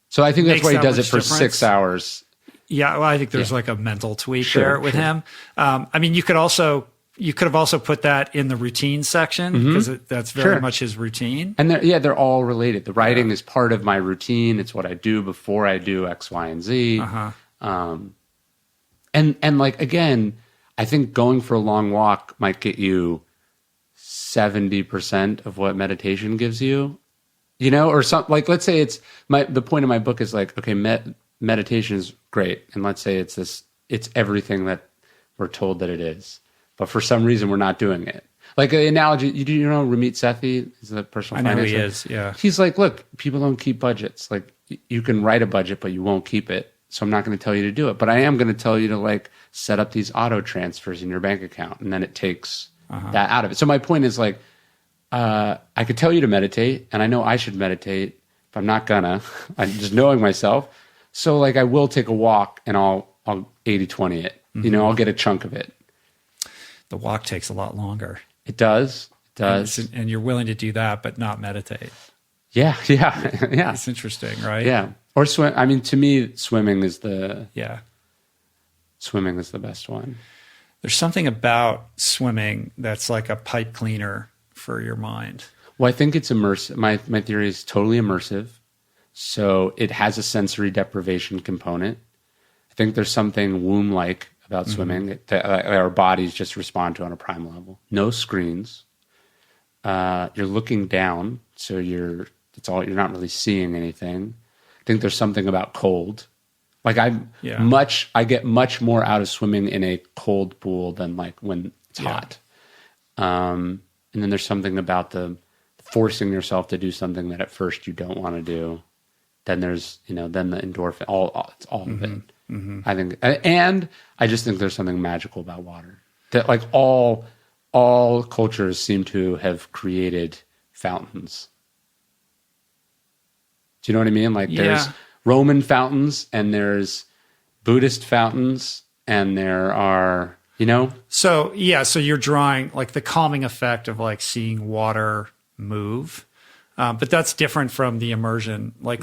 So I think that's why he does it for 6 hours. Yeah, well, I think there's like a mental tweak there with him. I mean, you could have also put that in the routine section, because that's very much his routine. And they're all related. The writing is part of my routine. It's what I do before I do X, Y, and Z. And like, again, I think going for a long walk might get you 70% of what meditation gives you, or something. Like, let's say the point of my book is like, okay, meditation is great. And let's say it's everything that we're told that it is. But for some reason, we're not doing it. Like the analogy, you know Ramit Sethi is the personal finance. I know he is, yeah. He's like, look, people don't keep budgets. Like, you can write a budget, but you won't keep it. So I'm not going to tell you to do it. But I am going to tell you to like set up these auto transfers in your bank account. And then it takes that out of it. So my point is like, I could tell you to meditate, and I know I should meditate, but I'm not gonna. I'm just knowing myself. So like, I will take a walk, and I'll 80-20 it. I'll get a chunk of it. The walk takes a lot longer. It does. And you're willing to do that, but not meditate. Yeah. It's interesting, right? Yeah. Or swim. I mean, to me, swimming is the best one. There's something about swimming that's like a pipe cleaner for your mind. Well, I think it's immersive. My theory is totally immersive. So it has a sensory deprivation component. I think there's something womb-like about swimming that our bodies just respond to on a primal level. No screens. You're looking down, so you're not really seeing anything. I think there's something about cold. Like I get much more out of swimming in a cold pool than like when it's hot. And then there's something about the forcing yourself to do something that at first you don't want to do. Then there's, then the endorphin, it's all of it. I think, and I just think there's something magical about water that like all cultures seem to have created fountains. Do you know what I mean? Like there's Roman fountains and there's Buddhist fountains and there are, So you're drawing like the calming effect of like seeing water move. But that's different from the immersion. Like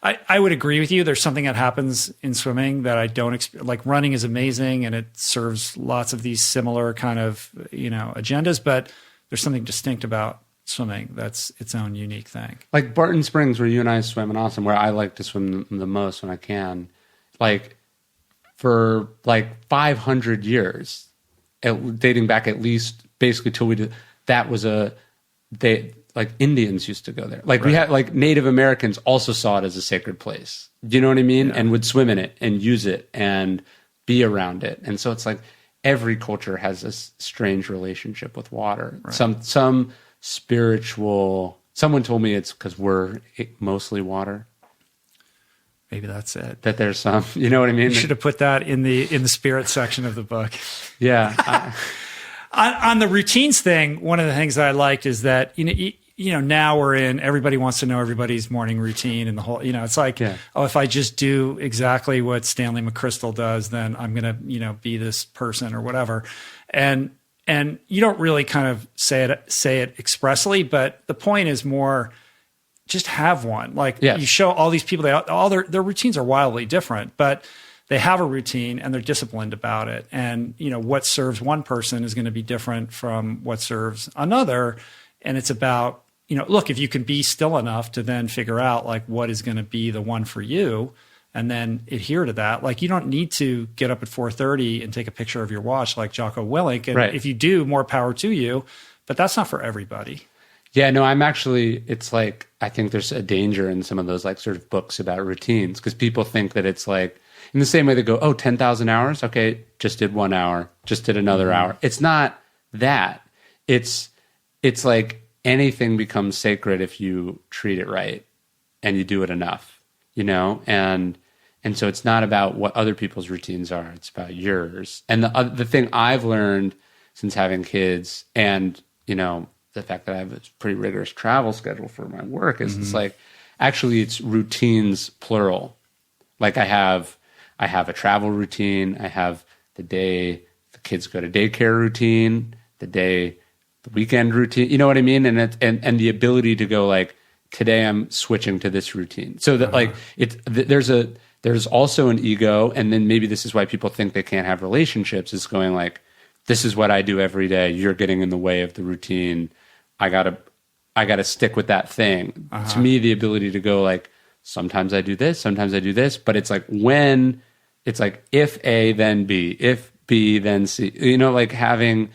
I would agree with you. There's something that happens in swimming that I don't like. Running is amazing and it serves lots of these similar kind of, agendas, but there's something distinct about swimming that's its own unique thing. Like Barton Springs, where you and I swim, and Awesome, where I like to swim the most when I can. Like for like 500 years, dating back at least basically till we did, that was like Indians used to go there. Like we had like Native Americans also saw it as a sacred place. Do you know what I mean? And would swim in it and use it and be around it. And so it's like every culture has this strange relationship with water. Right. Some spiritual. Someone told me it's because we're mostly water. Maybe that's it. That there's some. You know what I mean? You should have put that in the spirit section of the book. Yeah. On the routines thing, one of the things that I liked is that now everybody wants to know everybody's morning routine and the whole, it's like, if I just do exactly what Stanley McChrystal does, then I'm going to, be this person or whatever. And you don't really kind of say it expressly, but the point is more just have one. Like you show all these people, all their routines are wildly different, but they have a routine and they're disciplined about it. And, what serves one person is going to be different from what serves another. And it's about, look, if you can be still enough to then figure out like what is going to be the one for you and then adhere to that. Like you don't need to get up at 4:30 and take a picture of your watch like Jocko Willink. And if you do, more power to you, but that's not for everybody. Yeah, no, it's like, I think there's a danger in some of those like sort of books about routines because people think that it's like, in the same way they go, 10,000 hours? Okay, just did 1 hour, just did another hour. It's not that. It's like anything becomes sacred if you treat it right and you do it enough, And so it's not about what other people's routines are. It's about yours. And the thing I've learned since having kids and, the fact that I have a pretty rigorous travel schedule for my work is it's like, actually it's routines plural. Like I have a travel routine. I have the day the kids go to daycare routine, the weekend routine. You know what I mean? And the ability to go like, today I'm switching to this routine. So that like there's also an ego. And then maybe this is why people think they can't have relationships is going like, this is what I do every day. You're getting in the way of the routine. I gotta stick with that thing. To me, the ability to go like, sometimes I do this, but it's like when It's like if A, then B, if B, then C. You know, like having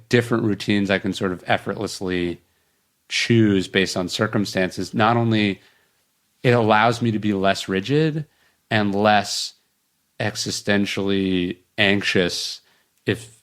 different routines I can sort of effortlessly choose based on circumstances. Not only it allows me to be less rigid and less existentially anxious if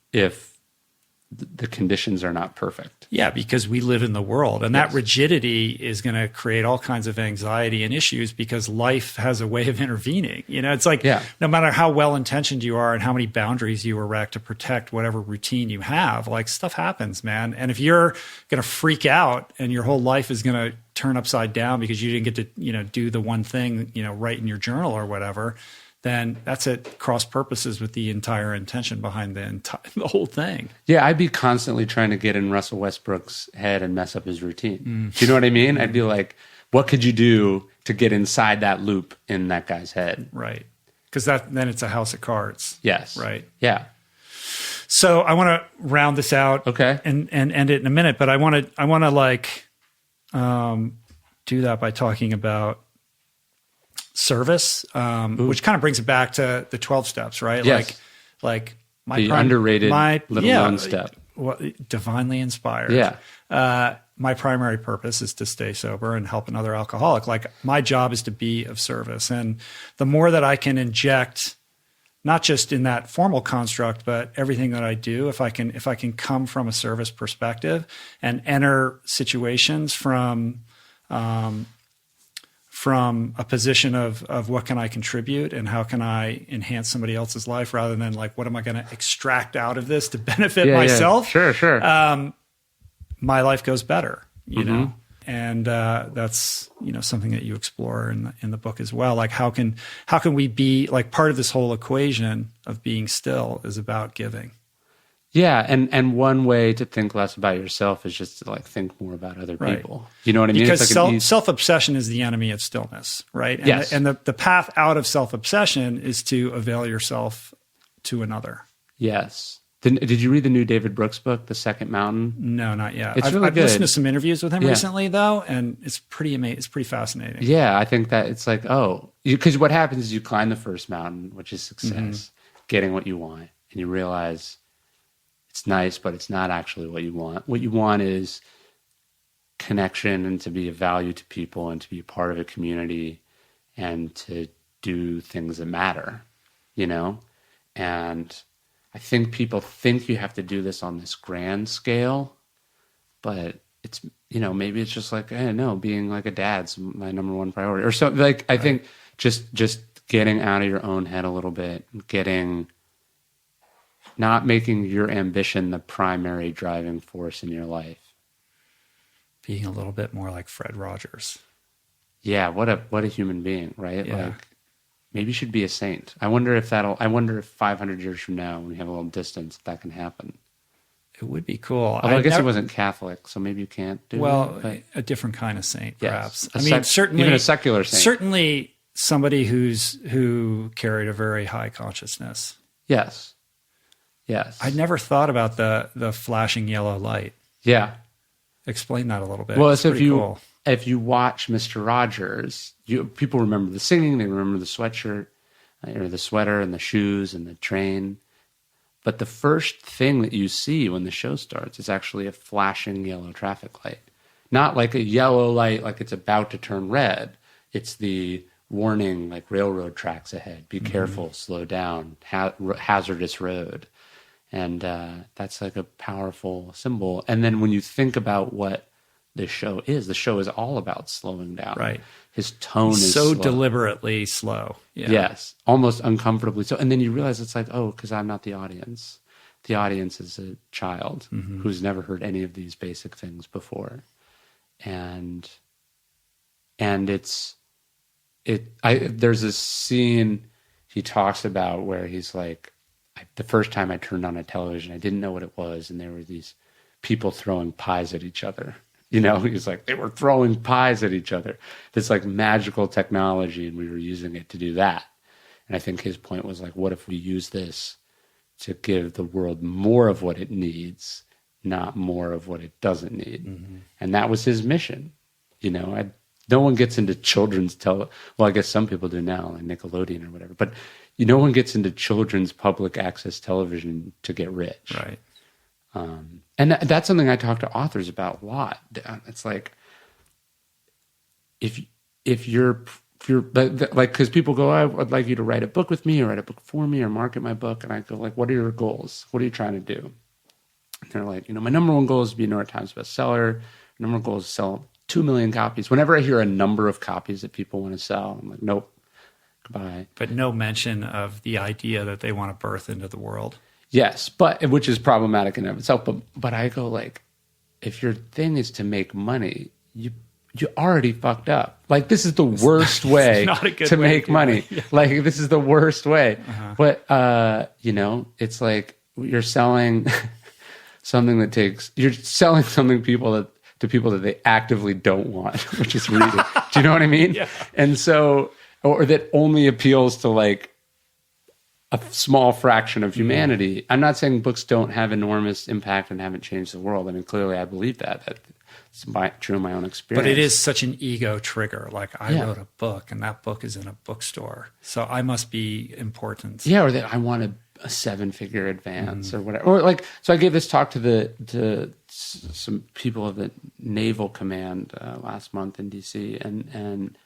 the conditions are not perfect. Yeah, because we live in the world, and that rigidity is going to create all kinds of anxiety and issues because life has a way of intervening. You know, it's like no matter how well-intentioned you are and how many boundaries you erect to protect whatever routine you have, like stuff happens, man. And if you're going to freak out and your whole life is going to turn upside down because you didn't get to, you know, do the one thing, you know, write in your journal or whatever, then that's at cross purposes with the entire intention behind the whole thing. Yeah, I'd be constantly trying to get in Russell Westbrook's head and mess up his routine. Do you know what I mean? I'd be like, what could you do to get inside that loop in that guy's head? Right. Because then it's a house of cards. Yes. Right. Yeah. So I want to round this out and end it in a minute, but I want to like do that by talking about service, which kind of brings it back to the 12 steps, right? Yes. Like the underrated little known step. Divinely inspired. Yeah. My primary purpose is to stay sober and help another alcoholic. Like my job is to be of service. And the more that I can inject, not just in that formal construct, but everything that I do, if I can come from a service perspective and enter situations from a position of what can I contribute and how can I enhance somebody else's life rather than like, what am I going to extract out of this to benefit myself? Yeah. Sure. My life goes better, you know? And that's, you know, something that you explore in the book as well. Like how can we be like part of this whole equation of being still is about giving. Yeah, and one way to think less about yourself is just to like think more about other people. You know what I mean? Because it's like self-obsession is the enemy of stillness, right? And, yes. And the path out of self-obsession is to avail yourself to another. Yes. Did you read the new David Brooks book, The Second Mountain? No, not yet. It's really good. I've listened to some interviews with him recently, though, and it's pretty amazing. It's pretty fascinating. Yeah, I think that it's like, because what happens is you climb the first mountain, which is success, getting what you want, and you realize it's nice, but it's not actually what you want. What you want is connection and to be of value to people and to be a part of a community and to do things that matter, you know? And I think people think you have to do this on this grand scale, but it's, you know, maybe it's just like, no, being like a dad's my number one priority or something. Like, I think just getting out of your own head a little bit, not making your ambition the primary driving force in your life. Being a little bit more like Fred Rogers. Yeah, what a human being, right? Yeah. Like maybe you should be a saint. I wonder if 500 years from now, when we have a little distance, that can happen. It would be cool. Although I guess he wasn't Catholic, so maybe you can't do it. But a different kind of saint, perhaps. Yes. Certainly even a secular saint. Certainly somebody who carried a very high consciousness. Yes. I'd never thought about the flashing yellow light. Yeah. Explain that a little bit. Well, so if you watch Mr. Rogers, people remember the singing, they remember the sweatshirt, or the sweater and the shoes and the train. But the first thing that you see when the show starts is actually a flashing yellow traffic light. Not like a yellow light like it's about to turn red. It's the warning, like railroad tracks ahead. Be careful, slow down, hazardous road. And that's like a powerful symbol. And then when you think about what the show is all about slowing down. Right. His tone is so slow. Deliberately slow. Yeah. Yes, almost uncomfortably so. And then you realize it's like, because I'm not the audience. The audience is a child who's never heard any of these basic things before. And there's a scene he talks about where he's like, the first time I turned on a television, I didn't know what it was, and there were these people throwing pies at each other. You know, he's like, they were throwing pies at each other. This like magical technology, and we were using it to do that. And I think his point was like, what if we use this to give the world more of what it needs, not more of what it doesn't need? And that was his mission. You know, no one gets into children's well, I guess some people do now, like Nickelodeon or whatever. But no one gets into children's public access television to get rich. Right. And that's something I talk to authors about a lot. It's like, if you're like, because people go, I would like you to write a book with me or write a book for me or market my book. And I go like, what are your goals? What are you trying to do? And they're like, my number one goal is to be a New York Times bestseller. Number one goal is to sell 2 million copies. Whenever I hear a number of copies that people want to sell, I'm like, nope, goodbye. But no mention of the idea that they want to birth into the world. Yes, but which is problematic in and of itself. But I go like, if your thing is to make money, you already fucked up. Like, this is the worst way to make money. Yeah. Like, this is the worst way. Uh-huh. But it's like you're selling something you're selling something to people that they actively don't want, which is reading. Do you know what I mean? Yeah. And so, or that only appeals to like a small fraction of humanity. I'm not saying books don't have enormous impact and haven't changed the world. I mean, clearly I believe that. It's true in my own experience. But it is such an ego trigger. Like, I wrote a book and that book is in a bookstore, so I must be important. Yeah, or that I want a 7-figure advance or whatever. Or like, so I gave this talk to some people of the Naval Command last month in DC, and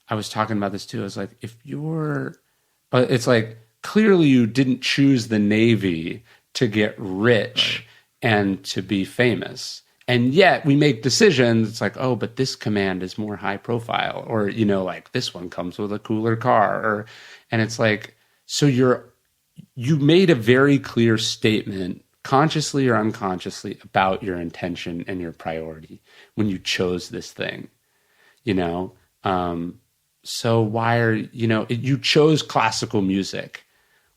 I was talking about this too. I was like, it's like, clearly you didn't choose the Navy to get rich and to be famous. And yet we make decisions. It's like, oh, but this command is more high profile, or, like this one comes with a cooler car, and it's like, so you made a very clear statement, consciously or unconsciously, about your intention and your priority when you chose this thing, so why are, you chose classical music.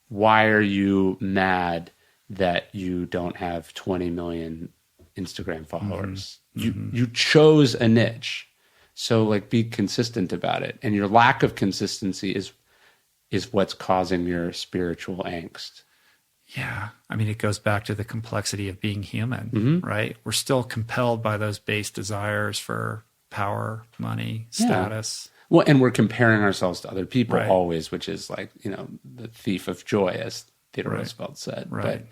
Why are you mad that you don't have 20 million Instagram followers? You chose a niche. So like, be consistent about it. And your lack of consistency is what's causing your spiritual angst. Yeah. I mean, it goes back to the complexity of being human, right? We're still compelled by those base desires for power, money, status. Well, and we're comparing ourselves to other people always, which is like, the thief of joy, as Theodore Roosevelt said. Right. But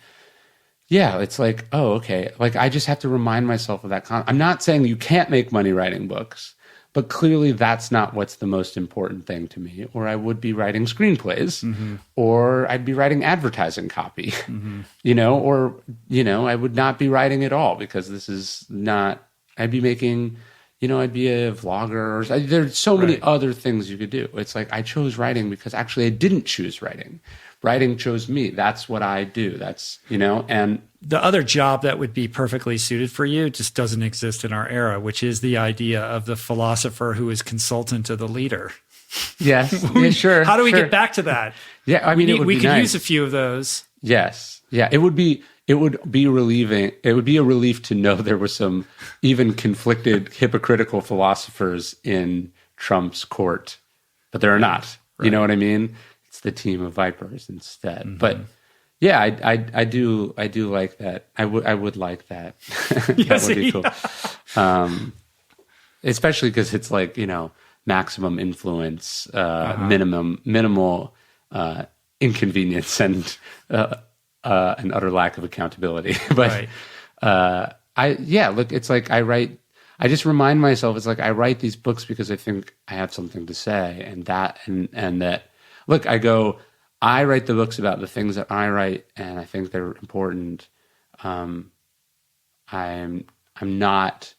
yeah, it's like, oh, okay. Like, I just have to remind myself of that. I'm not saying you can't make money writing books, but clearly that's not what's the most important thing to me. Or I would be writing screenplays, or I'd be writing advertising copy, or, I would not be writing at all, because this is not, I'd be making, I'd be a vlogger. There's so many other things you could do. It's like, I chose writing because actually I didn't choose writing. Writing chose me. That's what I do. That's, and the other job that would be perfectly suited for you just doesn't exist in our era, which is the idea of the philosopher who is consultant to the leader. Yes. Sure. How do we get back to that? Yeah. I mean, we could use a few of those. Yes. Yeah. It would be relieving. It would be a relief to know there were some even conflicted, hypocritical philosophers in Trump's court, but there are not. Right. You know what I mean? It's the team of vipers instead. But yeah, I do like that. I would like that. That would be cool. Especially because it's like, maximum influence, minimal inconvenience, and an utter lack of accountability. But look, it's like I just remind myself, it's like I write these books because I think I have something to say, and that, look, I write the books about the things that I write, and I think they're important. I'm not,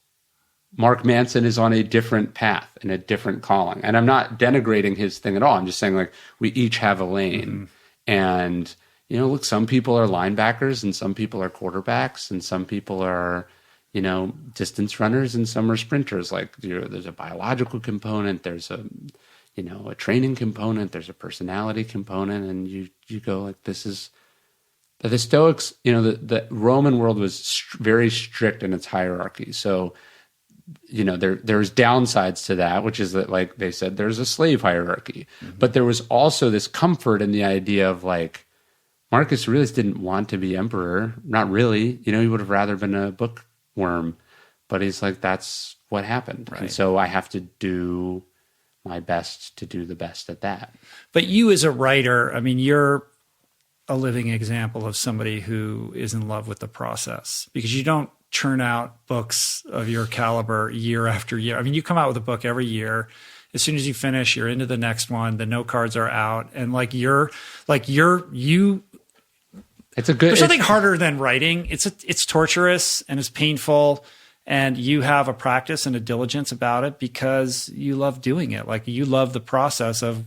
Mark Manson is on a different path and a different calling, and I'm not denigrating his thing at all. I'm just saying, like, we each have a lane, and look, some people are linebackers and some people are quarterbacks and some people are, distance runners and some are sprinters. Like, there's a biological component, there's a training component, there's a personality component, and you go like, this is the Stoics. The Roman world was very strict in its hierarchy. So, there's downsides to that, which is that, like they said, there's a slave hierarchy, but there was also this comfort in the idea of, like, Marcus Aurelius didn't want to be emperor. Not really. He would have rather been a bookworm, but he's like, that's what happened. Right. And so I have to do my best to do the best at that. But you as a writer, I mean, you're a living example of somebody who is in love with the process, because you don't churn out books of your caliber year after year. I mean, you come out with a book every year. As soon as you finish, you're into the next one. The note cards are out, and there's nothing harder than writing. It's torturous and it's painful, and you have a practice and a diligence about it because you love doing it. Like, you love the process of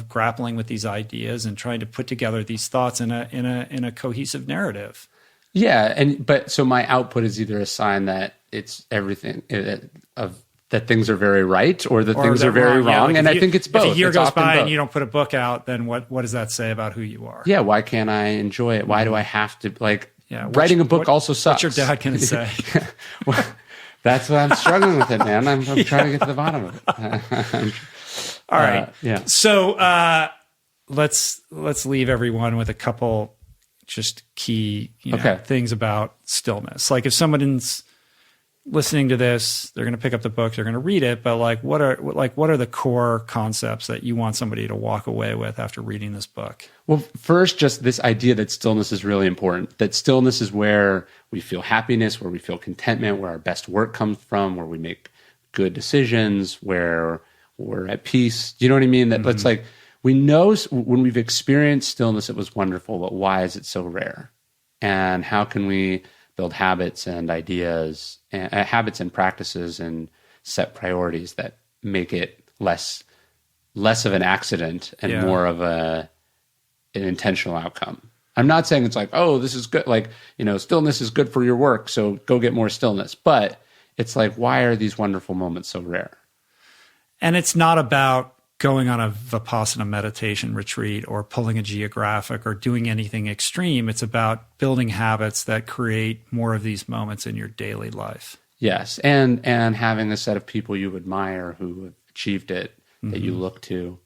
grappling with these ideas and trying to put together these thoughts in a cohesive narrative. Yeah, so my output is either a sign that it's everything that things are very right, or that things are very wrong. Yeah, like, and I think it's both. If a year goes by and you don't put a book out, then what does that say about who you are? Yeah, why can't I enjoy it? Why do I have to, writing a book also sucks. What's your dad going to say? Well, that's what I'm struggling with it, man. I'm trying to get to the bottom of it. All right. Yeah. So let's leave everyone with a couple just key things about stillness. Like, if someone's listening to this, they're going to pick up the book, they're going to read it, but what are the core concepts that you want somebody to walk away with after reading this book? Well, first, just this idea that stillness is really important, that stillness is where we feel happiness, where we feel contentment, where our best work comes from, where we make good decisions, where we're at peace. Do you know what I mean? That That's like, we know when we've experienced stillness, it was wonderful, but why is it so rare? And how can we build habits and ideas, habits and practices, and set priorities that make it less of an accident and more of an intentional outcome? I'm not saying it's like, oh, this is good. Like, stillness is good for your work, so go get more stillness. But it's like, why are these wonderful moments so rare? And it's not about going on a Vipassana meditation retreat or pulling a geographic or doing anything extreme. It's about building habits that create more of these moments in your daily life. Yes, and having a set of people you admire who have achieved it that you look to.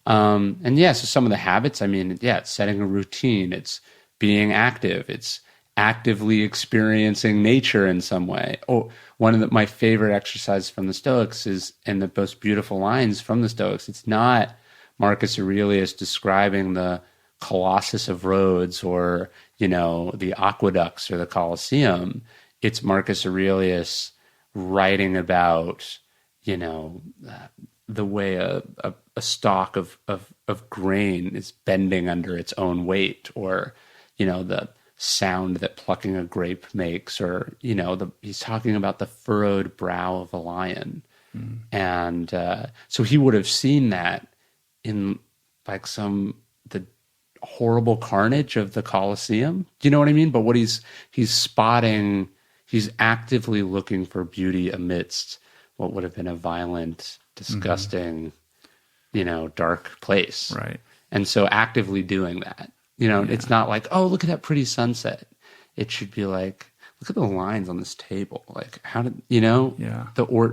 So some of the habits, it's setting a routine. It's being active. It's actively experiencing nature in some way. Oh, one of my favorite exercises from the Stoics is, and the most beautiful lines from the Stoics, it's not Marcus Aurelius describing the Colossus of Rhodes or, the aqueducts or the Colosseum. It's Marcus Aurelius writing about, the way a stalk of grain is bending under its own weight, or, the sound that plucking a grape makes, or he's talking about the furrowed brow of a lion. And so he would have seen that in like the horrible carnage of the Colosseum. Do you know what I mean? But what he's spotting, he's actively looking for beauty amidst what would have been a violent, disgusting, dark place. Right. And so actively doing that. It's not like, oh, look at that pretty sunset. It should be like, look at the lines on this table. Like, how did,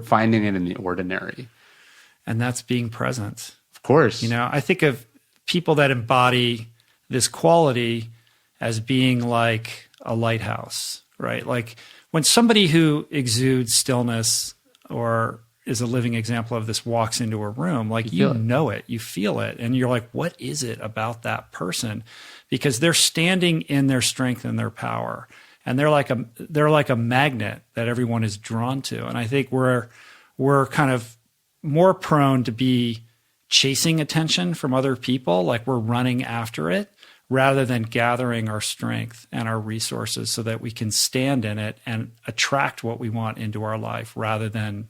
finding it in the ordinary. And that's being present. Of course. I think of people that embody this quality as being like a lighthouse, right? Like, when somebody who exudes stillness or is a living example of this walks into a room, like, you know it, you feel it, and you're like, what is it about that person? Because they're standing in their strength and their power, and they're like a magnet that everyone is drawn to. And I think we're kind of more prone to be chasing attention from other people, like we're running after it, rather than gathering our strength and our resources so that we can stand in it and attract what we want into our life rather than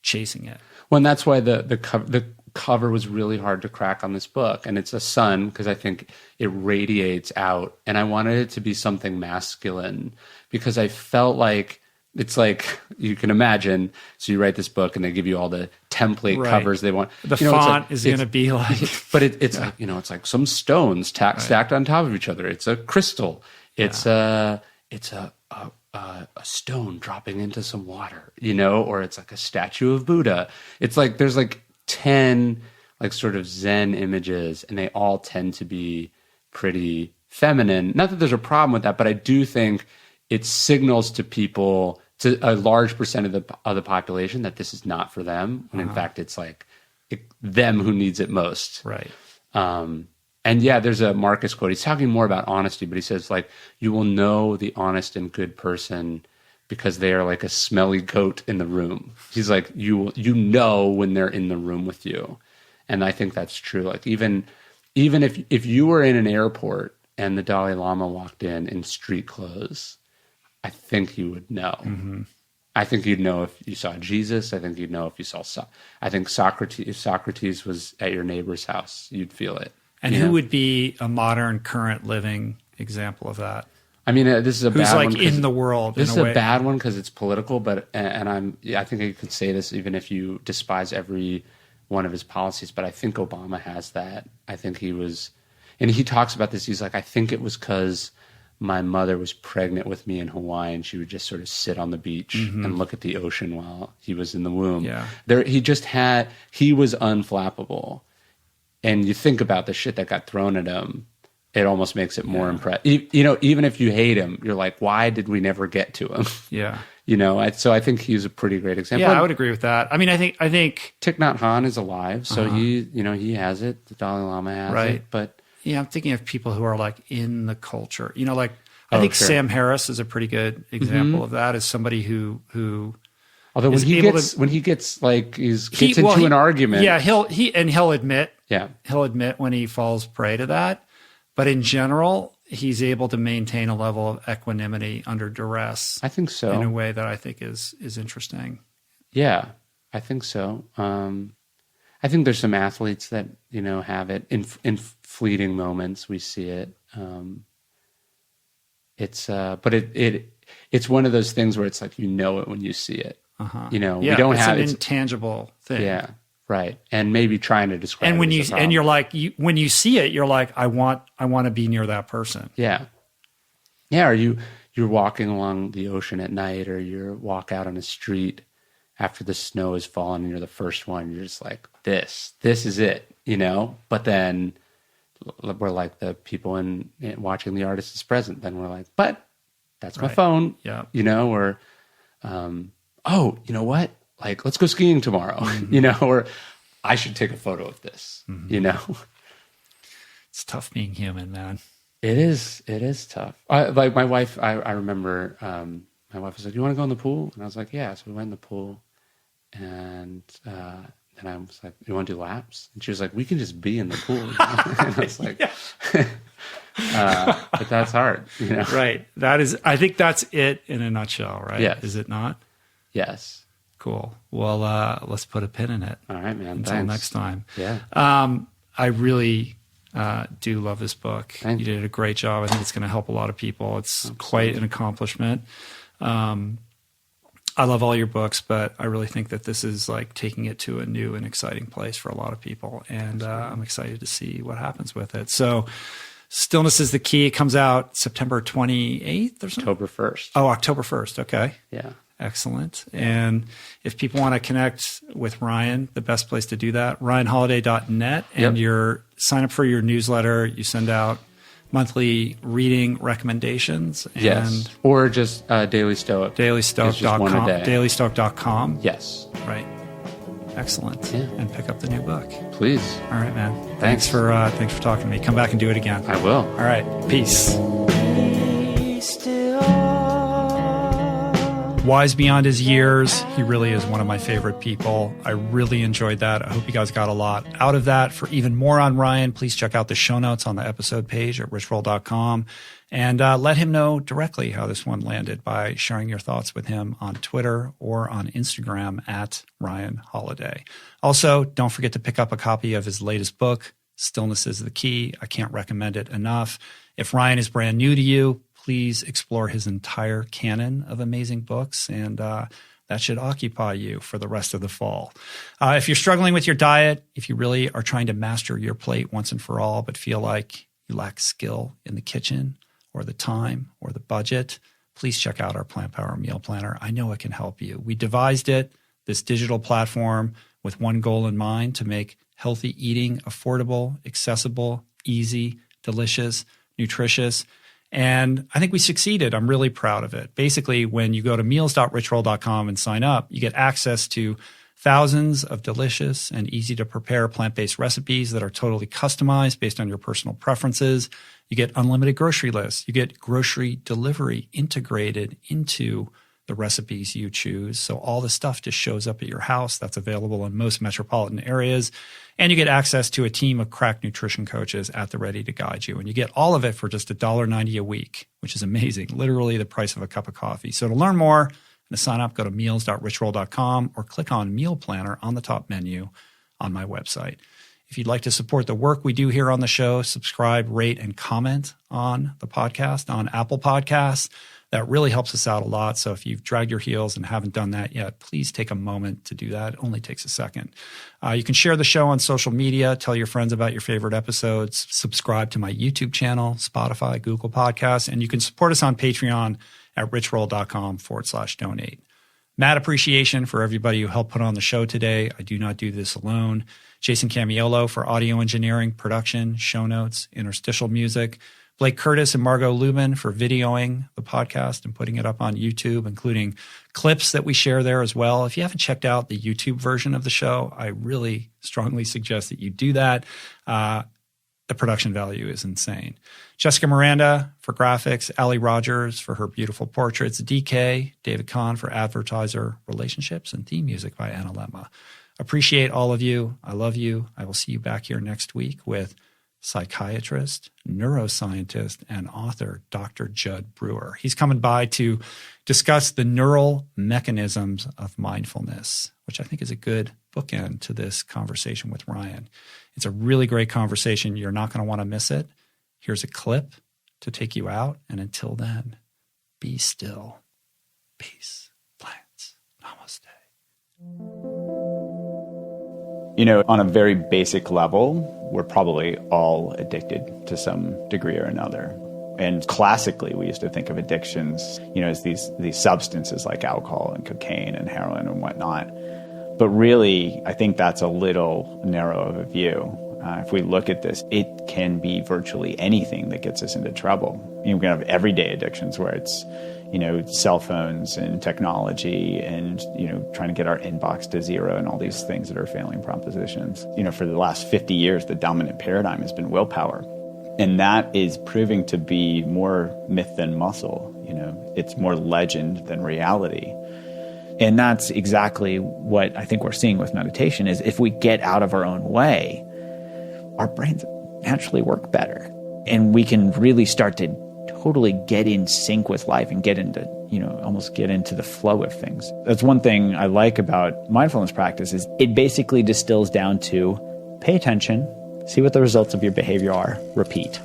chasing it. Well, and that's why the cover was really hard to crack on this book. And it's a sun, because I think it radiates out. And I wanted it to be something masculine, because I felt like it's like, you can imagine, so you write this book and they give you all the template covers they want. The font is going to be like... But it's like, it's like some stones stacked on top of each other. It's a crystal. It's a stone dropping into some water, or it's like a statue of Buddha. It's like there's like 10 like sort of Zen images, and they all tend to be pretty feminine. Not that there's a problem with that, but I do think it signals to people, to a large percent of the population, that this is not for them. And in fact, it's like them who needs it most. Right. And yeah, there's a Marcus quote. He's talking more about honesty, but he says, like, you will know the honest and good person because they are like a smelly goat in the room. He's like, you know when they're in the room with you. And I think that's true. Like, even if you were in an airport and the Dalai Lama walked in street clothes, I think you would know. Mm-hmm. I think you'd know if you saw Jesus. I think you'd know if you saw I think Socrates, if Socrates was at your neighbor's house, you'd feel it. And who would be a modern, current living example of that? I mean, this is a bad one. Who's like in the world? This is a bad one because it's political, but I think I could say this even if you despise every one of his policies, but I think Obama has that. I think he was, and he talks about this. He's like, I think it was because my mother was pregnant with me in Hawaii, and she would just sort of sit on the beach and look at the ocean while he was in the womb. Yeah, he was unflappable. And you think about the shit that got thrown at him, it almost makes it more impressive. Even if you hate him, you're like, why did we never get to him? Yeah. So I think he's a pretty great example. Yeah, I would agree with that. I mean, I think Thich Nhat Hanh is alive, so he has it. The Dalai Lama has it, but yeah, I'm thinking of people who are like in the culture. I think Sam Harris is a pretty good example of that. As somebody who although when he gets into an argument, yeah, he'll admit, when he falls prey to that. But in general, he's able to maintain a level of equanimity under duress. I think so, in a way that I think is interesting. Yeah, I think so. I think there's some athletes that have it in fleeting moments. We see it. It's one of those things where it's like it when you see it. We don't have an intangible thing. Yeah, right. And maybe trying to describe. And when you're like, when you see it, you're like, I want to be near that person. Yeah, yeah. Or you're walking along the ocean at night, or you walk out on a street after the snow has fallen, and you're the first one. You're just like, this is it, But then we're like the people in watching the artist is present. Then we're like, but that's my phone. Yeah. Or, oh, you know what? Like, let's go skiing tomorrow, or I should take a photo of this, It's tough being human, man. It is tough. Like my wife, I remember, my wife was like, you want to go in the pool? And I was like, yeah. So we went in the pool, and then I was like, you want to do laps? And she was like, we can just be in the pool. And I was like, but that's hard, Right. I think that's it in a nutshell, right? Yes. Is it not? Yes. Cool. Well, let's put a pin in it. All right, man. Until next time. Yeah. I really do love this book. Thank you. You did a great job. I think it's going to help a lot of people. It's quite an accomplishment. I love all your books, but I really think that this is like taking it to a new and exciting place for a lot of people. And I'm excited to see what happens with it. So Stillness is the Key. It comes out September 28th or something? October 1st. Oh, October 1st. Okay. Yeah. Excellent. And if people want to connect with Ryan, the best place to do that, ryanholiday.net. And sign up for your newsletter. You send out monthly reading recommendations. Yes. Or just Daily Stoic. DailyStoic.com. DailyStoic.com. Yes. Right. Excellent. Yeah. And pick up the new book. Please. All right, man. Thanks for talking to me. Come back and do it again. I will. All right. Peace. Wise beyond his years. He really is one of my favorite people. I really enjoyed that. I hope you guys got a lot out of that. For even more on Ryan, please check out the show notes on the episode page at richroll.com and let him know directly how this one landed by sharing your thoughts with him on Twitter or on Instagram at Ryan Holiday. Also, don't forget to pick up a copy of his latest book, Stillness Is The Key. I can't recommend it enough. If Ryan is brand new to you, please explore his entire canon of amazing books, and that should occupy you for the rest of the fall. If you're struggling with your diet, if you really are trying to master your plate once and for all, but feel like you lack skill in the kitchen or the time or the budget, please check out our Plant Power Meal Planner. I know it can help you. We devised it, this digital platform, with one goal in mind: to make healthy eating affordable, accessible, easy, delicious, nutritious. And I think we succeeded. I'm really proud of it. Basically, when you go to meals.richroll.com and sign up, you get access to Thousands of delicious and easy to prepare plant-based recipes that are totally customized based on your personal preferences. You get unlimited grocery lists. You get grocery delivery integrated into the recipes you choose. So all the stuff just shows up at your house. That's available in most metropolitan areas. And you get access to a team of crack nutrition coaches at the ready to guide you. And you get all of it for just $1.90 a week, which is amazing. Literally the price of a cup of coffee. So to learn more and to sign up, go to meals.richroll.com or click on Meal Planner on the top menu on my website. If you'd like to support the work we do here on the show, subscribe, rate, and comment on the podcast on Apple Podcasts. That really helps us out a lot. So if you've dragged your heels and haven't done that yet, please take a moment to do that. It only takes a second. You can share the show on social media, tell your friends about your favorite episodes, subscribe to my YouTube channel, Spotify, Google Podcasts, and you can support us on Patreon at richroll.com/donate. Mad appreciation for everybody who helped put on the show today. I do not do this alone. Jason Camiolo for audio engineering, production, show notes, interstitial music. Blake Curtis and Margot Lubin for videoing the podcast and putting it up on YouTube, including clips that we share there as well. If you haven't checked out the YouTube version of the show, I really strongly suggest that you do that. The production value is insane. Jessica Miranda for graphics, Ali Rogers for her beautiful portraits, DK, David Kahn for advertiser relationships, and theme music by Anna Lemma. Appreciate all of you. I love you. I will see you back here next week with psychiatrist, neuroscientist, and author Dr. Judd Brewer. He's coming by to discuss the neural mechanisms of mindfulness, which I think is a good bookend to this conversation with Ryan. It's a really great conversation. You're not going to want to miss it. Here's a clip to take you out. And until then, be still. Peace. Plants. Namaste. You know, on a very basic level, we're probably all addicted to some degree or another. And classically, we used to think of addictions, as these substances like alcohol and cocaine and heroin and whatnot. But really, I think that's a little narrow of a view. If we look at this, it can be virtually anything that gets us into trouble. We can have everyday addictions where it's, cell phones and technology and, trying to get our inbox to zero and all these things that are failing propositions. For the last 50 years, the dominant paradigm has been willpower. And that is proving to be more myth than muscle. It's more legend than reality. And that's exactly what I think we're seeing with meditation is if we get out of our own way, our brains naturally work better. And we can really start to totally get in sync with life and get into, almost get into the flow of things. That's one thing I like about mindfulness practice is it basically distills down to pay attention, see what the results of your behavior are, repeat.